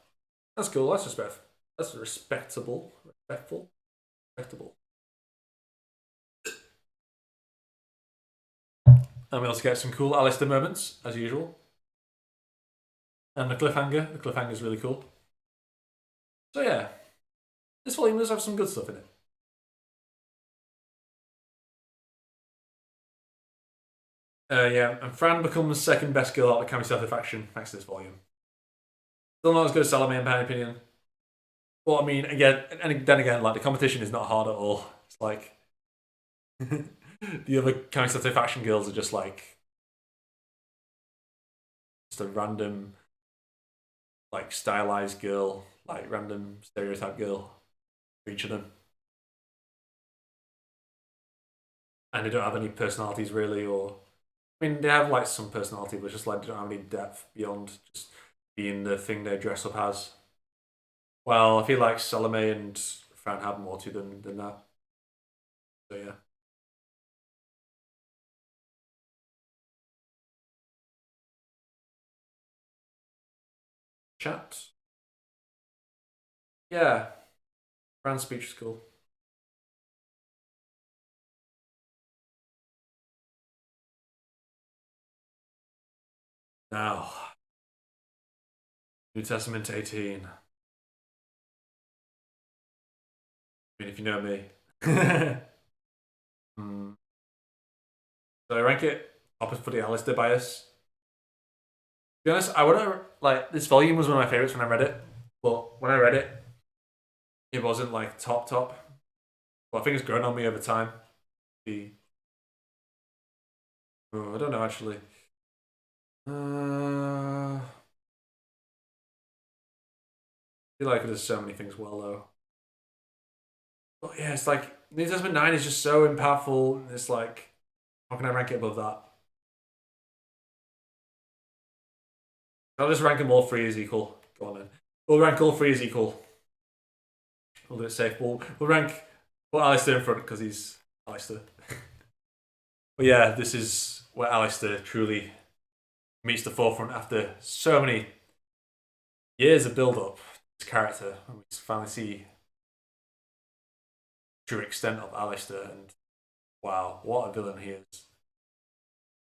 That's cool. That's respect. That's respectable. Respectful. Respectable. And we also get some cool Alistair moments, as usual. And the cliffhanger. The cliffhanger is really cool. So yeah, this volume does have some good stuff in it. Yeah, and Fran becomes second best girl out of the Kamisato faction thanks to this volume. Still not as good as Salome in my opinion. Well, I mean, again, and then again, like the competition is not hard at all. It's like the other Kamisato faction girls are just like just a random, like stylized girl, like random stereotype girl for each of them, and they don't have any personalities really, or I mean, they have like some personality, but just like they don't have any depth beyond just being the thing they dress up as. Well, I feel like Salome and Fran have more to them than that. So yeah. Chat. Yeah. Fran's speech is cool. Now, New Testament 18. I mean, if you know me. Hmm. So I rank it opposite for the Alistair bias. To be honest, I would have like this volume was one of my favorites when I read it, but when I read it, it wasn't like top top. But I think it's grown on me over time. The I don't know actually. I feel like there's so many things well though. But yeah, it's like New Testament 9 is just so impactful. It's like, how can I rank it above that? I'll just rank them all three as equal. Go on then. We'll rank all three as equal. We'll do it safe. We'll rank put Alistair in front because he's Alistair. But yeah, this is where Alistair truly meets the forefront after so many years of build up. His character, and we finally see true extent of Alistair. And wow, what a villain he is!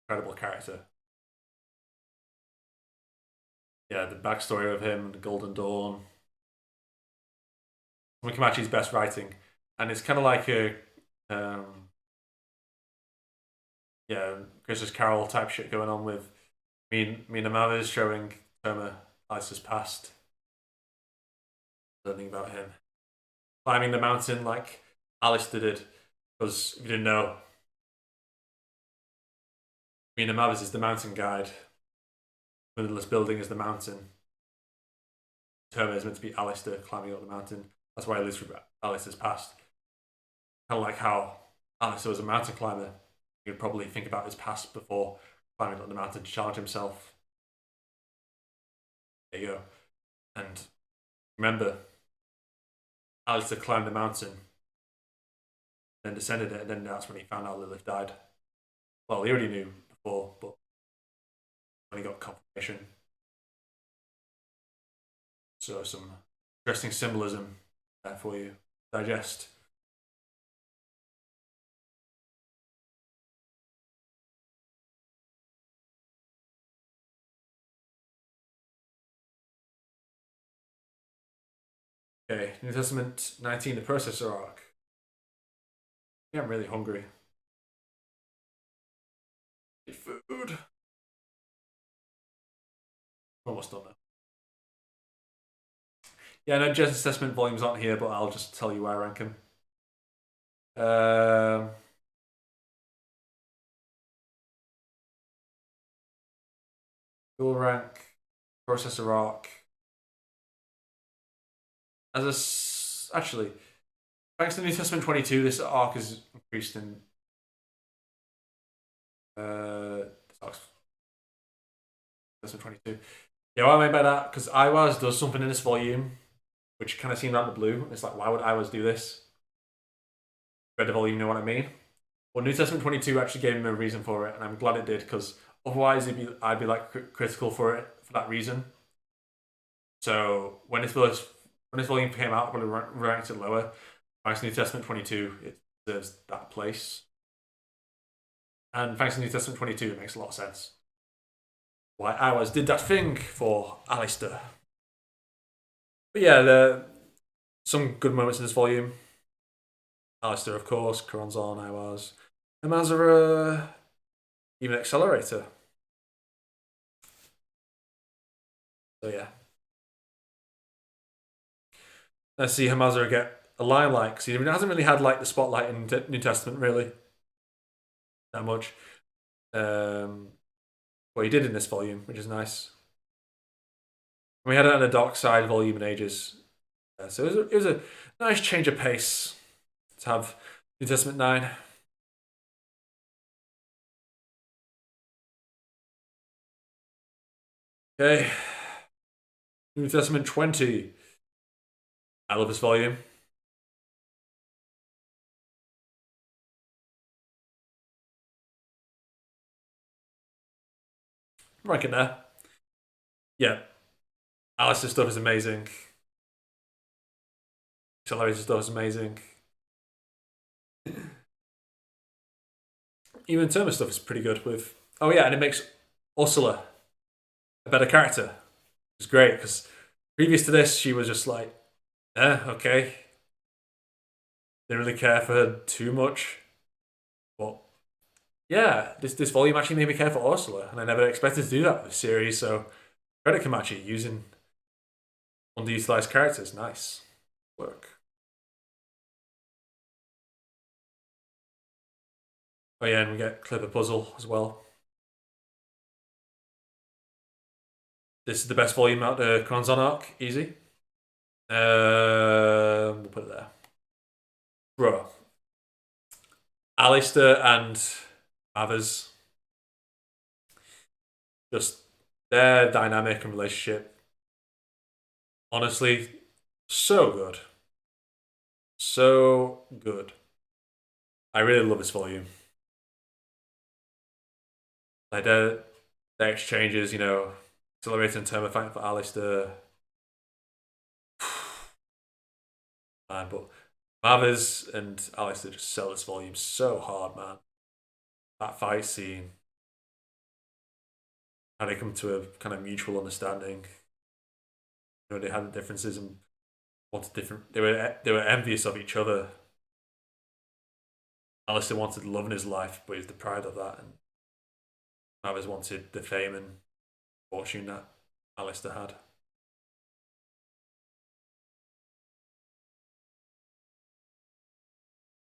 Incredible character. Yeah, the backstory of him, the Golden Dawn, Mikamachi's best writing, and it's kind of like a yeah Christmas Carol type shit going on with Mina Mavis showing Toma Alice's past, learning about him, climbing the mountain like Alice did. Because if you didn't know, Mina Mavis is the mountain guide. Windless building is the mountain. Toma is meant to be Alistair climbing up the mountain. That's why he lives through Alice's past. Kind of like how Alistair was a mountain climber. He would probably think about his past before climbing up the mountain to challenge himself. There you go. And remember, Alistair climbed the mountain, then descended it, and then that's when he found out Lilith died. Well, he already knew before, but when he got confirmation. So some interesting symbolism there for you to digest. Okay, New Testament 19, the processor arc. Yeah, I'm really hungry. Eat food. Almost done now. Yeah, no, Jez assessment volumes aren't here, but I'll just tell you where I rank them. Um, dual rank, processor arc. Actually, thanks to New Testament 22, this arc is increased in. This arc's Testament 22. Yeah, what I mean by that, because Iwas does something in this volume, which kind of seemed out of the blue. It's like, why would Iwas do this? Read the volume, you know what I mean? Well, New Testament 22 actually gave him a reason for it, and I'm glad it did, because otherwise I'd be like critical for it for that reason. So when this volume came out, I probably ranked it lower. Thanks to New Testament 22, it deserves that place. And thanks to New Testament 22, it makes a lot of sense. Why Iwas did that thing for Alistair. But yeah, some good moments in this volume. Alistair, of course, Coronzon, Iwas. And Mazara, even Accelerator. So yeah. Let's see Hamazara get a limelight, because he hasn't really had like the spotlight in New Testament, really. That much. Well, he did in this volume, which is nice. We hadn't had a Dark Side volume in ages. So it was a nice change of pace to have New Testament 9. Okay. New Testament 20. I love this volume. I'm ranking there. Yeah. Alice's stuff is amazing. Accelerator stuff is amazing. Even Terma stuff is pretty good with. Oh yeah, and it makes Ursula a better character. It's great because previous to this, she was just like, okay. Didn't really care for her too much. But yeah, this volume actually made me care for Ursula, and I never expected to do that with the series. So credit Kamachi using underutilized characters, nice work. Oh yeah, and we get Clipper Puzzle as well. This is the best volume out the Kronzon arc, easy. We'll put it there. Bro. Alistair and Mathers. Just their dynamic and relationship. Honestly, so good. So good. I really love this volume. Like their exchanges, accelerating and Terma fighting for Alistair. Man, but Mathers and Alistair just sell this volume so hard, man. That fight scene. How they come to a kind of mutual understanding. They had differences and wanted different. They were envious of each other. Alistair wanted love in his life, but he was deprived of that, and Mathers wanted the fame and fortune that Alistair had.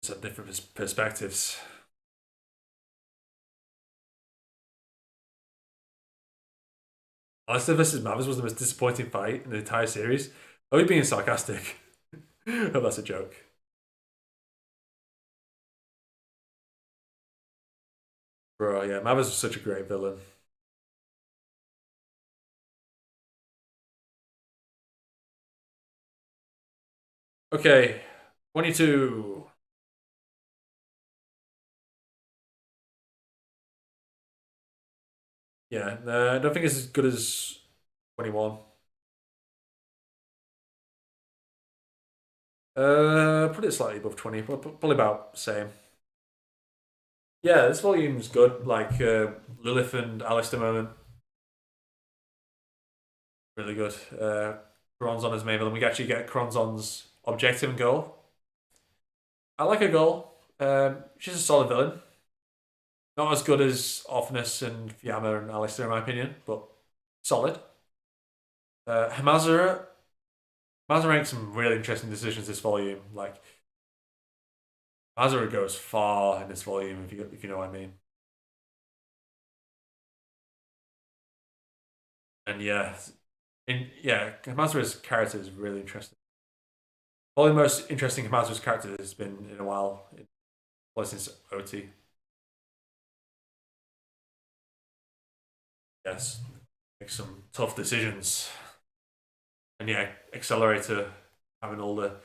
Some different perspectives. Alistair versus Mathers was the most disappointing fight in the entire series. Are we being sarcastic? Oh, that's a joke. Bro, yeah, Mathers was such a great villain. Okay, 22. Yeah, I don't think it's as good as 21. Put it slightly above 20, but probably about the same. Yeah, this volume's good. Like Lilith and Alistair moment, really good. Kronzon as main villain. We actually get Kronzon's objective and goal. I like her goal. She's a solid villain. Not as good as Offness and Fiamma and Alistair, in my opinion, but solid. Hamazura. Hamazura makes some really interesting decisions this volume. Like, Mazura goes far in this volume, if you know what I mean. And yeah, Mazura's character is really interesting. Probably the most interesting Mazura's character has been in a while, well, since OT. Yes, make some tough decisions. And yeah, Accelerator having all the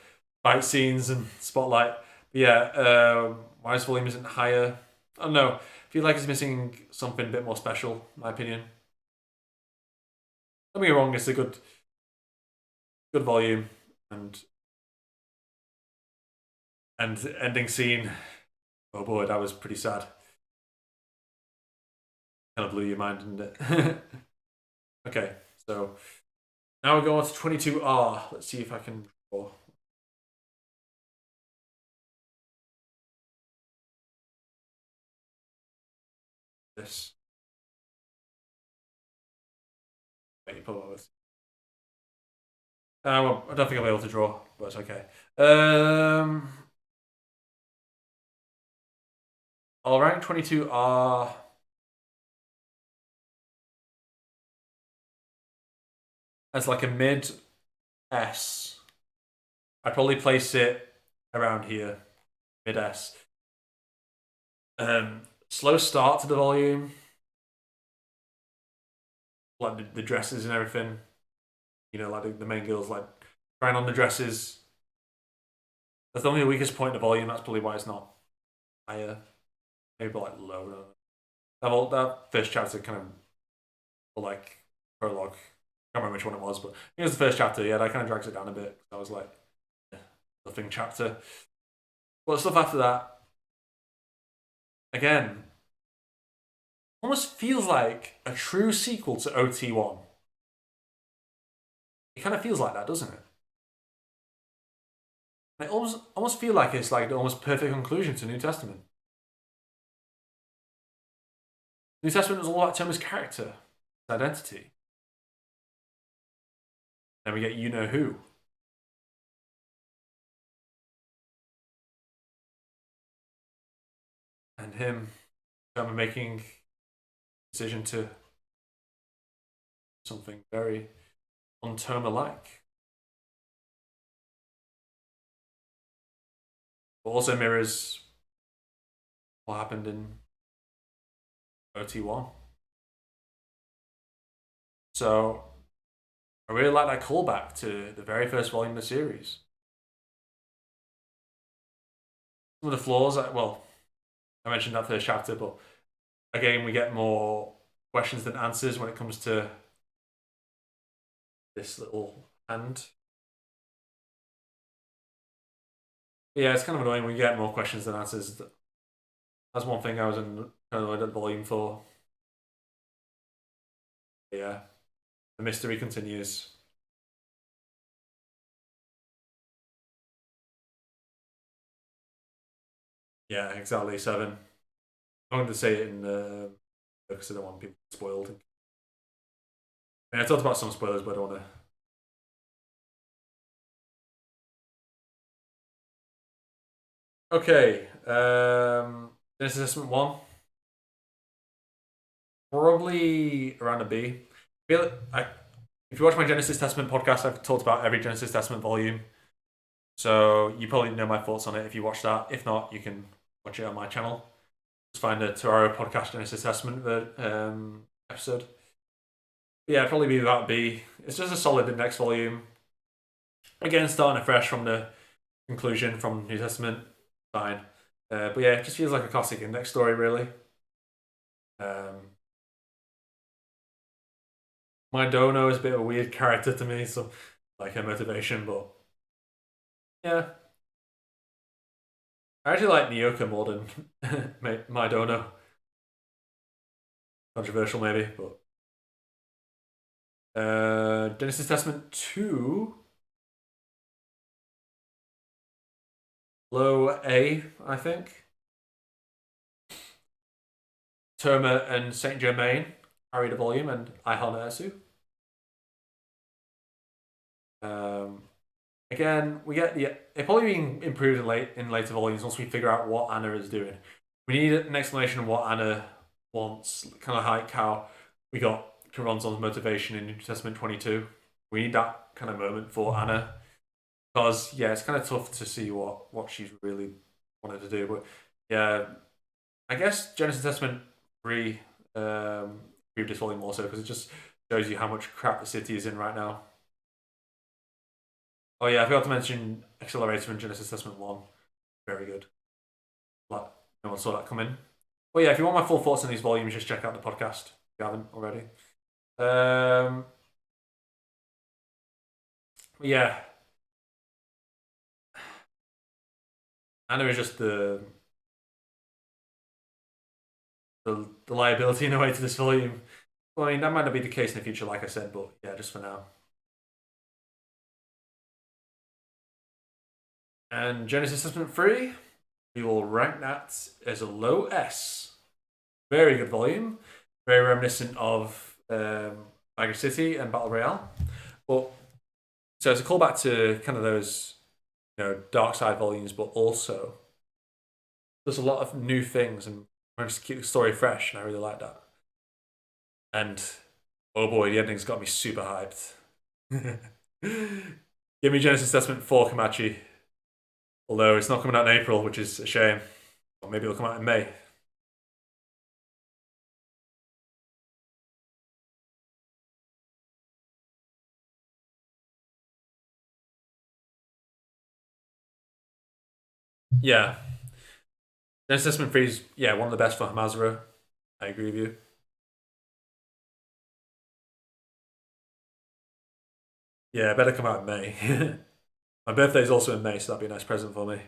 fight scenes and spotlight. But yeah, why his volume isn't higher? I don't know. I feel like it's missing something a bit more special, in my opinion. Don't get me wrong, it's a good volume and ending scene. Oh boy, that was pretty sad. Kind of blew your mind, didn't it? Okay, so now we go on to 22R. Let's see if I can draw this. Wait, pull over. Well, I don't think I'll be able to draw, but it's okay. I'll rank 22R as like a mid S. I'd probably place it around here, mid S. Slow start to the volume, like the dresses and everything. You know, like the main girls like trying on the dresses. That's only the weakest point in the volume. That's probably why it's not higher. Maybe like lower. That first chapter kind of like prologue. I can't remember which one it was, but I think it was the first chapter. Yeah, that kind of drags it down a bit. I was like, yeah, nothing chapter. But stuff after that, again, almost feels like a true sequel to OT1. It kind of feels like that, doesn't it? I almost feel like it's like the almost perfect conclusion to New Testament. New Testament was all about Thomas' character, his identity. Then we get you know who. And him making a decision to something very untoma like. But also mirrors what happened in OT1. So I really like that callback to the very first volume of the series. Some of the flaws, well, I mentioned that first chapter, but again, we get more questions than answers when it comes to this little hand. Yeah, it's kind of annoying. We get more questions than answers. That's one thing I was in kind of at volume for. Yeah, the mystery continues. Yeah, exactly. Seven. I'm going to say it in the because I don't want people spoiled. I mean, I talked about some spoilers, but I don't want to. Okay. Genesis Assessment 1. Probably around a B. If you watch my Genesis Testament podcast, I've talked about every Genesis Testament volume. So you probably know my thoughts on it if you watch that. If not, you can watch it on my channel. Just find the Toraro podcast Genesis Testament episode. But yeah, probably be about B. It's just a solid index volume. Again, starting afresh from the conclusion from New Testament. Fine. But yeah, it just feels like a classic index story, really. Um, My Dono is a bit of a weird character to me, so like her motivation, but yeah. I actually like Nyoka more than My Dono. Controversial maybe, but Genesis Testament 2, low A, I think. Terma and Saint Germain carry the volume, and Ihon Ersu. Um, Again, we get it probably being improved in later volumes once we figure out what Anna is doing. We need an explanation of what Anna wants, kind of like how we got Karonzon's motivation in New Testament 22. We need that kind of moment for Anna because yeah, it's kind of tough to see what she's really wanted to do. But yeah, I guess Genesis Testament 3 improved this volume also because it just shows you how much crap the city is in right now. Oh yeah, I forgot to mention Accelerator in Genesis Testament 1. Very good. Like, no one saw that come in. But yeah, if you want my full thoughts on these volumes, just check out the podcast if you haven't already. Um, yeah, and there is just the liability in a way to this volume. Well, I mean, that might not be the case in the future, like I said, but yeah, just for now. And Genesis Testament 3, we will rank that as a low S. Very good volume. Very reminiscent of Mega City and Battle Royale. But so it's a callback to kind of those dark side volumes, but also there's a lot of new things and trying to keep the story fresh, and I really like that. And oh boy, the ending's got me super hyped. Give me Genesis Testament 4 Kamachi. Although it's not coming out in April, which is a shame. Or maybe it'll come out in May. Yeah. Genesis Testament 3 is yeah, one of the best for Hamazura. I agree with you. Yeah, better come out in May. My birthday's also in May, so that'd be a nice present for me.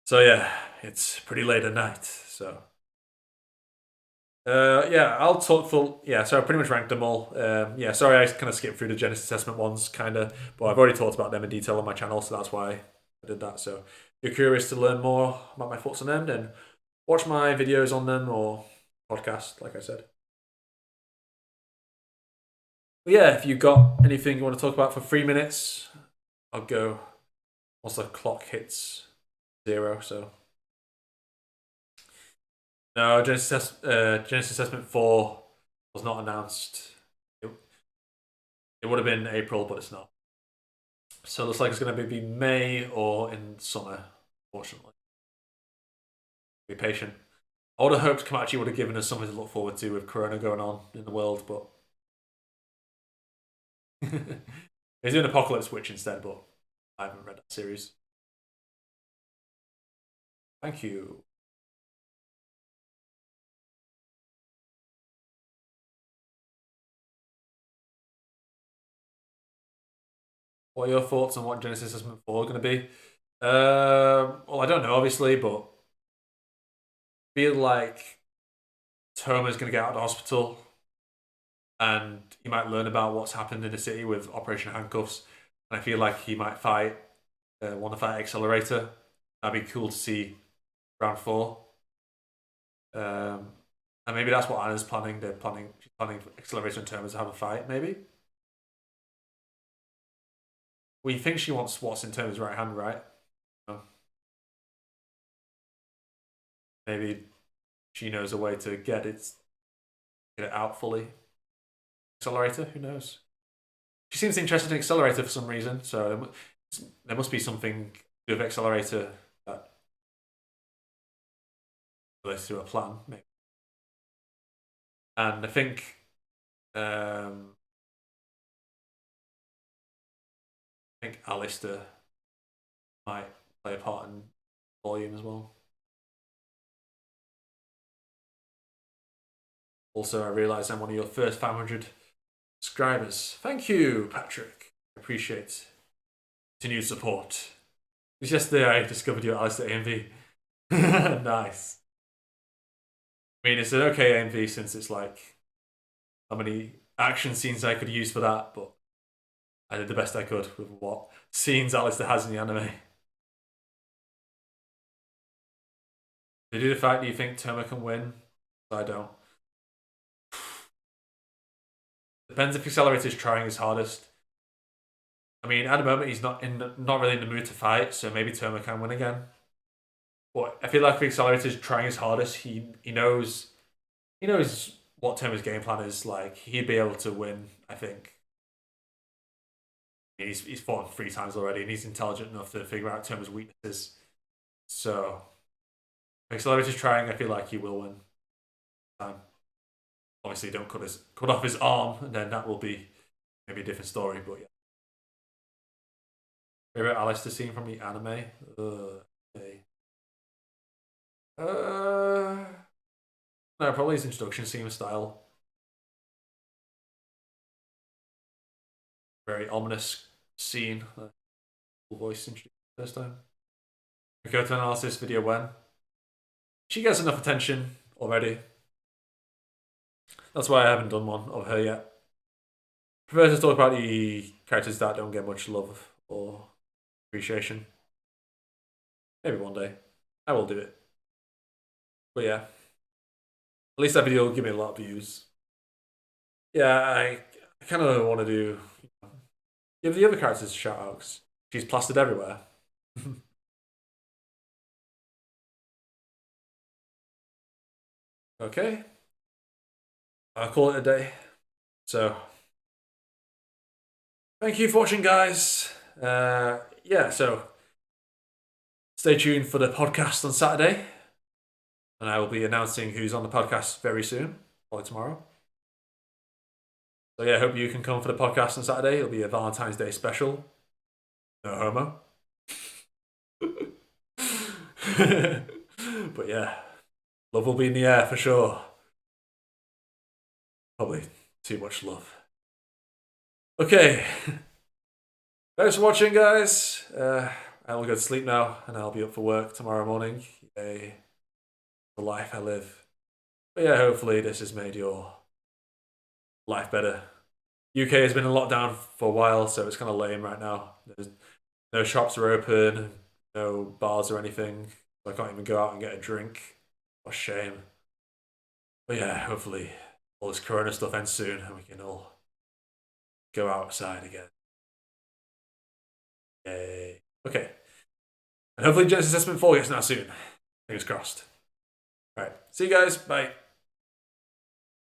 So yeah, it's pretty late at night. So yeah, I'll talk full. Yeah, so I pretty much ranked them all. Yeah, sorry I kind of skipped through the Genesis Testament ones, kind of, but I've already talked about them in detail on my channel, so that's why I did that. So if you're curious to learn more about my thoughts on them, then watch my videos on them or podcast, like I said. But yeah, if you got anything you want to talk about for 3 minutes, I'll go once the clock hits 0. So no, Genesis Testament 4 was not announced. It, it would have been April, but it's not. So it looks like it's going to be May or in summer, fortunately. Be patient. I would have hoped Komachi would have given us something to look forward to with Corona going on in the world, but he's doing Apocalypse Witch instead, but I haven't read that series. Thank you. What are your thoughts on what Genesis Testament 4 is going to be? Well, I don't know, obviously, but feel like Toma's going to get out of the hospital and he might learn about what's happened in the city with Operation Handcuffs. And I feel like he might want to fight Accelerator. That'd be cool to see round 4. Um, and maybe that's what Anna's planning. She's planning for Accelerator and Toma to have a fight, maybe. Well, you think she wants what's in Toma's right hand, right? Oh, maybe she knows a way to get it out fully. Accelerator, who knows? She seems interested in Accelerator for some reason, so there must be something to do with Accelerator that relates to a plan, maybe. And um, I think Alistair might play a part in volume as well. Also, I realise I'm one of your first 500 subscribers. Thank you, Patrick. Appreciate continued support. Just yesterday I discovered you at Alistair AMV. Nice. I mean, it's an okay AMV since it's like how many action scenes I could use for that, but I did the best I could with what scenes Alistair has in the anime. They do the fact, do you think Toma can win? I don't. Depends if Accelerator's trying his hardest. I mean, at the moment he's not really in the mood to fight, so maybe Toma can win again. But I feel like if Accelerator's trying his hardest, he knows what Toma's game plan is. Like he'd be able to win. I think he's fought 3 times already, and he's intelligent enough to figure out Toma's weaknesses. So if Accelerator's trying, I feel like he will win. Obviously, don't cut off his arm, and then that will be maybe a different story. But yeah, favorite Alistair scene from the anime. Okay. Uh, no, probably his introduction scene with style. Very ominous scene. Voice introduced first time. We go to analysis video when she gets enough attention already. That's why I haven't done one of her yet. Prefer to talk about the characters that don't get much love or appreciation. Maybe one day. I will do it. But yeah, at least that video will give me a lot of views. Yeah, I kind of want to do give the other characters shout outs. She's plastered everywhere. Okay, I'll call it a day. So, thank you for watching, guys. Yeah, so stay tuned for the podcast on Saturday, and I will be announcing who's on the podcast very soon, probably tomorrow. So yeah, I hope you can come for the podcast on Saturday. It'll be a Valentine's Day special. No homo. But yeah, love will be in the air for sure. Probably too much love. Okay. Thanks for watching, guys. I will go to sleep now, and I'll be up for work tomorrow morning. Yay. The life I live. But yeah, hopefully this has made your life better. UK has been in lockdown for a while, so it's kind of lame right now. There's no shops are open, no bars or anything. I can't even go out and get a drink. What a shame. But yeah, hopefully all this corona stuff ends soon and we can all go outside again. Yay. Okay. And hopefully Genesis Assessment 4 gets now soon. Fingers crossed. Alright. See you guys. Bye.